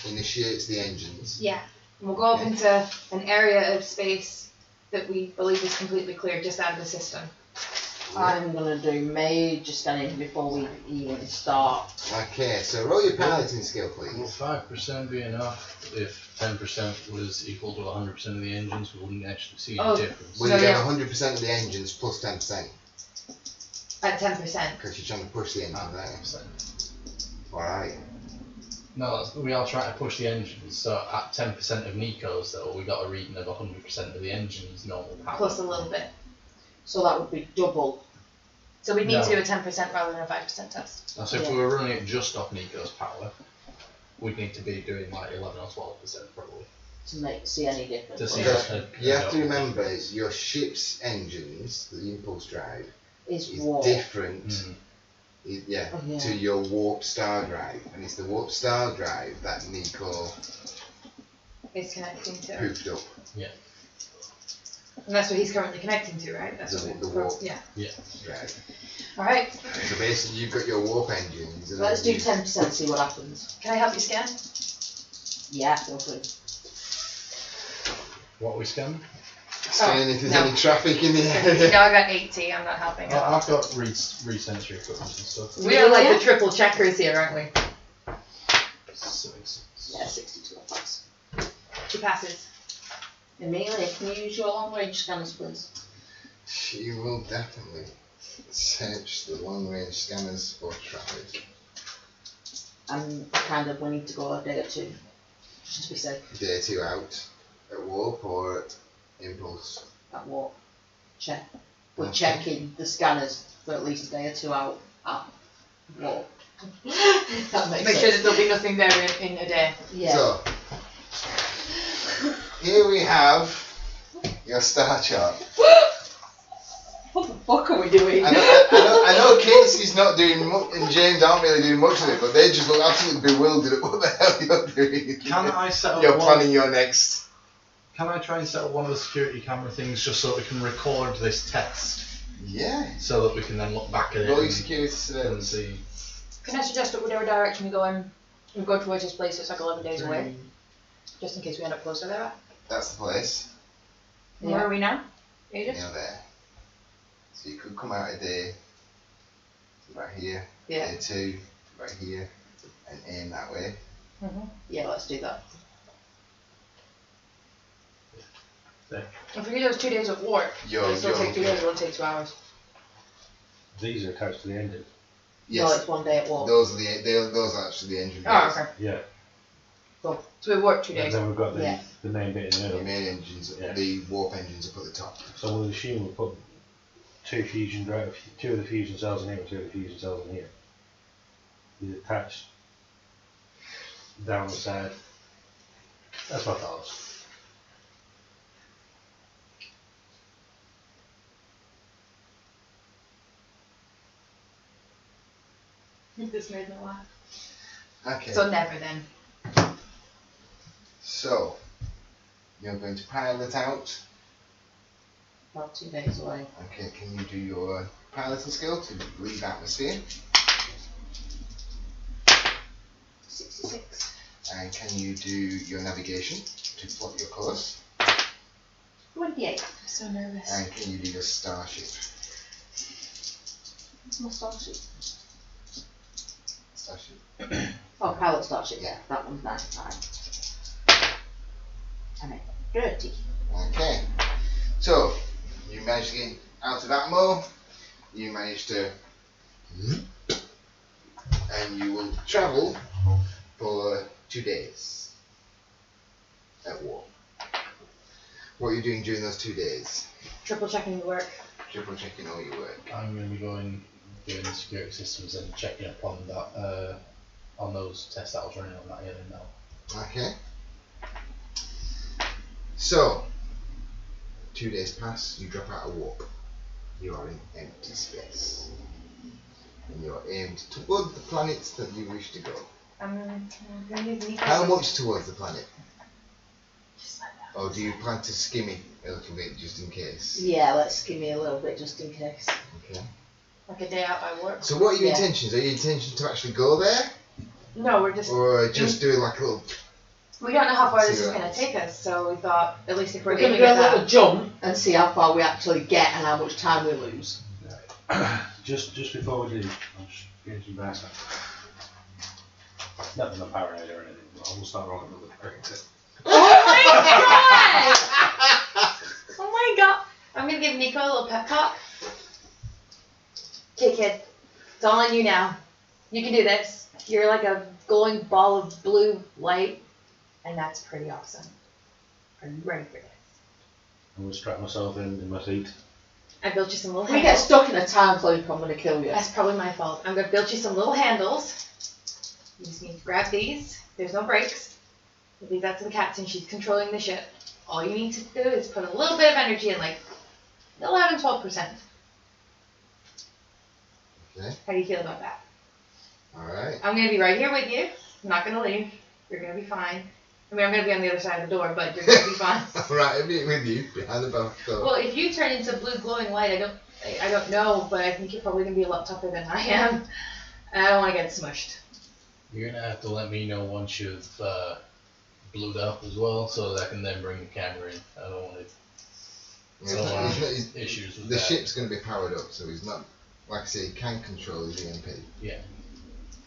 initiates the engines. Yeah. And we'll go up into an area of space that we believe is completely clear just out of the system. I'm gonna do major scanning before we even start. Okay, so roll your piloting skill, Will please. 5% be enough? If 10% was equal to 100% of the engines, we wouldn't actually see Oh. any difference. Well, No, you get yeah. 100% of the engines plus 10%, At 10%. because you're trying to push the engine, aren't you? 10%. Alright. No, we are trying to push the engines, so at 10% of Nico's though, we got a reading of 100% of the engine's normal power. Plus a little bit. So that would be double. So we need to No. do a 10% rather than a 5% test. So if we were running it just off Nico's power, we'd need to be doing like 11 or 12% probably. To see any difference. To see Because a- you have to a- remember, your ship's engines, the impulse drive, Is is warp. different Mm. yeah, Oh, yeah. to your warp star drive. And it's the warp star drive that Nico It's connecting to. hooked up. And that's what he's currently connecting to, right? That's The- what the we're- warp. Yeah. Drive. Alright. So basically you've got your warp engines. and Let's then do you- 10%, see what happens. Can I help you scan? Yeah, feel free. What we scan? Scanning if there's no. any traffic in the No, area. I got 80. I'm not helping. Oh, I've got re-sensory equipment and stuff. We are like the triple checkers here, aren't we? 66. Yeah, 62 plus. She passes. Amelia, can you use your long range scanners, please? She will definitely search the long range scanners for traffic. And kind of we need to go a day or two, just to be safe. Day 2 out at warp or at impulse. At warp. Check. We're Okay. checking the scanners for at least a day or two out at warp. That makes Make sense. sure that there'll be nothing there in a day. Yeah. So here we have your star chart. What the fuck are we doing? I know Casey's not doing much, and James aren't really doing much of it, but they just look absolutely bewildered at what the hell you're doing. Can I set up You're one? planning your next. Can I try and set up one of the security camera things just so that we can record this test, Yeah. so that we can then look back at it Roll your and, security and surveillance. see? Can I suggest that whatever direction we go in, we go towards this place that's like 11 days away, just in case we end up closer there. That's the place. Where are we now? Aegis? You know there. So you could come out a day, right here, Yeah. day 2, right here, and aim that way. Yeah, let's do that. If we do those 2 days of warp, it'll still take 2 days, it'll take 2 hours. These are attached to the engine. No, it's 1 day at walk. Those are actually the engine Oh, blades. okay. Yeah. So we warp 2 And days. then we've got the, Yeah. the main bit in the The middle. main engines, Yeah. the warp engines are up at the top. So we'll assume we'll put 2 of the fusion cells in here, 2 of the fusion cells in here. These attached down the side. That's my thoughts. This made me laugh. Okay. So never then. So, you're going to pilot out. About 2 days away. Okay, can you do your piloting skill to leave atmosphere? 66. And can you do your navigation to plot your course? 28. I'm so nervous. And can you do your starship? My starship. Starship. Oh, pilot starship, yeah. That one's 95. And it's 30. Okay. So, you managed to get out of Atmo. You managed to... And you will travel for 2 days at war. What are you doing during those 2 days? Triple checking the work. Triple checking all your work. I'm going to be doing the security systems and checking up on that, on those tests that I was running on that alien now. Okay. So, 2 days pass, you drop out of warp. You are in empty space. And you're aimed toward the planets that you wish to go. I'm gonna use Nico. How much towards the planet? Just like that. Or do you plan to skim it a little bit just in case? Yeah, let's give me a little bit just in case. Okay. Like a day out by work. So what are your Yeah. intentions? Are your intentions to actually go there? No, we're just. Or just do like a little... We don't know how far See this is what gonna happens. take us, so we thought at least if we're We're going to aiming do a at little that. jump and see how far we actually get and how much time we lose. Just before we leave, I'm just getting some brass up. Not that I'm paranoid or anything, but I will start rolling with the cricket. Oh my god! Oh my god! I'm gonna give Nico a little pep talk. Okay, kid. It's all on you now. You can do this. You're like a glowing ball of blue light, and that's pretty awesome. Are you ready for this? I'm going to strap myself in my seat. I built you some little If we get handles. stuck in a time loop, I'm going to kill you. That's probably my fault. I'm gonna build you some little handles. You just need to grab these. There's no brakes. You leave that to the captain. She's controlling the ship. All you need to do is put a little bit of energy in, like 11-12%. Okay. How do you feel about that? Alright. I'm gonna be right here with you. I'm not gonna leave. You're gonna be fine. I mean, I'm gonna be on the other side of the door, but you're gonna be fine. Alright, I'll be with you behind the back door. Well, if you turn into blue glowing light, I don't know, but I think you're probably gonna be a lot tougher than I am. And I don't want to get smushed. You're going to have to let me know once you've blued up as well, so that I can then bring the camera in. I don't want Yeah, to issues with the that. ship's going to be powered up, so he's not, like I say, he can control his EMP. Yeah.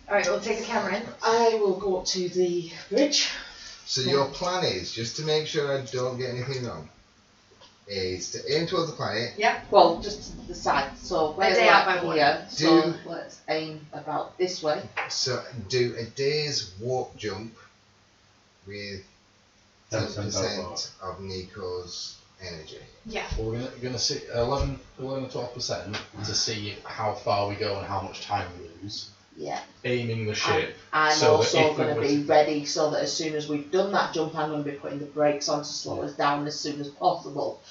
Alright, we'll take the camera in. I will go up to the bridge. So your plan is, just to make sure I don't get anything wrong, is to aim towards the planet. Well, just to the side. So we're day out like by here. So Do- let's aim about this way. So do a day's warp jump with 10% of Nico's energy. Yeah. Well, we're gonna see 11 to 12% to see how far we go and how much time we lose. Yeah. Aiming the ship. I'm So that also if we going to were be to- ready so that as soon as we've done that jump, I'm going to be putting the brakes on to slow us down as soon as possible.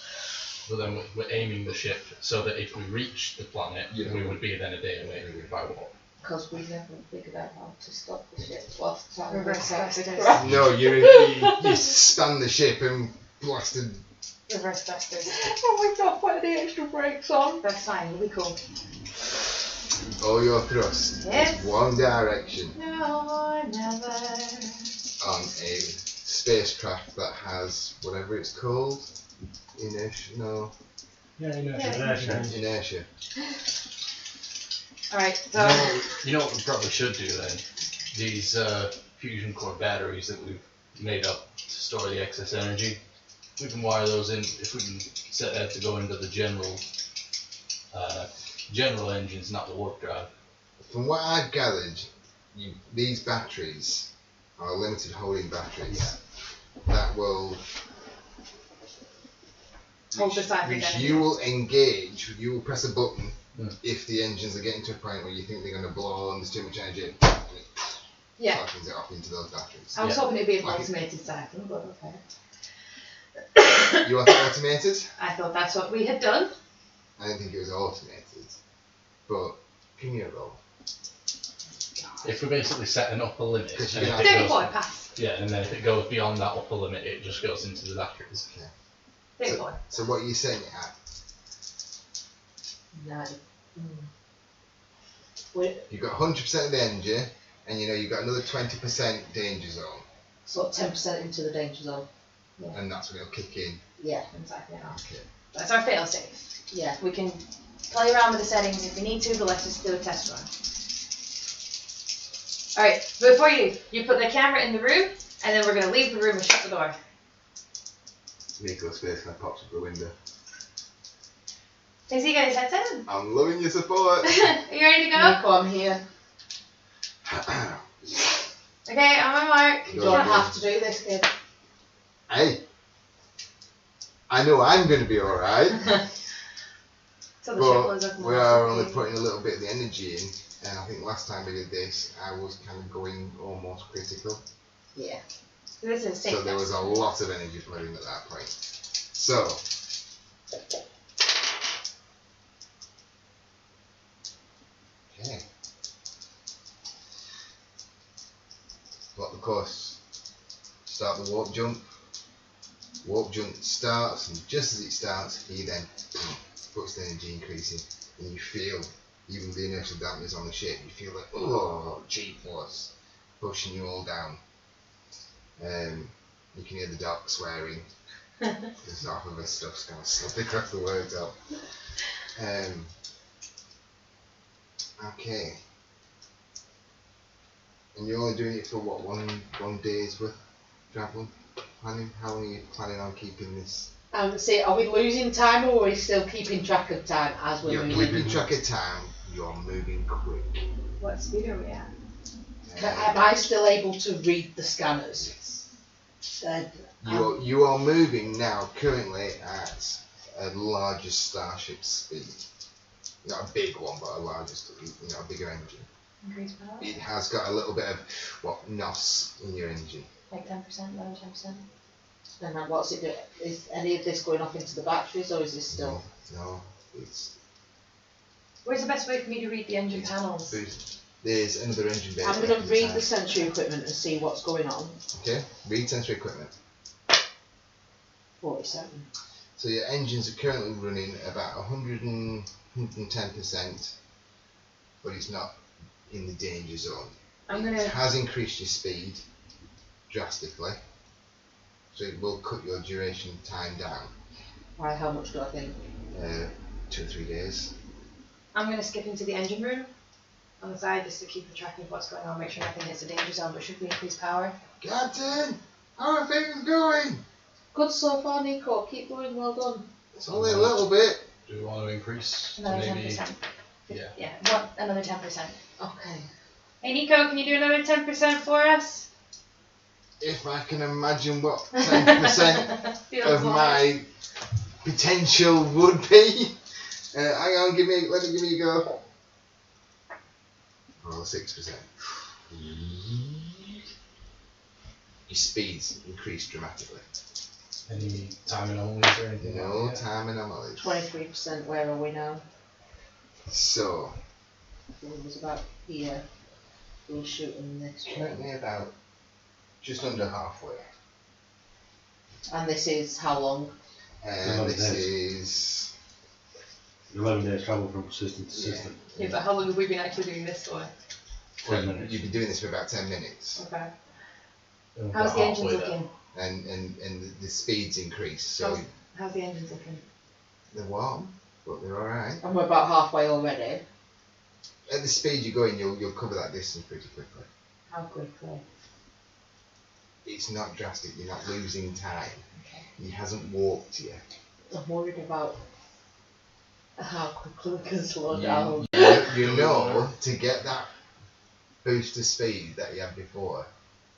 But then we're aiming the ship so that if we reach the planet, Yeah. we would be then a day away by walk. Because we never figured out how to stop the ship whilst trying to Reverse protect thrusters. it. No, you stand the ship and blasted. Reverse thrusters. Oh, we've not put any extra brakes on. That's fine. It'll be cool. All your thrust Yes. is one direction No or never. on a spacecraft that has whatever it's called. Inertia, no. Yeah, Inertia. Alright, so You know what we probably should do then? These fusion core batteries that we've made up to store the excess energy, we can wire those in. If we can set that to go into the general engines, not the warp drive. From what I've gathered, these batteries are limited holding batteries that will, hold the side which energy. you will engage. You will press a button Mm. if the engines are getting to a point where you think they're going to blow and there's too much energy. And it Yeah. flashes it off into those batteries. I was hoping it'd be an Like it- automated cycle, but okay. You want it automated? I thought that's what we had done. I didn't think it was automated, but give me a roll. If we basically set an upper limit, Because and you if can it Very goes- boy, pass. yeah, and then if it goes beyond that upper limit, it just goes into the batteries. Very boy. So what are you saying it at? No. We're You've got 100% of the energy, and you've got another 20% danger zone, sort of 10% into the danger zone. and that's when it'll kick in. Yeah. Exactly. Okay. That's our fail safe. Yeah. We can play around with the settings if we need to, but let's just do a test run. Alright, before you put the camera in the room, and then we're going to leave the room and shut the door. Nico's face kind of pops up the window. Has he got his headset on? I'm loving your support. Are you ready to go? Nico, I'm here. Okay, on my mark. You Go don't on, have to do this, kid. Hey, I know I'm going to be alright, So the ship but blows up. we are only putting a little bit of the energy in, and I think last time we did this, I was kind of going almost critical. Yeah. This is safe. So there was a lot of energy flooding at that point. So, okay. Plot the course. Start the warp jump. Warp jump starts, and just as it starts, he then puts the energy increasing, and you feel, even with the inertial dampness on the ship, you feel like, oh, G-force pushing you all down. You can hear the doc swearing. Because half of his stuff's kind of slipped across the worktop. Okay. And you're only doing it for what, one day's worth of travel planning? How long are you planning on keeping this? See, are we losing time or are we still keeping track of time as we're You're moving? keeping track of time, you're moving quick. What speed are we at? Am I still able to read the scanners? Then, You are moving now currently at a larger starship speed. Not a big one, but a larger, a bigger engine. Increase power? It has got a little bit of NOS in your engine. Like 10%, lower 10%. and then what's it do? Is any of this going off into the batteries or is this still? No, it's Where's the best way for me to read the engine panels? there's another engine bay. I'm going to read the sensory equipment and see what's going on. Okay, read sensory equipment. 47. So your engines are currently running about 110%, but it's not in the danger zone. I'm It gonna. has increased your speed drastically, so it will cut your duration time down. Right, how much do I think? 2 or 3 days. I'm gonna skip into the engine room on the side just to keep a track of what's going on, make sure nothing hits the danger zone. But should we increase power? Captain, how are things going? Good so far, Nico. Keep going, well done. It's only a little bit. Do we want to increase to Another maybe 10%. yeah. Yeah. What? Another 10%. Okay. Hey Nico, can you do another 10% for us? If I can imagine what 10% Feels of like- my potential would be. Hang on, let me give me a go. Roll 6%. Your speed's increased dramatically. Any time anomalies or anything? No like that? time anomalies. 23%, where are we now? So, It was about here. We're shooting this way. currently about just under halfway. And this is how long? And 11 this days. is 11 days travel from system to Yeah. system. Yeah, but how long have we been actually doing this for? 10 minutes. You've been doing this for about 10 minutes, Okay. We're How's about the engines halfway there. looking? and the speed's increased. So How's the engines looking? They're warm, but they're alright. And we're about halfway already. At the speed you're going, you'll cover that distance pretty quickly. How quickly? It's not drastic, you're not losing time. Okay. He hasn't walked yet. I'm worried about how quickly we can slow down. You know, to get that boost of speed that he had before,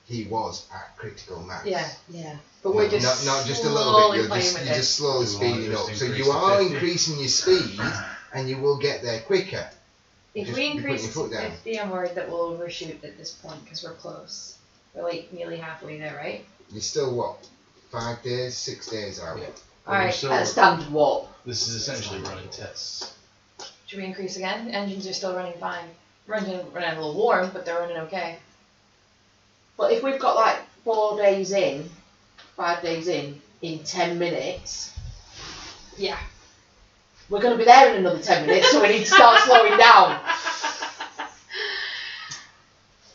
he was at critical max. Yeah. But we're just not just a little bit, slowly you're playing with just slowly speeding up. So increase you to are 50. increasing your speed and you will get there quicker. If Just we be putting increase your to foot down. 50, I'm worried that we'll overshoot at this point because we're close. We're like nearly halfway there, right? You're still what? 5 days, 6 days out? Yeah. Alright, So At a standard warp. this is essentially running tests. should we increase again? Engines are still running fine. Running a little warm, but they're running okay. But if we've got like 4 days in, 5 days in 10 minutes, Yeah. we're going to be there in another 10 minutes, so we need to start slowing down.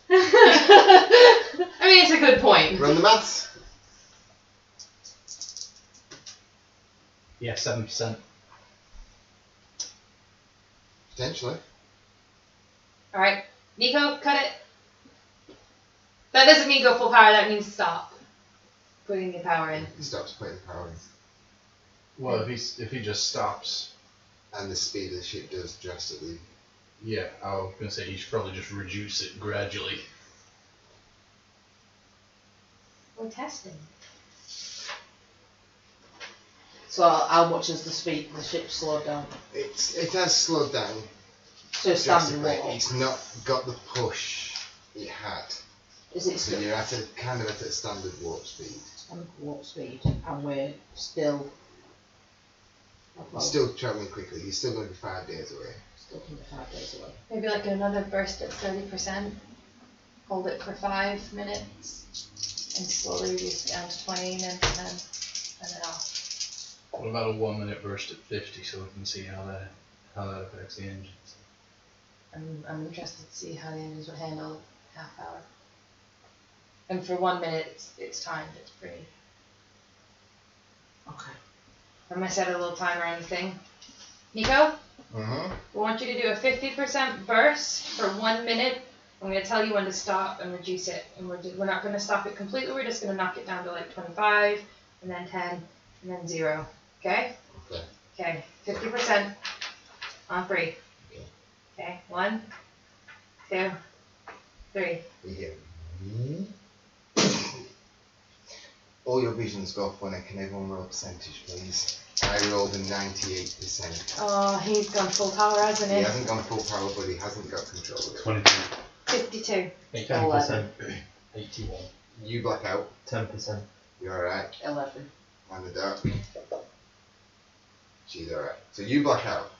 I mean, it's a good point. Run the maths. Yeah, 7%. Potentially. Alright, Nico, cut it. That doesn't mean go full power, that means stop putting the power in. He stops putting the power in. Well, if he just stops, And the speed of the ship does drastically. yeah, I was gonna say he should probably just reduce it gradually. We're testing. So how much has the speed of the ship slowed down? It has slowed down To a standard drastically. warp. It's not got the push it had. Is it So still you're at a kind of at a standard warp speed. standard warp speed? And we're still... You're still travelling quickly. You're still going to be 5 days away. Still 5 days away. Maybe like another burst at 30%. Hold it for 5 minutes. And slowly reduce it down to 20 and then 10. And then off. What about a 1 minute burst at 50 so we can see how that affects the engines? I'm interested to see how the engines would handle half hour. And for 1 minute, it's timed. It's pretty. Okay. I'm gonna set a little timer on the thing. Nico, Mm-hmm. we want you to do a 50% burst for 1 minute. I'm gonna tell you when to stop and reduce it. And we're not gonna stop it completely. We're just gonna knock it down to like 25, and then 10, and then 0. Okay? Okay. Okay. 50% on 3. Okay. Okay. 1, 2, 3. You hear. All your visions go up when I can everyone roll a percentage, please. I rolled a 98%. Oh, he's gone full power, hasn't He he? hasn't gone full power, but he hasn't got control of it. 22. 52. 10%. 81. You black out. 10%. You're alright. 11. And the dark. She's alright. So you black out.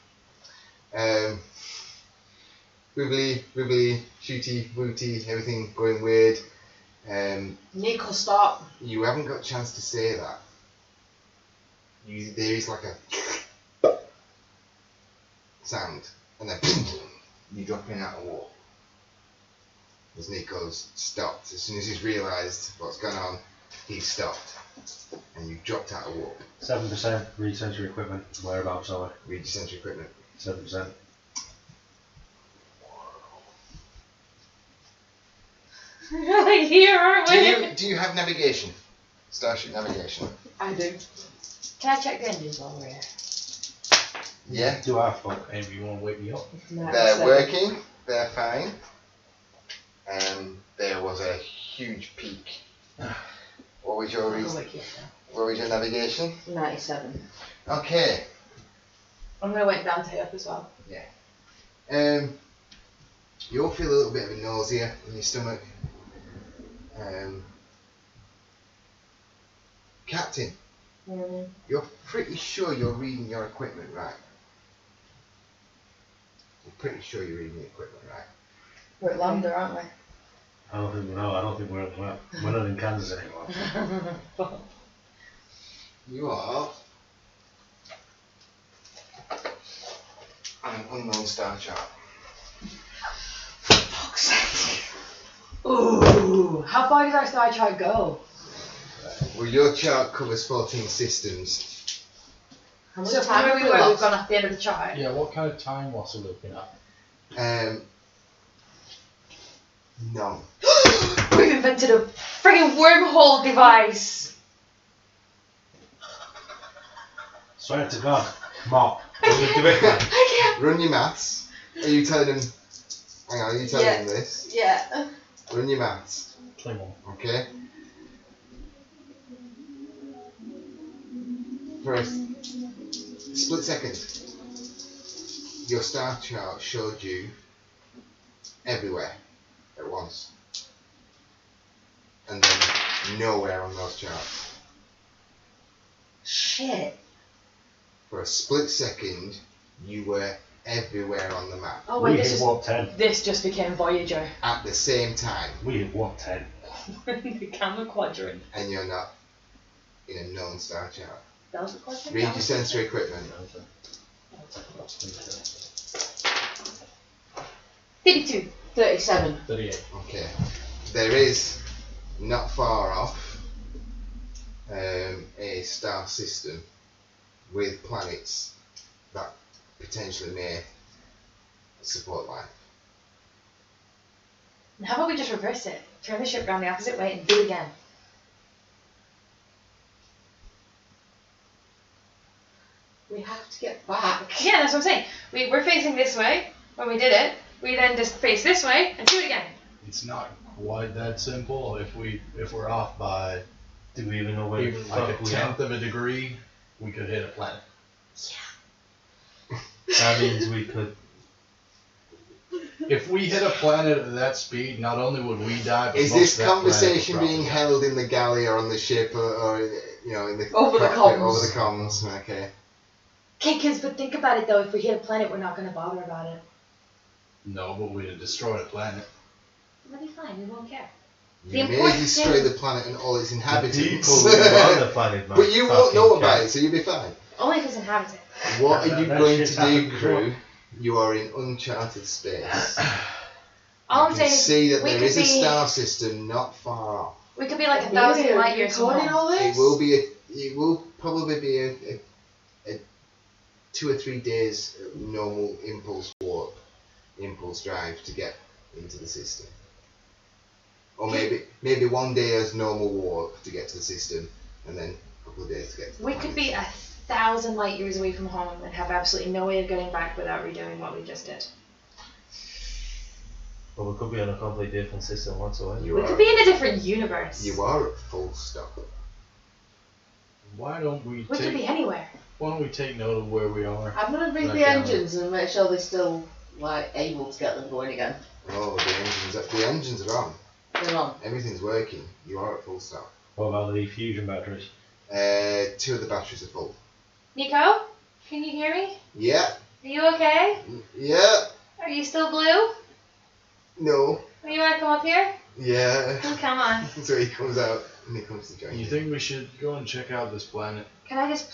Wibbly, shooty, wooty, everything going weird. Nico, stop. You haven't got a chance to say that. There is like a sound, and then you drop in out of warp. As Nico's stopped. As soon as he's realised what's going on, he's stopped. And you dropped out of warp. 7%. Research your equipment. Whereabouts are Read your sentry equipment. we? 7%. We're like here, aren't we? Do you have navigation? Starship navigation? I do. Can I check the engines while we're here? Yeah. Do I fuck? Maybe you want to wake me up? They're working. They're fine. There was a huge peak. What was your navigation? 97. Okay. I'm gonna wake Dante up as well. You'll feel a little bit of a nausea in your stomach. Captain, you're pretty sure you're reading your equipment right. You're pretty sure you're reading the equipment right. We're at Lambda, aren't we? I don't think we know. I don't think we're not in Kansas anymore. You are on an unknown star chart. Ooh, how far does our star chart go? Well, your chart covers 14 systems. How much So from time where have we we were, we've lost? gone off the end of the chart. Yeah, what kind of time loss are we looking at? None. We've invented a friggin' wormhole device. Swear to God. Mark. I can't. Run your maths. Are you telling them? Hang on, are you telling Yeah. them this? Yeah. Run your maths. Klingon. Okay. For a split second, your star chart showed you everywhere at once, and then nowhere on those charts. Shit. For a split second, you were everywhere on the map Oh We wait, hit warp 10. this just became Voyager. at the same time, We hit warp 10. We're in the Gamma Quadrant. and you're not in a known star chart. Delta Quadrant? Read your sensory equipment. 52. 37. 38. Okay. There is, not far off, a star system with planets that potentially may support life. And how about we just reverse it? Turn the ship around the opposite way and do it again. We have to get back. Yeah, that's what I'm saying. We're facing this way when we did it. We then just face this way and do it again. It's not quite that simple. If we're off by Do we even know where the even like a fuck we are? tenth of a degree, we could hit a planet. That means we could. If we hit a planet at that speed, not only would we die, but Is most this of that planet would conversation probably being die. held in the galley or on the ship or you know in the Over the cockpit, comms. over the comms? Okay. Okay, kids, but think about it though. If we hit a planet, we're not going to bother about it. No, but we'd have destroyed a planet. It'll be fine. We won't care. You The may important destroy thing- the planet and all its The inhabitants, people who are on the planet, man. but you won't know about it, so you'll be fine. Only if it's inhabited. What That- are you that going shit's to do, happened before. crew? You are in uncharted space. All You I'm can saying is see that we there could is a be star system not far off. we could be like Are 1,000 we light years from recording home. all this? It will probably be a 2 or 3 days normal impulse drive to get into the system. Or maybe 1 day as normal warp to get to the system, and then a couple of days to get to the We could be 1,000 light years away from home and have absolutely no way of getting back without redoing what we just did. Well, we could be on a completely different system whatsoever. You We are, could be in a different universe. you are at full stop. Why don't we We could take? be anywhere. Why don't we take note of where we are? I'm gonna read Like, the engines and make sure they're still like able to get them going again. Oh, the engines are on. They're on. Everything's working. You are at full stop. What about the fusion batteries? 2 of the batteries are full. Nico, can you hear me? Yeah. Are you okay? Yeah. Are you still blue? No. Are you wanna come up here? Yeah. Oh, come on. So he comes out and he comes to join You you. think we should go and check out this planet? Can I just,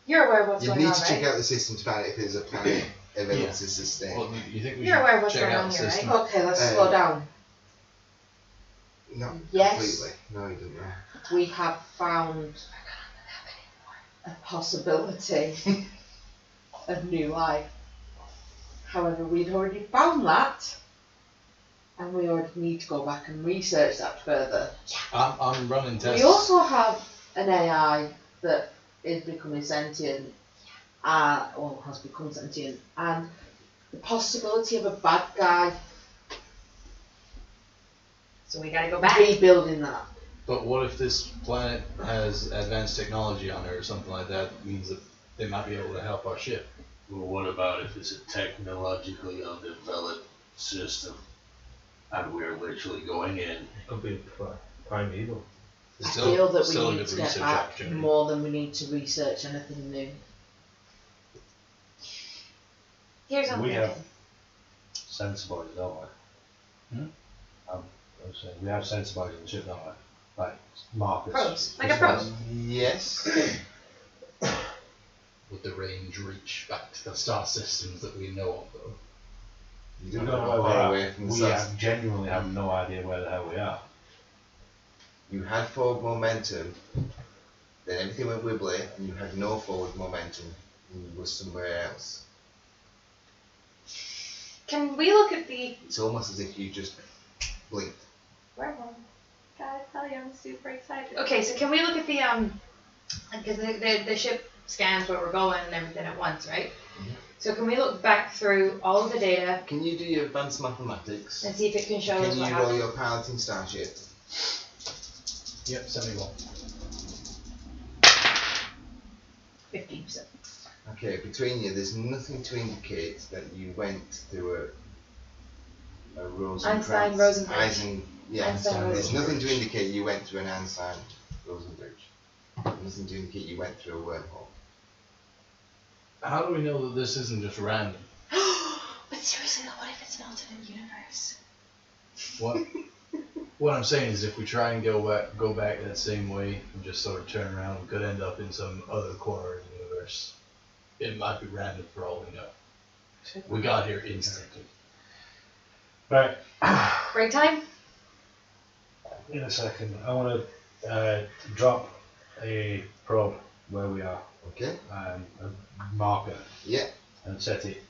you're aware of what's You going need on, to check right? out the system to find out if there's a planet available to sustain. Well, you think we You're should aware of what's check going out on the here, right? system? Okay, let's slow down. Not Yes. completely. No, you didn't know. We have found a possibility of new life. However, we'd already found that, and we already need to go back and research that further. I'm running tests. We also have an AI that is becoming sentient, has become sentient, and the possibility of a bad guy So we gotta go back. rebuilding that. But what if this planet has advanced technology on it or something like that? That means that they might be able to help our ship. Well, what about if it's a technologically undeveloped system and we're literally going in? It could be primeval. I Still- feel that we still a need good to get research back opportunity. more than we need to research anything new. Here's what I'm We thinking. have sensor bodies, don't we? I was saying, we have sensor bodies on the ship, don't we? Like markers. Probes. Like a probe. Yes. Would the range reach back to the star systems that we know of, though? You We don't don't know know how where far we're away at. from the We stars. genuinely have no idea where the hell we are. You had forward momentum. then everything went wibbly and you had no forward momentum and you were somewhere else. Can we look at the... It's almost as if you just blinked. Where am I? Gotta tell you, I'm super excited. Okay, so can we look at the, because the ship scans where we're going and everything at once, right? Mhm. So can we look back through all of the data Can you do your advanced mathematics? and see if it can show us Can what you roll happened? your piloting starship? Yep, send me one. 15%. Okay, between you, there's nothing to indicate that you went through a Einstein, Rosencrantz. Rosenbridge. Yeah, Einstein, there's Rosenbridge. nothing to indicate you went through an Einstein Rosenbridge. Nothing to indicate you went through a wormhole. How do we know that this isn't just random? But seriously though, what if it's an alternate universe? What I'm saying is, if we try and go back that same way and just sort of turn around, we could end up in some other corner of the universe. It might be random for all we know. We got here instantly. Right, Break time? in a second, I want to drop a probe where we are, Okay? a marker, Yeah. and set it,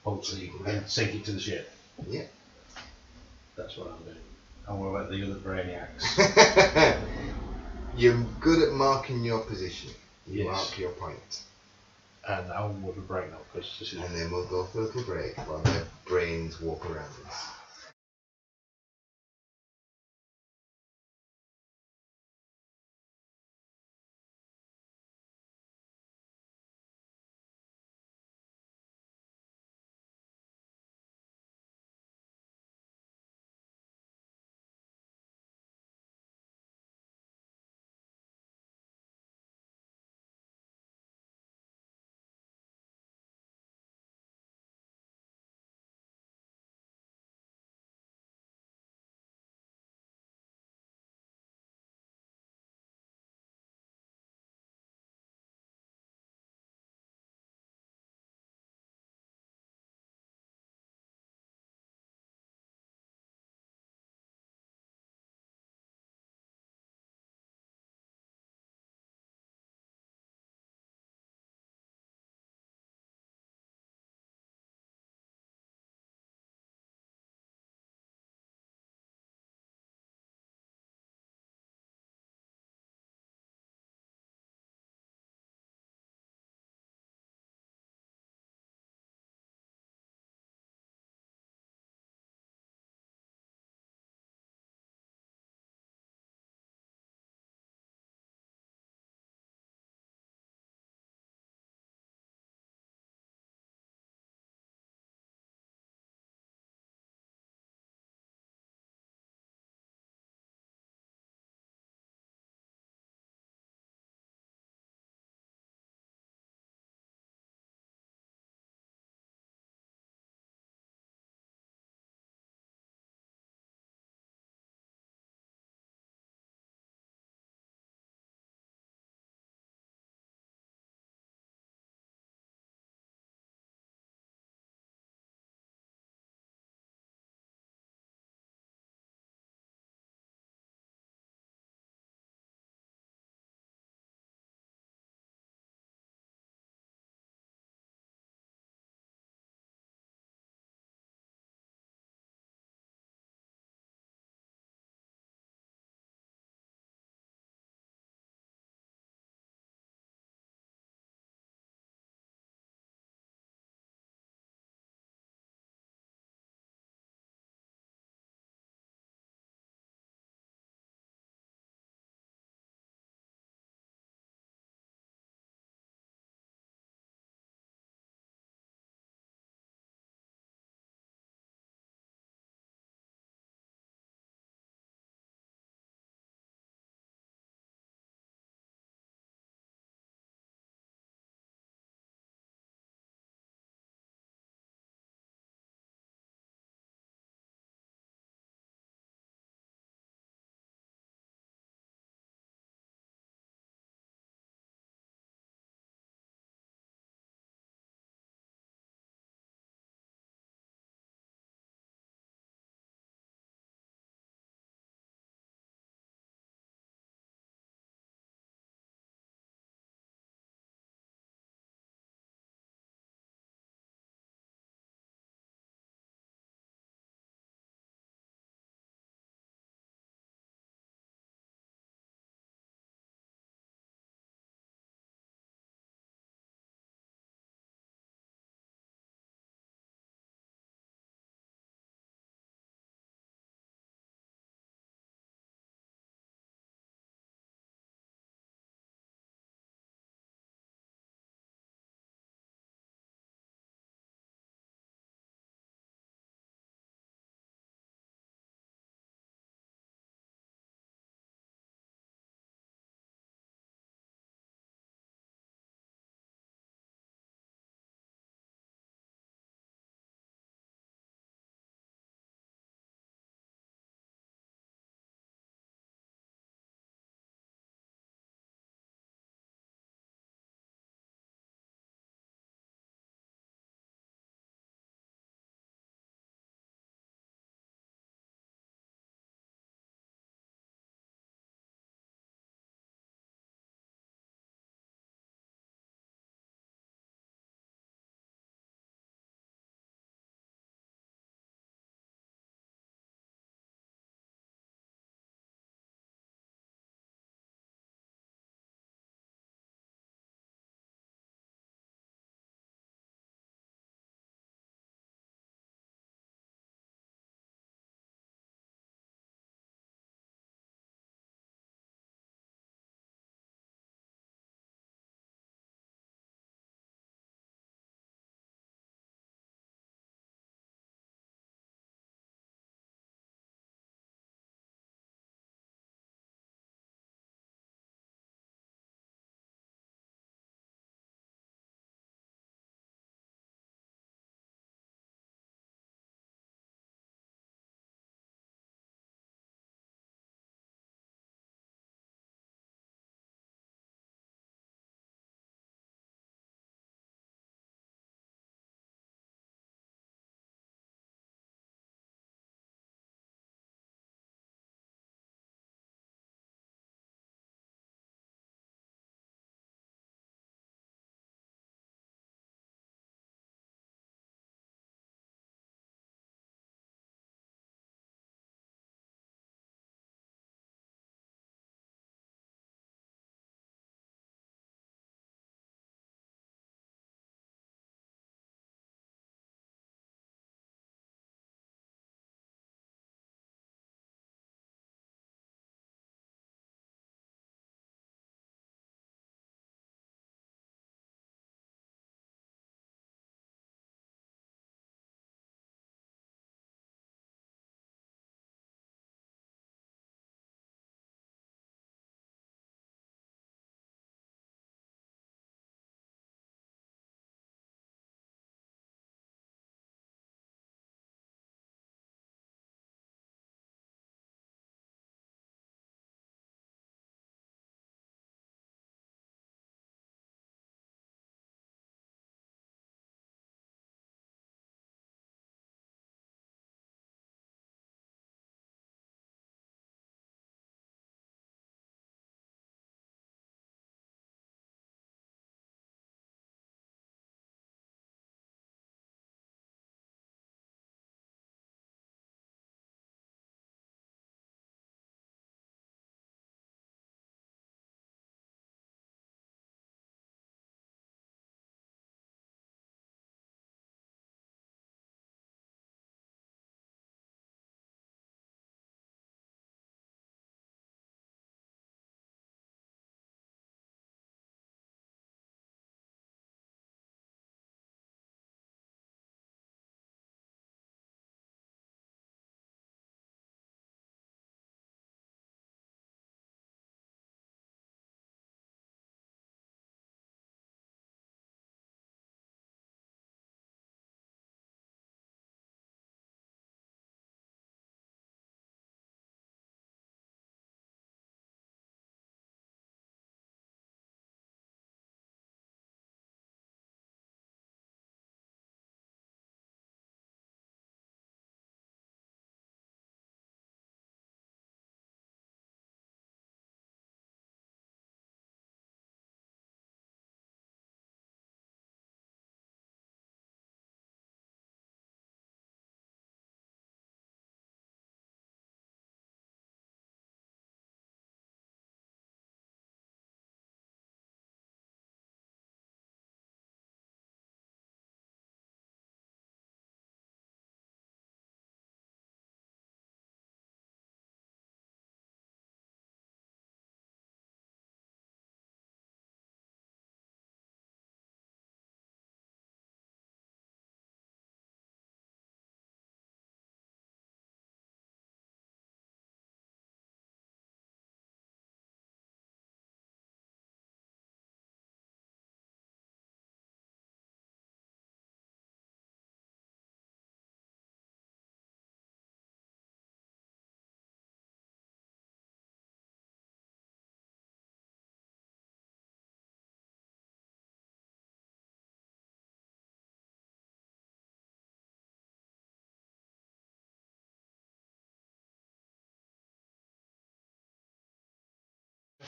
hopefully, and sink it to the ship. Yeah. That's what I'm doing. And what about the other brainiacs? You're good at marking your position. You Yes. mark your point. And I will have a break now, because this is... And then we'll go for a little break while their brains walk around us.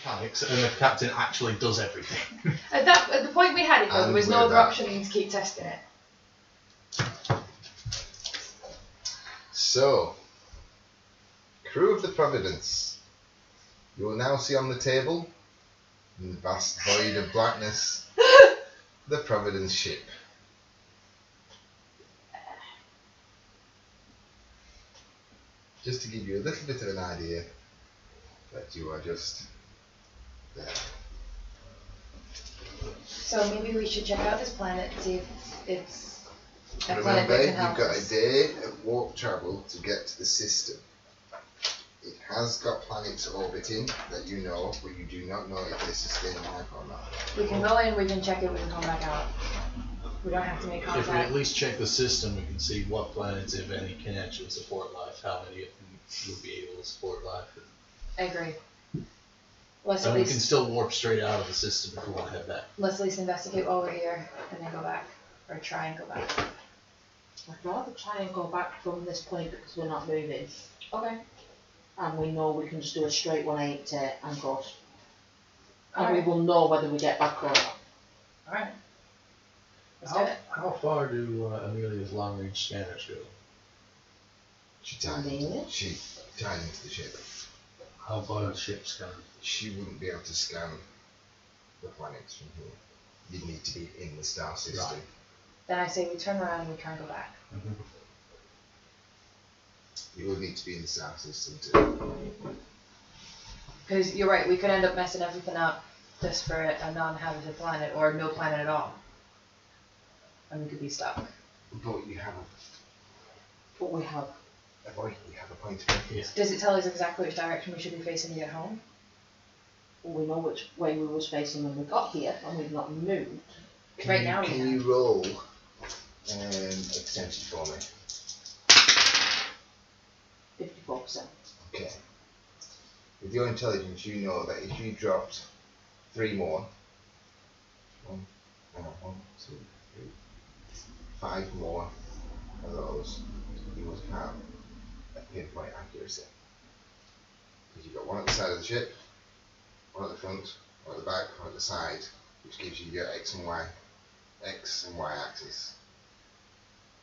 mechanics, and the captain actually does everything. At the point we had it, though, there was no And other we're option than to keep testing it. So, crew of the Providence, you will now see on the table, in the vast void of blackness, the Providence ship. Just to give you a little bit of an idea that you are just there. So maybe we should check out this planet, see if it's a planet Remember, that can you've help got us. a day of warp travel to get to the system. It has got planets orbiting that you know, but you do not know if they sustain life or not. We can go in, we can check it, we can come back out. We don't have to make If we at contact. least check the system, we can see what planets, if any, can actually support life, how many of them will be able to support life. I agree. Let's at And we can least still warp straight out of the system if we want to head back. let's at least investigate while we're here and then go back. Or try and go back. I'd rather try and go back from this point because we're not moving. Okay. And we know we can just do a straight 180 and go. And Alright. we will know whether we get back or not. Alright. Let's do it. How far do Amelia's long-range scanners go? She tied Really? she tied into the ship. How far the ship's going? She wouldn't be able to scan the planets from here. You'd need to be in the star system. Right. Then I say we turn around and we try and go back. You would need to be in the star system too. Because you're right, we could end up messing everything up just for a non-habited planet or no planet at all. And we could be stuck. But you have But we have. a point of reference. Does it tell us exactly which direction we should be facing to get home? We know which way we was facing when we got here, and we've not moved. Right now we Can have. you roll extension for me? 54%. Okay. With your intelligence, you know that if you dropped 3 more, 5 more of those, you would have a pinpoint accuracy. Because you've got one at the side of the ship, one at the front, one at the back, one at the side, which gives you your X and Y axis.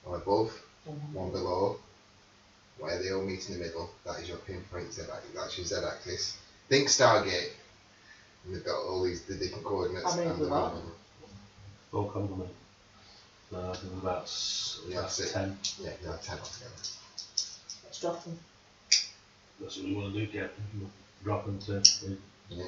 One above, one below, where they all meet in the middle, that is your pinpoint Z axis, that's your Z axis. Think Stargate, and they've got all these the different coordinates. How many and have we the got? random- Full complement. There's about, Yeah, about that's it. 10. Yeah, you have 10 altogether. Let's drop them. That's what we want to do, Captain. Drop them to Yeah.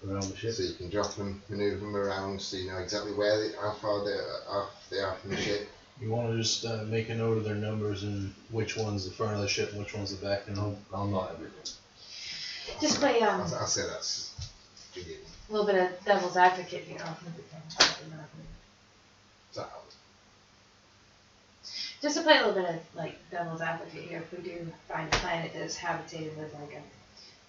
around the ship. So you can drop them, manoeuvre them around, so you know exactly how far they are from the ship. You want to just make a note of their numbers and which one's the front of the ship and which one's the back, and I'll not everything. Just play I'll say that's forgiving. a little bit of devil's advocate here. So, Just to play a little bit of like devil's advocate here, if we do find a planet that is habitated with like a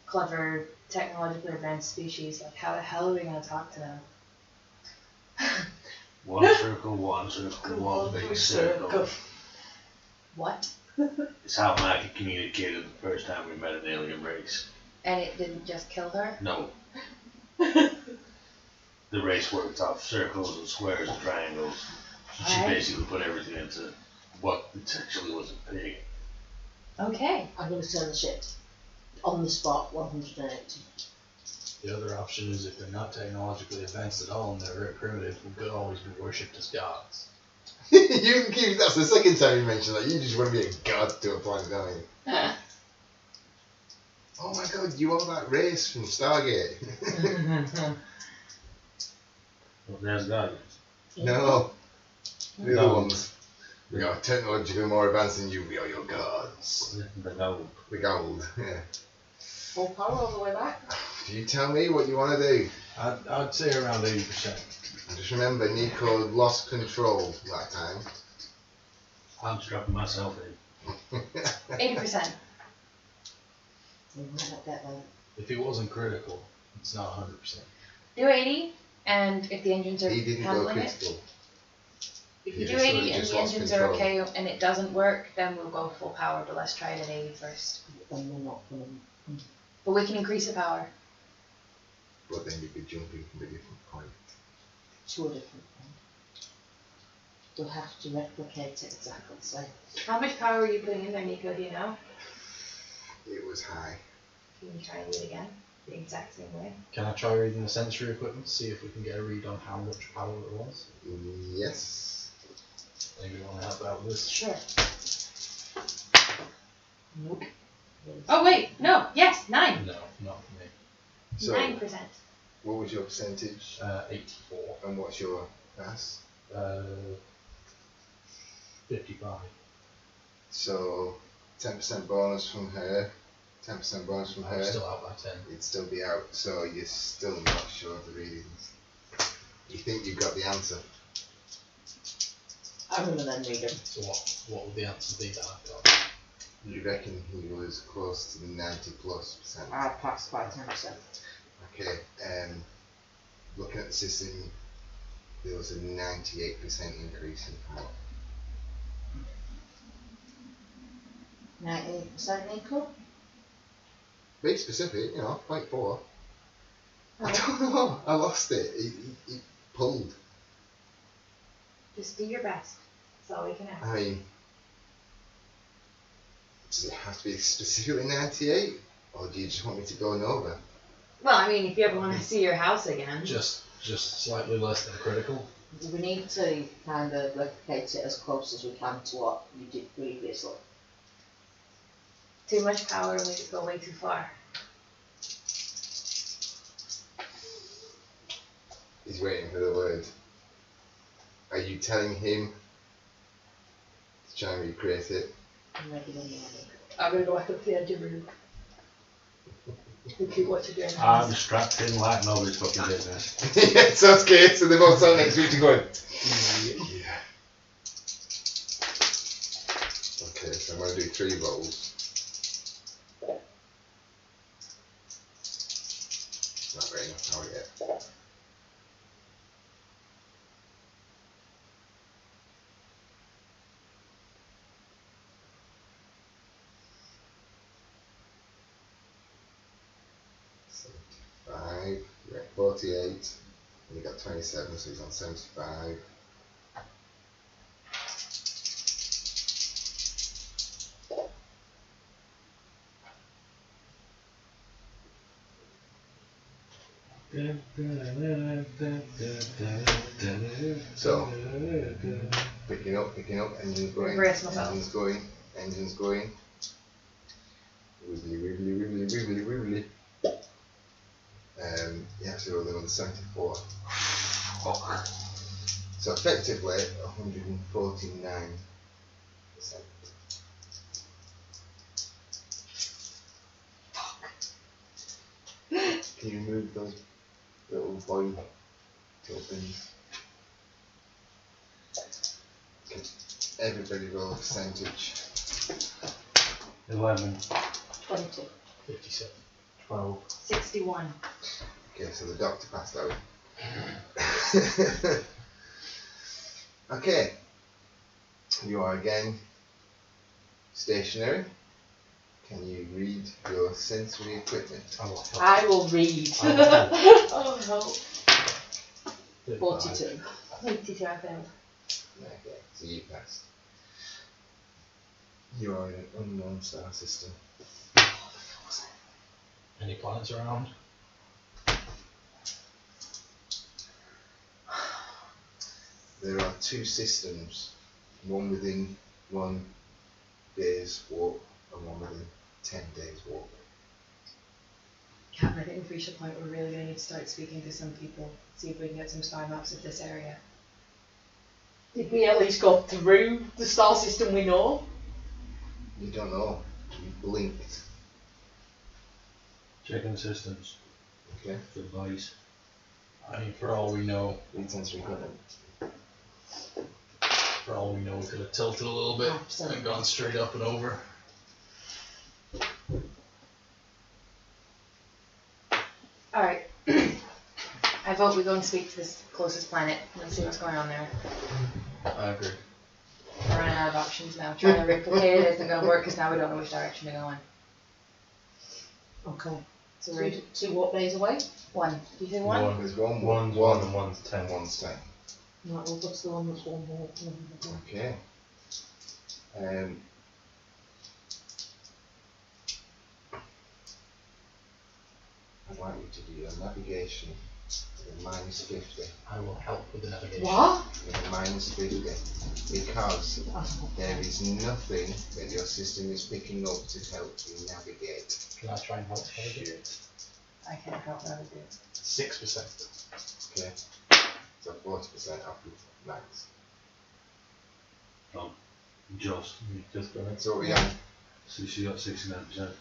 clever, technologically advanced species, like how the hell are we going to talk to them? One circle, one big circle. What? It's how Maggie communicated the first time we met an alien race. And it didn't just kill her? No. The race worked off circles and squares and triangles. She Alright. basically put everything into what potentially was a pig. Okay. I'm going to turn the ship on the spot 180. the other option is if they're not technologically advanced at all and they're very primitive, we could always be worshipped as gods. you can keep, that's the second time you mentioned that. You just want to be a god to a planet, don't you? Oh my god, you are that race from Stargate. Well, there's God. No. The No. other ones. We are technologically more advanced than you, we are your gods. The gold. The gold, yeah. Full power all the way back. You tell me what you want to do. I'd say around 80%. And just remember, Nico lost control that time. I'm just dropping myself in. 80%. We might not get there. If it wasn't critical, it's not 100%. Do 80, and if the engines are He didn't go handling it, critical. if He you do just 80 and just the lost engines control. are okay and it doesn't work, then we'll go full power, but let's try it at 80 first. Then we're not going to. But we can increase the power. but then you'd be jumping from a different point. To a different one. We'll have to replicate it exactly the same. How much power were you putting in there, Nico? Do you know? It was high. Can you try and do it again? The exact same way. Can I try reading the sensory equipment to see if we can get a read on how much power it was? Yes. Anybody want to help out with this? Sure. Nope. Oh wait, no, yes, 9. No, not for me. So, 9%. what was your percentage? 84. And what's your mass? 55. So, 10% bonus from her. 10% bonus from I'm her. still out by 10. It'd still be out, so you're still not sure of the readings. You think you've got the answer. I'm going to then read them. So what would the answer be that I've got? You reckon he was close to the 90+%. I passed by 10%. Okay, looking at the system, there was a 98% increase in power. 98% Nico? Be specific, 0.4. I don't know, I lost it. It pulled. Just do your best. That's all we can ask. I mean, does it have to be specifically 98? Or do you just want me to go and over? Well, I mean, if you ever want to see your house again. Just slightly less than critical. We need to kind of replicate it as close as we can to what you did previously. Too much power and we could go way too far. He's waiting for the word. Are you telling him to try and recreate it? I'm ready when you're ready. I'm going to go back up to the edge of the room. Keep what you're doing. I'm distracted like nobody's fucking business. Yeah, sounds good. So they both sound next week to going. Yeah. Okay, so I'm going to do 3 rolls. Not very enough power yet. You're at 48, and you got 27, so he's on 75. So, picking up, engines going, Brace myself. engines going. Wibbly. You have to roll another 74. Fuck. So effectively, 149%. Can you remove those little void tokens? Okay. Everybody roll a percentage. 11. 22. 57. 12. 61. Okay, so the doctor passed out. Okay. You are again stationary. Can you read your sensory equipment? I will read. Oh no. 42. 82, I failed. Okay, so you passed. You are in an unknown star system. Any planets around? There are 2 systems, one within 1 day's walk and one within 10 days walk. Cap, I think if we reach a point where we're really going to need to start speaking to some people, see if we can get some star maps of this area. Did we at least go through the star system we know? You don't know. You blinked. Checking systems. Okay. For advice. I mean, for all we know, Read sensory equipment. we could have tilted a little bit and gone straight up and over. Alright. I vote we go and speak to this closest planet and see what's going on there. I agree. We're running out of options now. Trying to replicate it isn't going to work because now we don't know which direction to go in. Okay. So So we're Two what days away? 1. Do you say 1? There's one, One's 1 and one's 10. One's 10. Right, well, what's the one that's one more? Okay. I'd like you to do your navigation with a -50. I will help with the navigation. What? With a -50. Because there is nothing that your system is picking up to help you navigate. Can I try and help navigate? I can't help navigate. 6%. Okay. So 40% off your max. Just. You've just done it. So yeah, So she got 69%.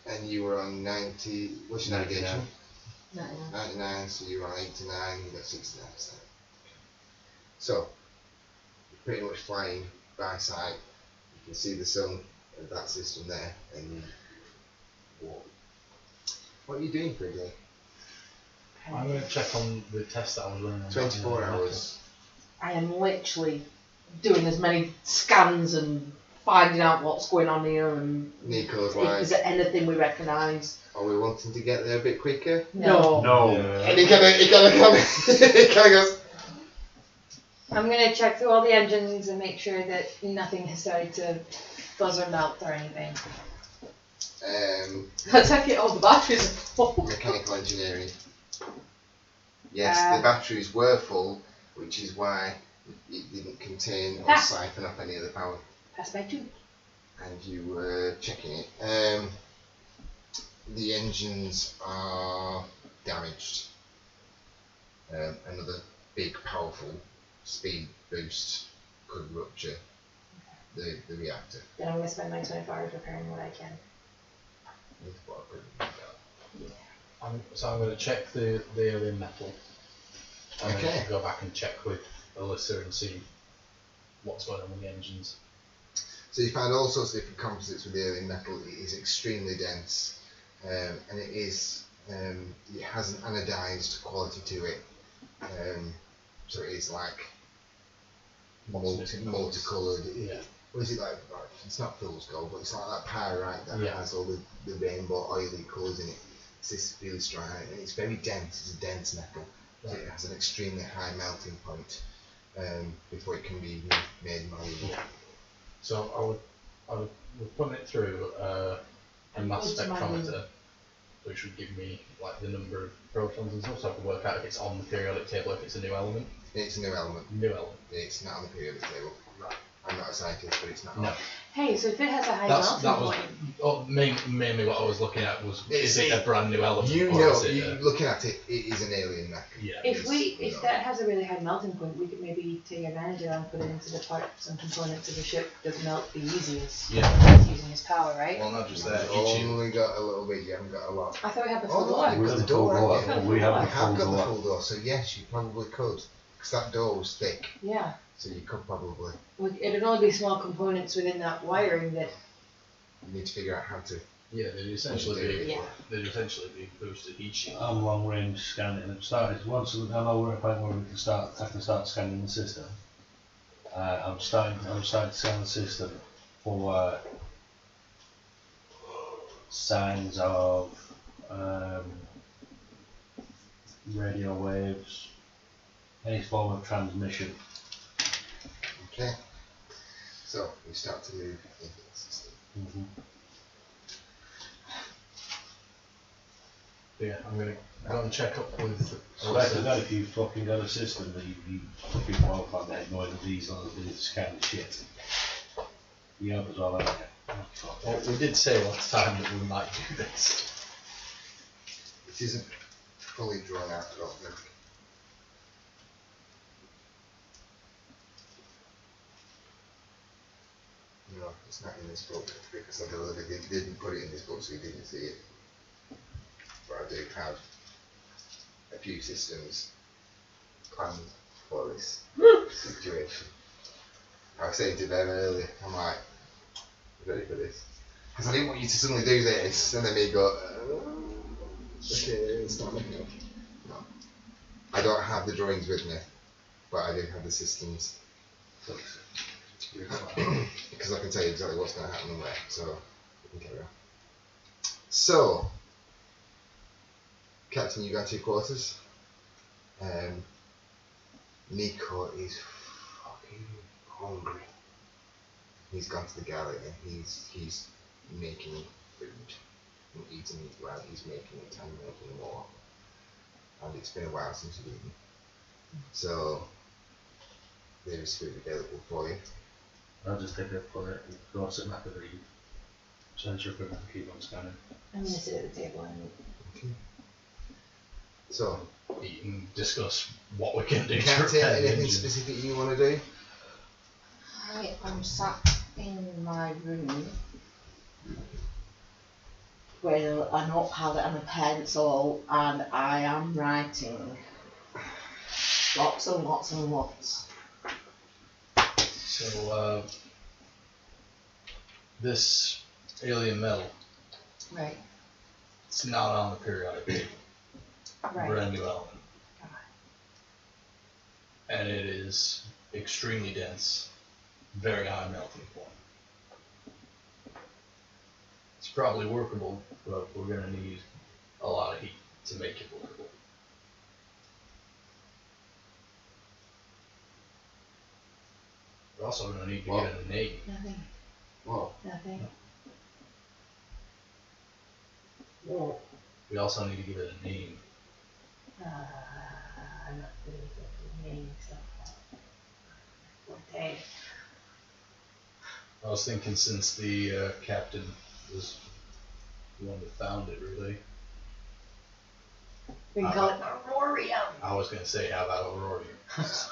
and you were on 90. What's your navigation? 99. 99. So you were on 89. You got 69%. So you're pretty much flying by sight. You can see the sun of that system there, and you walk. What are you doing for a day? I'm going to check on the test that I was running on. 24 on the hours. I am literally doing as many scans and finding out what's going on here and Nico's if like, there's anything we recognise. are we wanting to get there a bit quicker? No. No. And he kind of goes, I'm going to check through all the engines and make sure that nothing has started to buzz or melt or anything. I take it all the batteries are full. Mechanical engineering. Yes, Uh, the batteries were full, which is why it didn't contain or Pass. siphon off any of the power. Pass by 2. And you were checking it. The engines are damaged. Another big, powerful speed boost could rupture the reactor. Then I'm going to spend my 24 hours repairing what I can. With what could So I'm going to check the alien metal. And Okay. then go back and check with Alyssa and see what's going on with the engines. So you find all sorts of different composites with the alien metal. It is extremely dense, and it has an anodized quality to it. So it is like multicolored. Yeah. What is it like? It's not fool's gold, but it's like that pyrite that Yeah. has all the rainbow oily colours in it. It's this really strong, and it's very dense. It's a dense metal. So it has an extremely high melting point before it can be made malleable. Yeah. So we're putting it through a mass spectrometer, which would give me like the number of protons and stuff, so I can work out if it's on the periodic table, if it's a new element. It's a new element. New element. It's not on the periodic table. Right. I'm not a scientist, but it's not. No. on. Hey, so if it has a high That melting was point, mainly what I was looking at was It's- is it a brand new element? You or know, is it looking at it, it is an alien metal. yeah. if that has a really high melting point, we could maybe take advantage of that and put it into the parts and components of the ship that melt the easiest. Yeah. Using his power, right? Well, not just You've that. Each only got a little bit. You haven't got a lot. I thought we had the Oh, full no, door. you've We got have the the full door. door. haven't you? We have You the have full got the door. full door, so yes, you probably could, because that door was thick. Yeah. So you could probably. It'd only be small components within that wiring that. You need to figure out how to. Yeah, they'd essentially be Yeah. boosted heat shield. I'm long range scanning. I've started once I know we're at a point where I can start scanning the system. I'm starting to scan the system for signs of radio waves, any form of transmission. Okay. So you start to move into the system. Yeah, I'm gonna go and check up with Especially Alyssa. if you fucking got a system that you fucking walk on there knowing that these are the scan shit. You have as well, haven't you? Well, we did say last time that we might do this. It isn't fully drawn out, I don't think. No, it's not in this book because I didn't put it in this book, so you didn't see it. But I do have a few systems planned for this situation. I was saying to them earlier, I'm like, you ready for this? Because I didn't want you to suddenly do this, and then me go, okay, it's not making up. No. I don't have the drawings with me, but I do have the systems. Because I can tell you exactly what's going to happen and where, so we can carry on. So, Captain, you got to your quarters. Nico is fucking hungry. He's gone to the galley and he's making food and eating it well. He's making it and making more. And it's been a while since you've eaten. So there is food available for you. I'll just take it for it and go sit back and read. Change your equipment and keep on scanning. I'm going to sit at the table and Okay. So, Eat and discuss what we can do to Captain, repair the anything engine. specific you want to do? I'm sat in my room with a notepad and a pencil, and I am writing lots and lots and lots. So, this alien metal, Right, it's not on the periodic table. We're in development. And it is extremely dense, very high melting point. It's probably workable, but we're going to need a lot of heat to make it workable. We're also going to need to What? get a name. Nothing, Well, nothing. We also need to give it a name. I'm not really good with names stuff. Okay. I was thinking since the captain was the one that found it, really. We can call it Aurorium. I was going to say, how about Aurorium? That's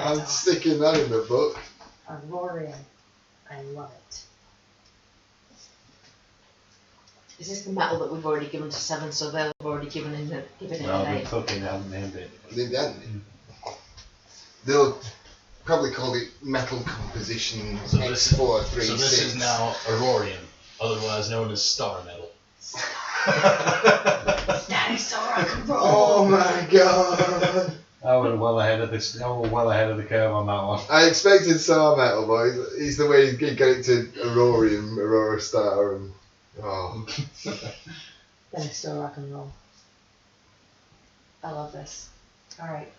I'm awesome. sticking that in the book. Aurorium. I love it. Is this the metal that we've already given to Seven, so they've already given it No, a they name? fucking haven't named it. They'll probably call it metal composition So this- X436. So this is now Aurorium, otherwise known as star metal. That is so rock and roll. Oh my god! I was well ahead of this. I was well ahead of the curve on that one. I expected Star Metal, but it's the way he got it to Aurorium, Aurora Star, and oh. That is so rock and roll. I love this. Alright.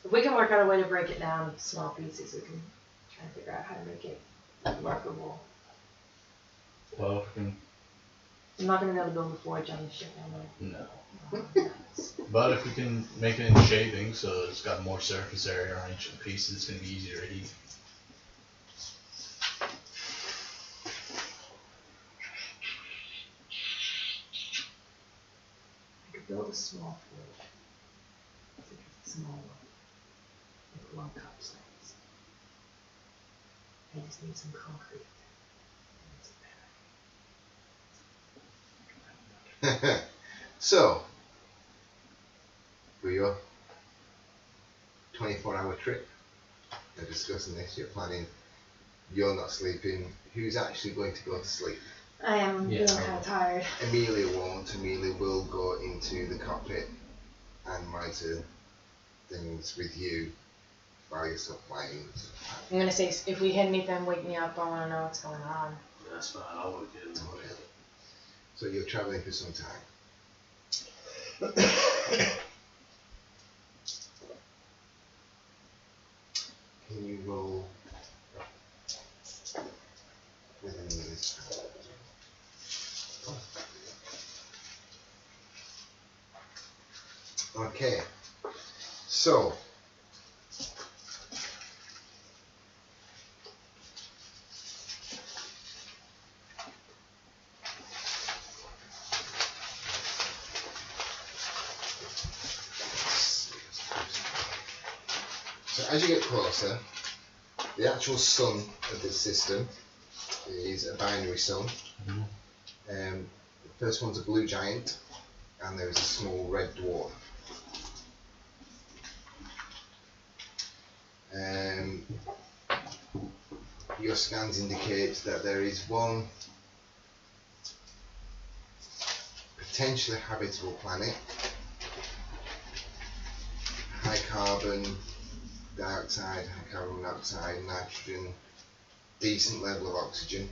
If we can work out a way to break it down into small pieces, we can try and figure out how to make it workable. Well, if we can, I'm not going to be able to build a forge on this ship, am no. I? But if we can make it into shaping so it's got more surface area on each of the pieces, it's going to be easier to heat. I could build a small forge. I think it's a small one. Like 1 cup size. I just need some concrete. So, for your 24-hour trip, they're discussing this, you're planning, you're not sleeping, who's actually going to go to sleep? I am Yeah. feeling kind of tired. Amelia won't. Amelia will go into the cockpit and monitor things with you while you're still flying. I'm gonna say, if we hit anything, wake me up. I wanna know what's going on. That's fine. I won't get into it. So you're travelling for some time. Can you roll with Amelia's power? Okay, so as you get closer, the actual sun of this system is a binary sun. The first one's a blue giant, and there is a small red dwarf. Your scans indicate that there is one potentially habitable planet, high carbon dioxide, high carbon monoxide, nitrogen, decent level of oxygen,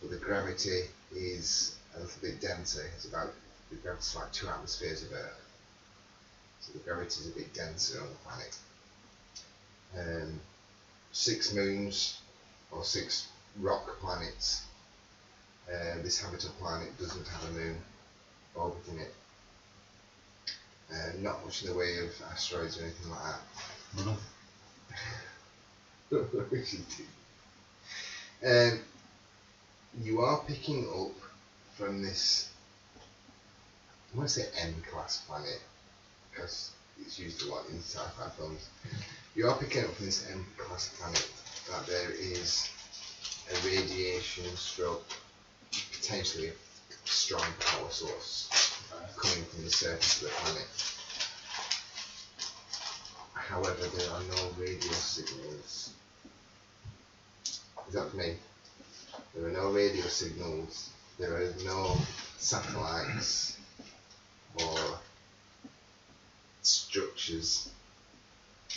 with a gravity is a little bit denser. The gravity's like 2 atmospheres of Earth. So the gravity is a bit denser on the planet. 6 moons, or 6 rock planets. This habitable planet doesn't have a moon orbiting it. Not much in the way of asteroids or anything like that. You are picking up from this, I want to say M-class planet, because it's used a lot in sci-fi films. You are picking up from this M-class planet that there is a radiation stroke, potentially a strong power source coming from the surface of the planet. However, there are no radio signals. Is that for me? There are no radio signals, there are no satellites or structures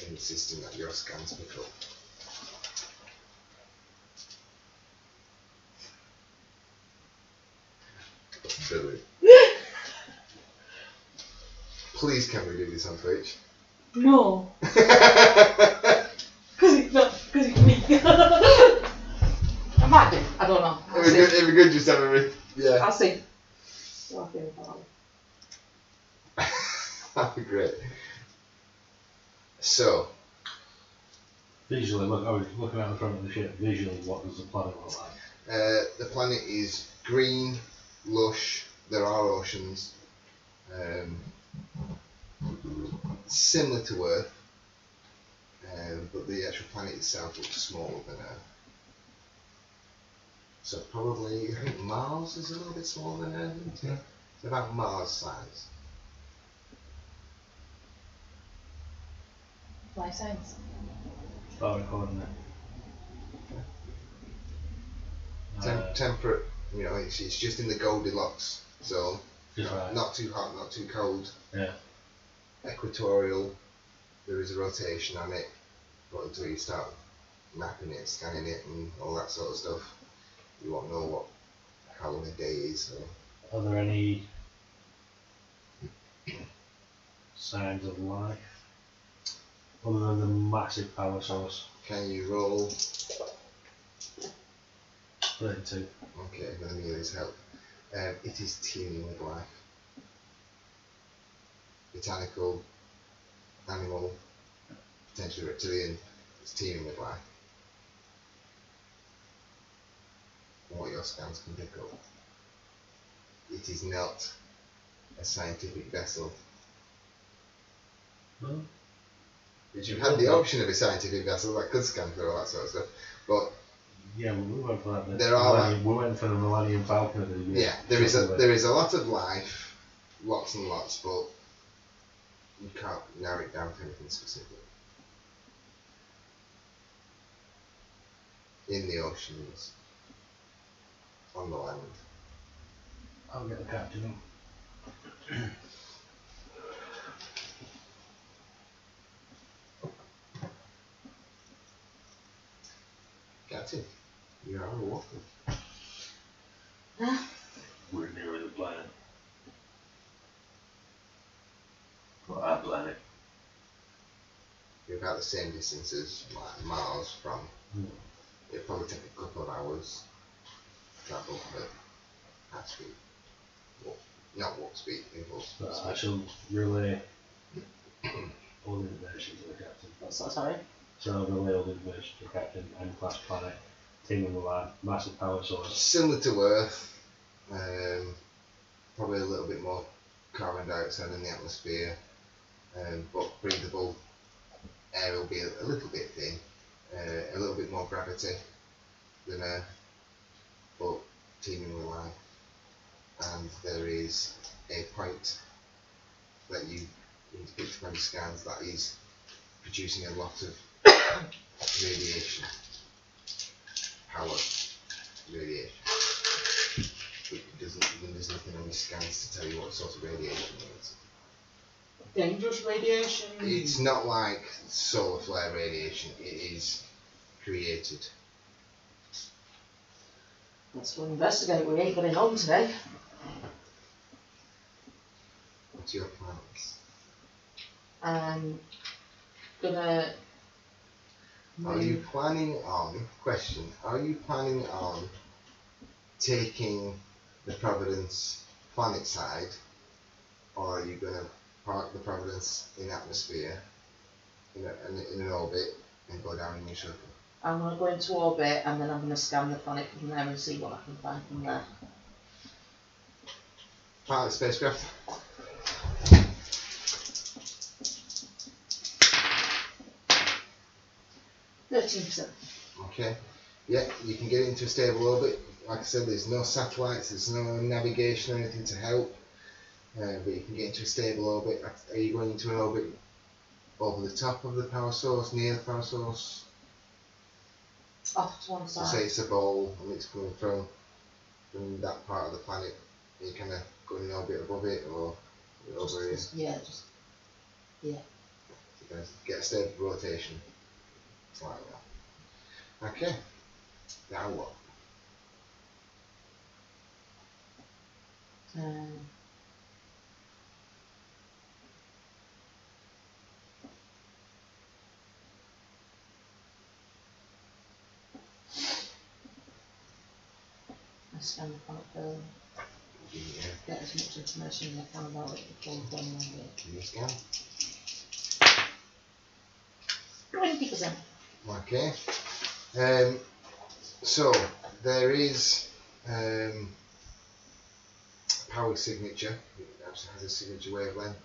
in the system that your scans pick up. Brilliant. Please can we do this on Twitch? No. Because it's me. I might do. I don't know. I'll see. It'd be good just to have a yeah. I'll see. What I feel about it. That'd be great. So, Visually, I was looking at the front of the ship. Visually, what does the planet look like? the planet is green, lush, there are oceans, similar to Earth, but the actual planet itself looks smaller than Earth. So probably, I think Mars is a little bit smaller than Earth, isn't it? It's about Mars size. Life science. Start recording it. Temperate, you know, it's just in the Goldilocks zone. Right. Not too hot, not too cold. Yeah. Equatorial, there is a rotation on it, but until you start mapping it, scanning it and all that sort of stuff, you won't know how long a day is. So. Are there any signs of life other than the massive power source? Can you roll? 32. Okay, let me use help. It is teeming with life. Botanical, animal, potentially reptilian, it's teeming with life. From what your scans can pick up. It is not a scientific vessel. No. But you had the option of a scientific vessel that could scan through all that sort of stuff. But Yeah, we went for that. There are we went for the Millennium Falcon. yeah, there is a lot of life, lots and lots, but you can't narrow it down to anything specific. In the oceans, on the land. I'll get the captain. Captain, you are welcome. We're near the planet. Well, our planet. You're about the same distance as Mars from. It'll probably take a couple of hours to travel at speed. Well, not warp speed, impulse But speed. I shall relay all the information to the captain. What's that, sorry? So I'll relay all the information to the captain. M-class planet, teeming with life, massive power source. Similar to Earth, probably a little bit more carbon dioxide in the atmosphere, but breathable. Air will be a little bit thin, a little bit more gravity than Earth, but teeming with life. And there is a point that you picked from scans that is producing a lot of radiation, power radiation. But there's nothing on the scans to tell you what sort of radiation it is. Dangerous radiation. It's not like solar flare radiation, it is created. Let's go investigate. We ain't getting on today. What's your plans? I'm gonna. Are you planning on, question, are you planning on taking the Providence planet side, or are you going to park the Providence in atmosphere, in an orbit, and go down in your shuttle? I'm gonna go into orbit and then I'm gonna scan the planet from there and see what I can find from there. Pilot spacecraft? 13%. Okay. Yeah, you can get into a stable orbit. Like I said, there's no satellites, there's no navigation or anything to help. But you can get into a stable orbit. Are you going into an orbit over the top of the power source, near the power source? Off to one So side. say it's a ball and it's coming from that part of the planet. Are you kind of going in orbit above it or over it? Yeah, You kind of get a stable rotation. Like that. Okay. Now what? I scan the planet further. Yeah. Get as much information as I can about it before we've done it. Can you scan? 20%. Okay. So there is power signature. It actually has a signature wavelength.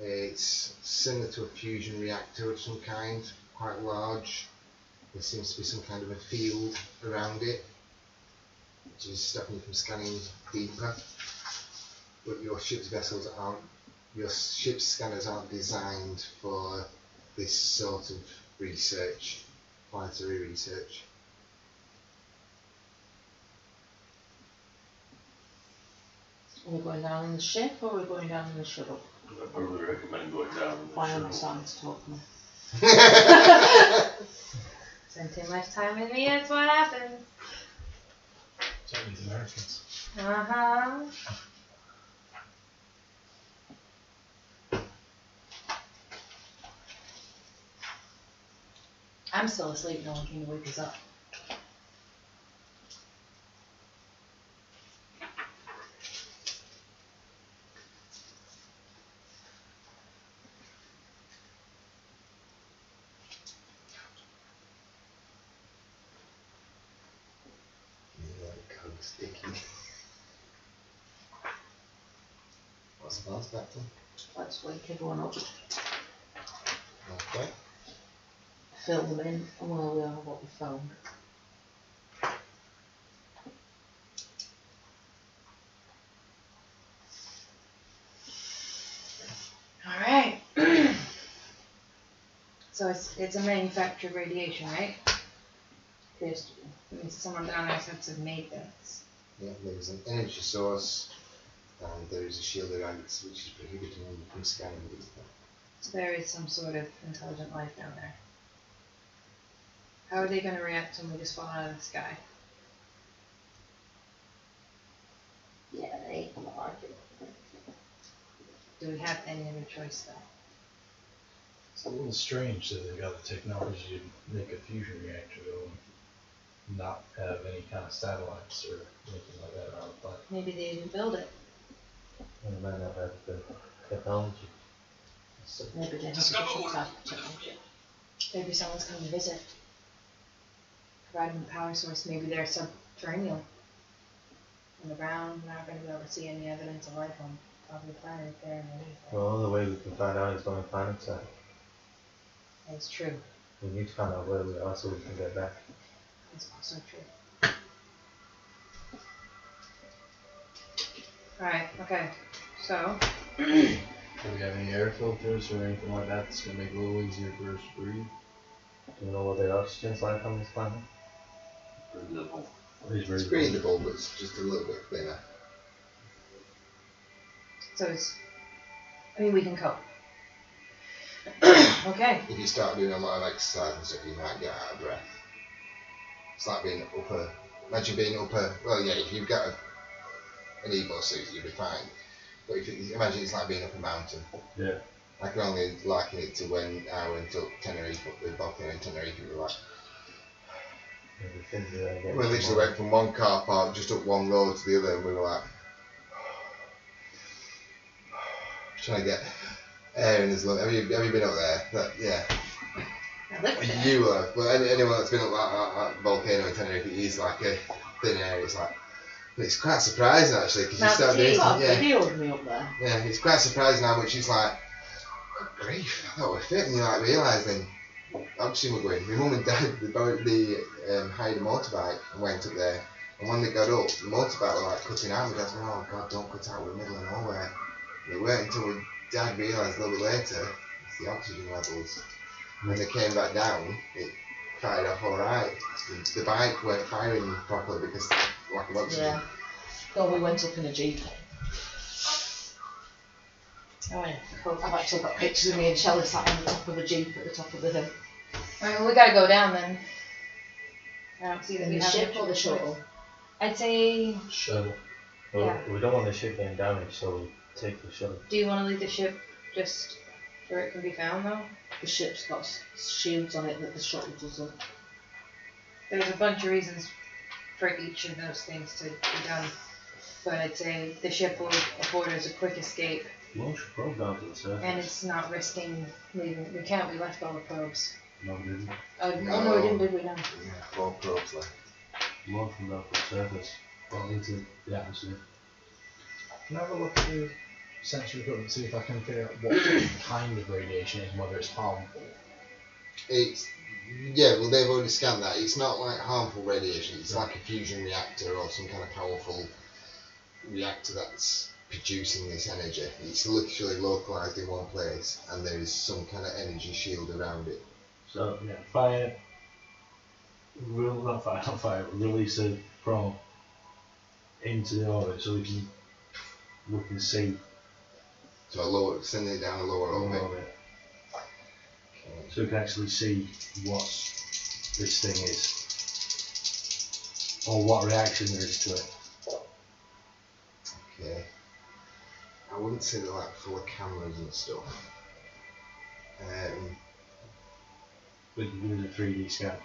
It's similar to a fusion reactor of some kind, quite large. There seems to be some kind of a field around it, which is stopping you from scanning deeper. But your ship's scanners aren't designed for this sort of research, planetary research. Are we going down in the ship or are we going down in the shuttle? I probably recommend going down in the Why am I shuttle. starting to talk now? Spend too much time with me, that's what happens. So these Americans. Uh-huh. I'm still asleep, no one came to wake us up. Sticky. What's the balance back to? Let's wake everyone up, Okay. fill them in on where we are, what we found. Alright. So it's a manufactured radiation, right? Appears to be. It means someone down there has to have made this. Yeah, there's an energy source and there is a shield around it which is prohibiting you from scanning these. So there is some sort of intelligent life down there. How are they going to react when we just fall out of the sky? Yeah, they ain't gonna like it. Do we have any other choice though? It's a little strange that they've got the technology to make a fusion reactor though, and not have any kind of satellites or anything like that around the planet. Maybe they didn't build it. And they might not have the technology. So, Maybe they have Discover a order type to of the technology. field. Maybe someone's coming to visit. Provide them a power source. Maybe they're subterranean. On the ground, we're not going to be able to see any evidence of life on top of the planet there and anything. Well, the way we can find out is going planet side. That's true. We need to find out where we are so we can get back. That's also true. Alright, okay. So, Do we have any air filters or anything like that that's going to make it a little easier for us to breathe? Do you know what the oxygen's like on this planet? Breathable. it's breathable, but it's just a little bit thinner. we can cope. Okay. If you start doing a lot of exercise and stuff, you might get out of breath. It's like being Imagine being up a, well yeah, if you've got an Evo suit, you'll be fine. But imagine it's like being up a mountain. Yeah. I can only liken it to when I went up Tenerife, up the volcano in Tenerife, it was like, we literally went from one car park just up one road to the other, and we were like, trying to get air in his lungs. Have you been up there? Yeah. I lived there. You were, but anyone that's been up that volcano in Tenerife, it is like a thin air. It's like, but it's quite surprising actually because you start doing Video of me up there. Yeah, it's quite surprising how much it's like, good grief, I thought we're fit, and you like realise then, oxygen were going. My mum and dad, they hired a motorbike and went up there, and when they got up, the motorbike were like cutting out, and my dad's going, oh God, don't cut out, we're in the middle of nowhere. And it weren't until my dad realised a little bit later, it's the oxygen levels. When they came back down, it fired off alright. The bike weren't firing properly because of lack of oxygen. Yeah. Well, we went up in a Jeep. Oh, yeah. Cool. I've actually got pictures of me and Shelley sat on the top of a Jeep at the top of the hill. Alright, well, we gotta go down then. I don't see that In we the have ship much or of the a shuttle? choice. I'd say, Shuttle. Well, Yeah. we don't want the ship getting damaged, so we take the shuttle. do you want to leave the ship just where it can be found though? The ship's got shields on it that the shuttle doesn't. There's a bunch of reasons for each of those things to be done. But I'd say the ship will afford us a quick escape, Launch a probe down to the surface. and it's not risking leaving. We can't. We left all the probes. No, we didn't. Oh no, we didn't, did we? No. Yeah, 4 probes left. Launch them down to the surface. Well, into the atmosphere. Can I have a look at the sensory equipment and see if I can figure out what kind of radiation it is and whether it's harmful? It's, yeah, well they've already scanned that. It's not like harmful radiation, it's like a fusion reactor or some kind of powerful reactor that's producing this energy. It's literally localised in one place and there is some kind of energy shield around it. So, yeah, fire. Not fire, release a probe into the orbit so we can see So sending it down a lower the orbit. orbit. Okay. So we can actually see what this thing is. Or what reaction there is to it. Okay. I wouldn't say they're like full of cameras and stuff. With a 3D scan.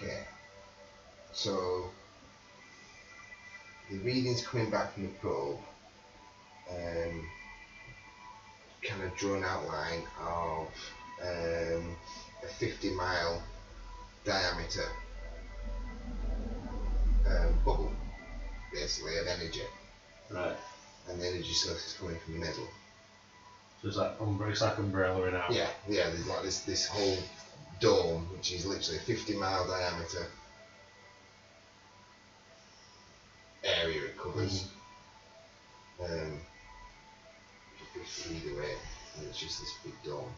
Okay. So the readings coming back from the probe, kind of drawn outline of a 50-mile diameter bubble, basically, of energy, Right. and the energy source is coming from the middle. So it's like umbrella in out. Yeah, there's like this whole dome, which is literally a 50-mile diameter area it covers. Either way, and it's just this big dome.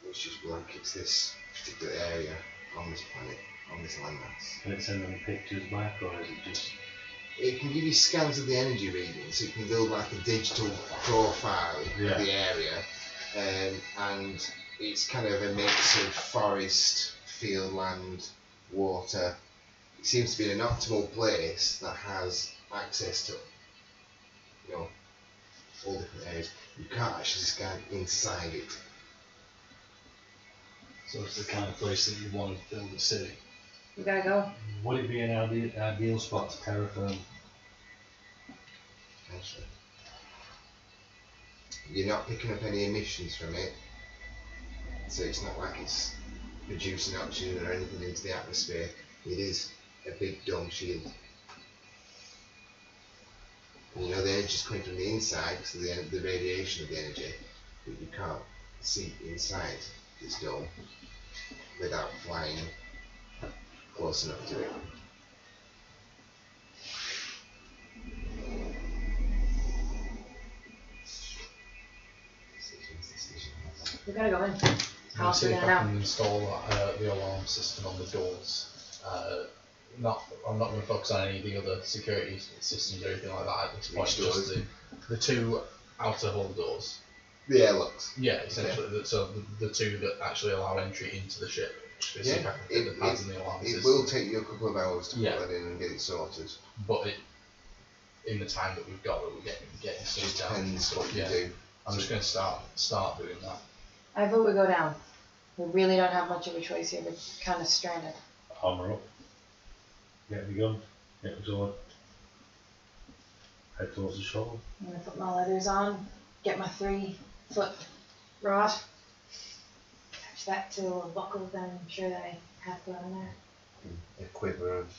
Which just blankets this particular area on this planet, on this landmass. Can it send any pictures back, or is it just... It can give you scans of the energy readings, so you can build like a digital profile of the area, and it's kind of a mix of forest, field land, water. It seems to be an optimal place that has access to, all different areas. You can't actually scan inside it. So it's the kind of place that you want to build a city. We gotta go. Would it be an ideal spot to terraform? Actually, you're not picking up any emissions from it, so it's not like it's producing oxygen or anything into the atmosphere. It is a big dome shield. And the energy is coming from the inside because of the radiation of the energy, but you can't see inside this dome without flying close enough to it. We gotta go in. I'll I'll see do if that I now. can install the alarm system on the doors I'm not going to focus on any of the other security systems or anything like that at this point. Which Just doors? the two outer hull doors. The airlocks. Yeah, essentially. So the two that actually allow entry into the ship. Just see if I can fit the pads and the alarm It system. will take you a couple of hours to Yeah. put that in and get it sorted. But in the time that we've got, we're getting stuff Just down. depends what you Yeah. do. I'm just going to start doing that. I vote we go down. We really don't have much of a choice here. We're kind of stranded. Armour up. Get the gun. Get the sword. Head towards the shore. I'm gonna put my leathers on, get my 3-foot rod, attach that to a buckle that I'm sure that I have put on there. A quiver of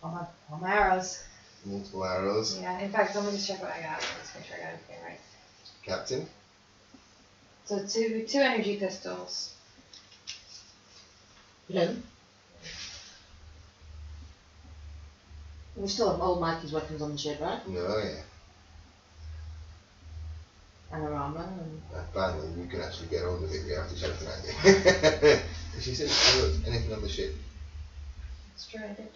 All my arrows. multiple arrows. Yeah, in fact, let me just check what I got. Let's make sure I got everything right. Captain. So two energy pistols. Then we still have all Mikey's weapons on the ship, right? No, yeah. And her armour and Finally, you can actually get hold of it. You have to shout it at you. She said, "Look, anything on the ship?" Let's try it.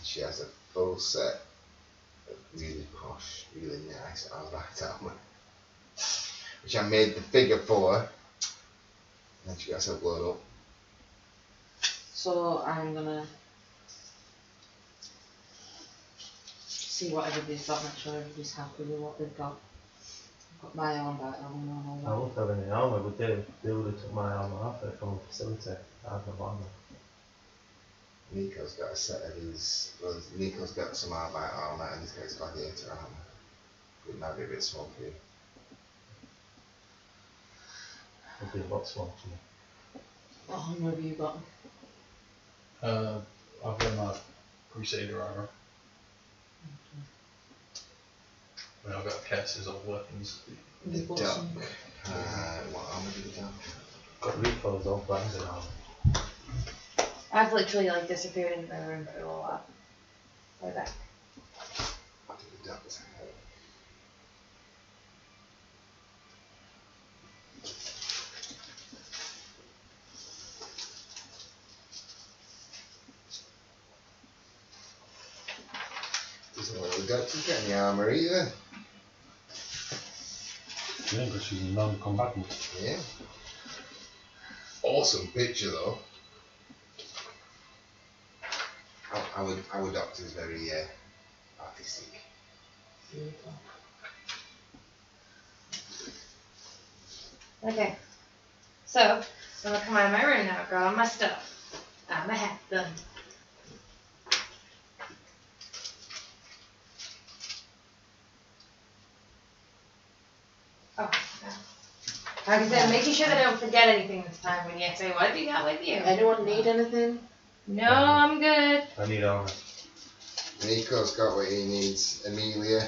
She has a full set of really posh, really nice Arbat armour, which I made the figure for her. And she got herself blown up. so I'm gonna see what everybody's got, make sure everybody's happy with what they've got. I've got my arm back on and I all won't have any armour, but they would have took my armour off it from the facility. I have no armour. Nico's got a set of his. Well, Nico's got some Arbat armour and he's got his gladiator armour. It might be a bit small for you. It'd be a lot smaller for me. that. What armour have you got? I've got my Crusader armor. I mean, I've got cases of weapons. The You've got duck. some- What armour do the duck? Got recoils all branded armour. I've literally like disappeared into the room for a little while. Like that. What do the duck? Doesn't look like the duck's got any armour either. Yeah, because she's a non-combatant. Yeah. Awesome picture though. Our doctor's very artistic. Beautiful. Okay. So, I'm gonna come out of my room now, grab all my stuff. I'm a hat done. Oh, no. Like I said, making sure that I don't forget anything this time when you say, what have you got with you? Anyone need anything? No, I'm good. I need armour. Nico's got what he needs. Amelia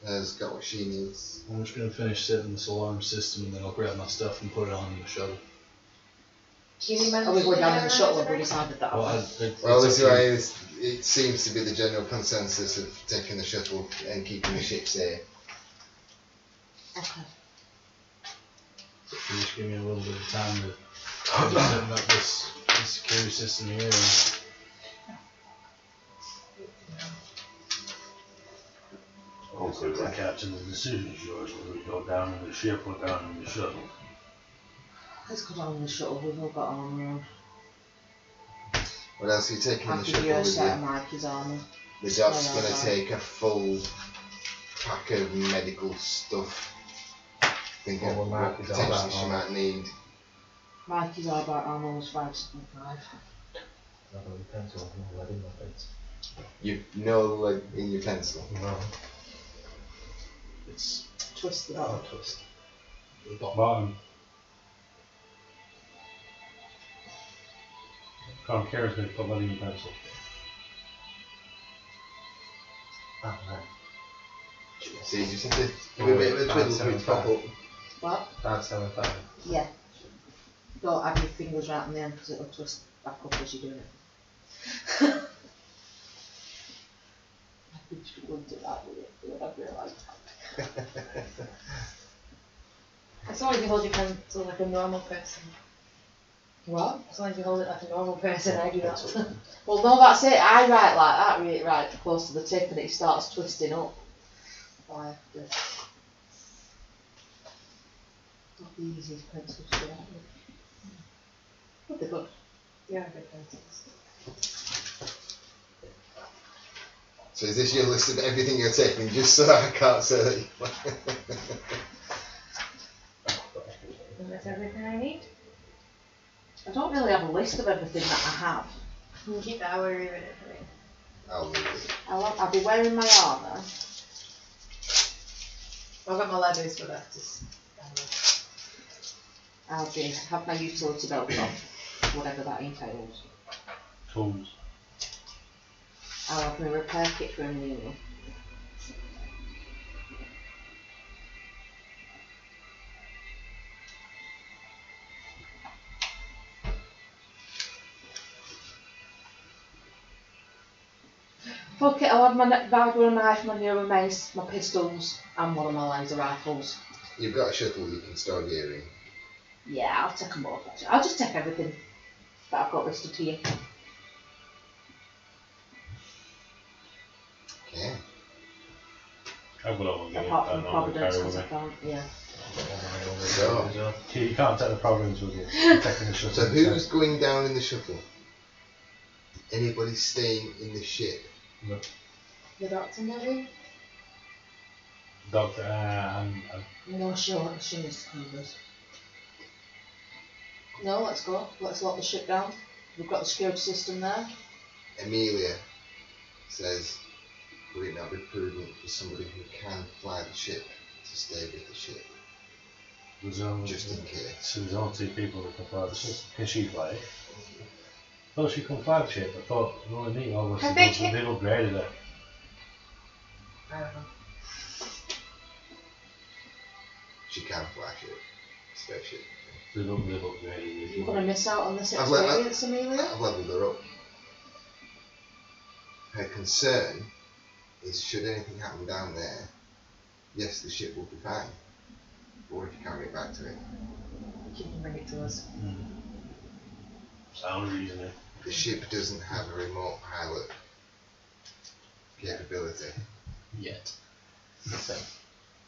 has got what she needs. I'm just going to finish setting this alarm system and then I'll grab my stuff and put it on the shuttle. Do you need my Are we going down in the shuttle? Have we organizer? decided that? Well, Well, this it's is up why to you. it seems to be the general consensus of taking the shuttle and keeping the ship safe. Okay. You just give me a little bit of time to finish setting up this security system here. And Okay, the captain, the decision's yours, whether we go down in the ship or down in the shuttle. Let's go down in the shuttle. We've all got armour on. What else are you taking in I'll the give shuttle you a with set you? of Mikey's armour. The doc's Oh, going to right. take a full pack of medical stuff. Think What of will what Mark is all potentially about, she armour? might need. Mikey's armour was 575. I have a pencil, no lead in my face. You know lead in your pencil. No. it's Twist the Oh, bottom. twist. the bottom. Bottom. Can't care if they put lead in the pencil. Ah, right. So you just have to do a bit of a twiddle for it to pop up. What? 575. Yeah. Don't have your fingers right in the end because it'll twist back up as you're doing it. I think you should go into that with it, whatever you like. As long as you hold your pencil like a normal person. What? As long as you hold it like a normal person, I do that. Well, no, that's it. I write like that, really, right close to the tip, and it starts twisting up. So I have to. Not the easiest pencils to write with. But they're good. Yeah, good pencils. So is this your list of everything you're taking, just so I can't say that you... And that's everything I need. I don't really have a list of everything that I have. You can keep that or leave it for me. I'll leave it. I'll be wearing my armour. I've got my leathers for that. I'll have my utility belt on, whatever that entails. Tools. I'll have my repair kit for Amelia. Fuck it, I'll have my Viagra knife, my Nero mace, my pistols, and one of my laser rifles. You've got a shuttle you can store gear in. Yeah, I'll take them all. I'll just take everything that I've got listed here. Okay. I've got all the Apart from normally Providence, carry because with I can't, yeah. So, You can't take the Providence with you. You're taking the shuttle. so who's going down in the shuttle? Anybody staying in the ship? The doctor, maybe? Doctor and No, she needs to come with us. No, let's go. Let's lock the ship down. We've got the security system there. Amelia says, would it not be prudent for somebody who can fly the ship to stay with the ship, there's only just in case? So there's only 2 people that can fly the ship. Can she fly it? Oh, she can fly the ship. I thought the only thing was Have they they upgraded her. I don't know. She can fly a ship, spaceship. They've upgraded her. You're going to miss out on this I've let- experience, Amelia. I've levelled her up. Her concern is, should anything happen down there, yes, the ship will be fine. But what if you can't get back to it? She can bring it to us. Sounds reasonable. The ship doesn't have a remote pilot capability. Yet.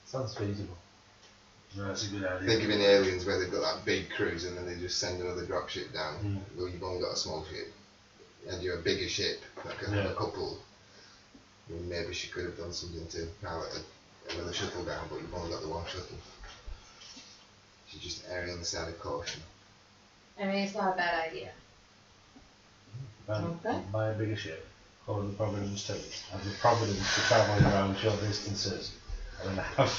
Sounds feasible. No, that's a good idea. Think of in Aliens where they've got that big cruise and then they just send another dropship down. Well, you've only got a small ship. And you're a bigger ship that can have a couple. Well, maybe she could have done something to pilot another shuttle down, but you've only got the one shuttle. She's just erring on the side of caution. I mean, it's not a bad idea. Okay. Buy a bigger ship. Call it the Providence too. Have the Providence for travelling around short distances. And then have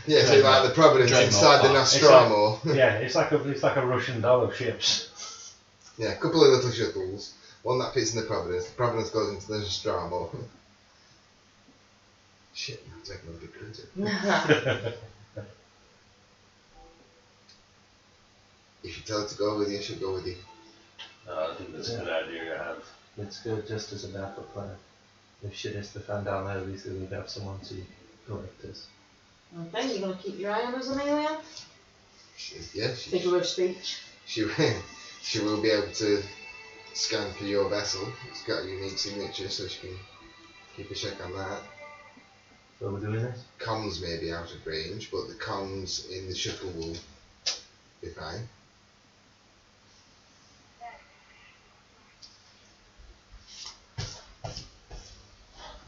Yeah, so like the Providence Dreadnought inside the part. Nostromo. it's like a Russian doll of ships. Yeah, a couple of little shuttles. One that fits in the Providence. The Providence goes into the Nostromo. Shit, I'm taking a big cruiser. If you tell her to go with you, she'll go with you. I think that's a good idea to have. It's good just as a backup plan. If shit is to fan down there, at least we'd have someone to correct us. Okay, you're going to keep your eye on us, Amelia? Figure of speech. She will be able to scan for your vessel. It's got a unique signature, so she can keep a check on that. So we're doing this? Comms may be out of range, but the comms in the shuttle will be fine.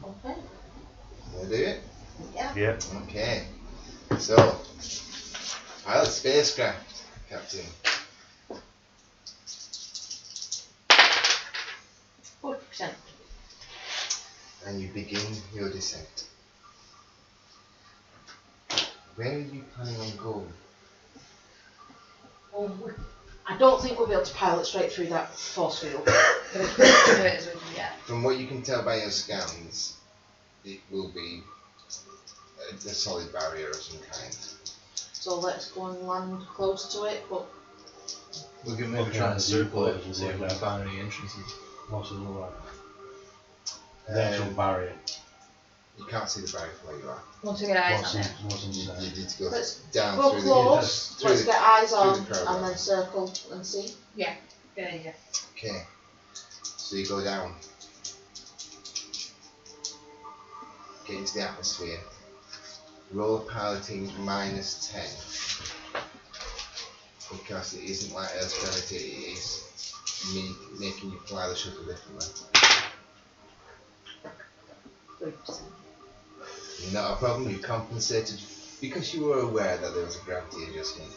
Okay. Wanna do it? Yeah. Yep. Okay. So, pilot spacecraft, Captain. 40%. And you begin your descent. Where are you planning on going? I don't think we'll be able to pilot straight through that force field. But as close to it as we can get. From what you can tell by your scans, it will be a solid barrier of some kind. So let's go and land close to it, but We can maybe try and circle it and see if we can find any entrances. What's it look like? The actual barrier. You can't see the barrier from where you are. Once we get eyes on it. You need to go Let's down go through close. the. Let's get eyes through on the crowd and line. then circle and see. Good idea. Okay. So you go down. Get into the atmosphere. Roll a piloting -10. Because it isn't like Earth's gravity, it is me making you fly the shuttle differently. 3%. Not a problem, you compensated because you were aware that there was a gravity adjustment.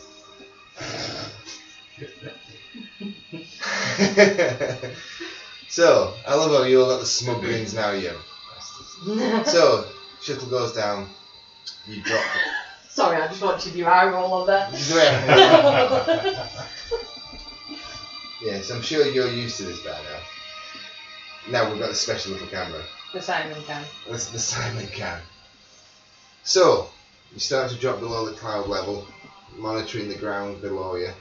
So, I love how you all got the smug grins now, you. So, shuttle goes down, you drop it. Sorry, I just wanted your eye roll on there. Yes, I'm sure you're used to this by now. Now we've got the special little camera. The Simon can. That's the Simon can. So, you start to drop below the cloud level, monitoring the ground below you.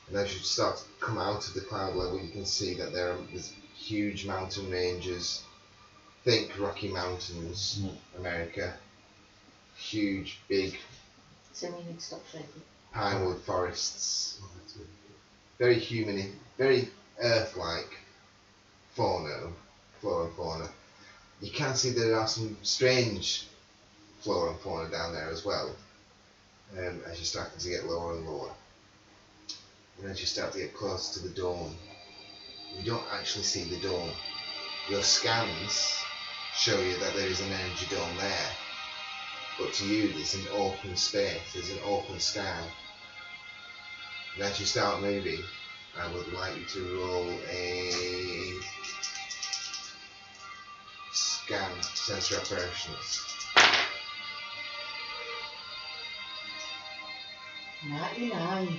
And as you start to come out of the cloud level, you can see that there's huge mountain ranges. Think Rocky Mountains, America. Huge, big So we need to stop shaking. pinewood forests. Very human, very Earth-like flora and fauna. You can see there are some strange flora and fauna down there as well, as you're starting to get lower and lower. And as you start to get closer to the dome, you don't actually see the dome. Your scans show you that there is an energy dome there, but to you there's an open space, there's an open sky. And as you start moving, I would like you to roll a scan sensor operations. 99.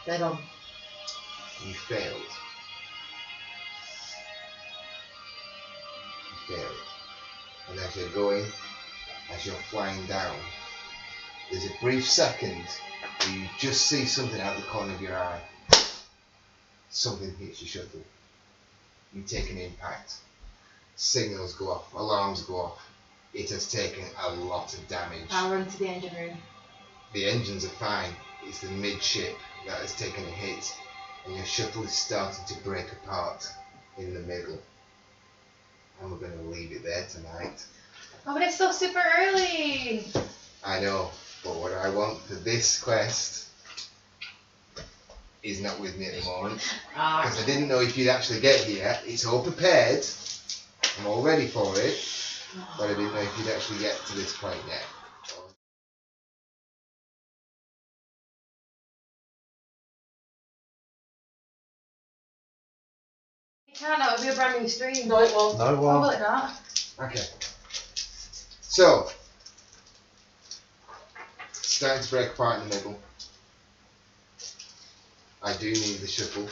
Dead on. You failed. You failed. And as you're going, as you're flying down, there's a brief second where you just see something out the corner of your eye. Something hits your shuttle. You take an impact. Signals go off, alarms go off. It has taken a lot of damage. I'll run to the engine room. The engines are fine. It's the midship that has taken a hit, and your shuttle is starting to break apart in the middle. And we're going to leave it there tonight. Oh, but it's still super early. I know, but what I want for this quest is not with me at the moment. Because I didn't know if you'd actually get here. It's all prepared. I'm all ready for it. But I didn't know if you'd actually get to this point yet. You can't, that would be a brand new stream. No, it won't. No Oh, one. will it not? Okay. So, starting to break apart in the middle. I do need the shuttle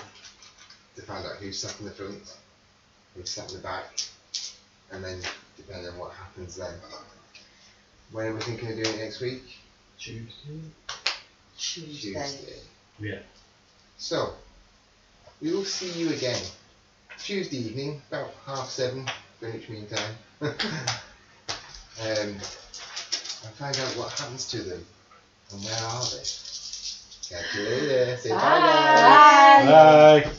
to find out who's sat in the front, who's sat in the back, and then depending on what happens then. When are we thinking of doing it next week? Tuesday. Tuesday. Yeah. So, we will see you again Tuesday evening, about 7:30 Greenwich Mean Time. And find out what happens to them and where are they. Catch you later. Say bye guys. Bye. Bye.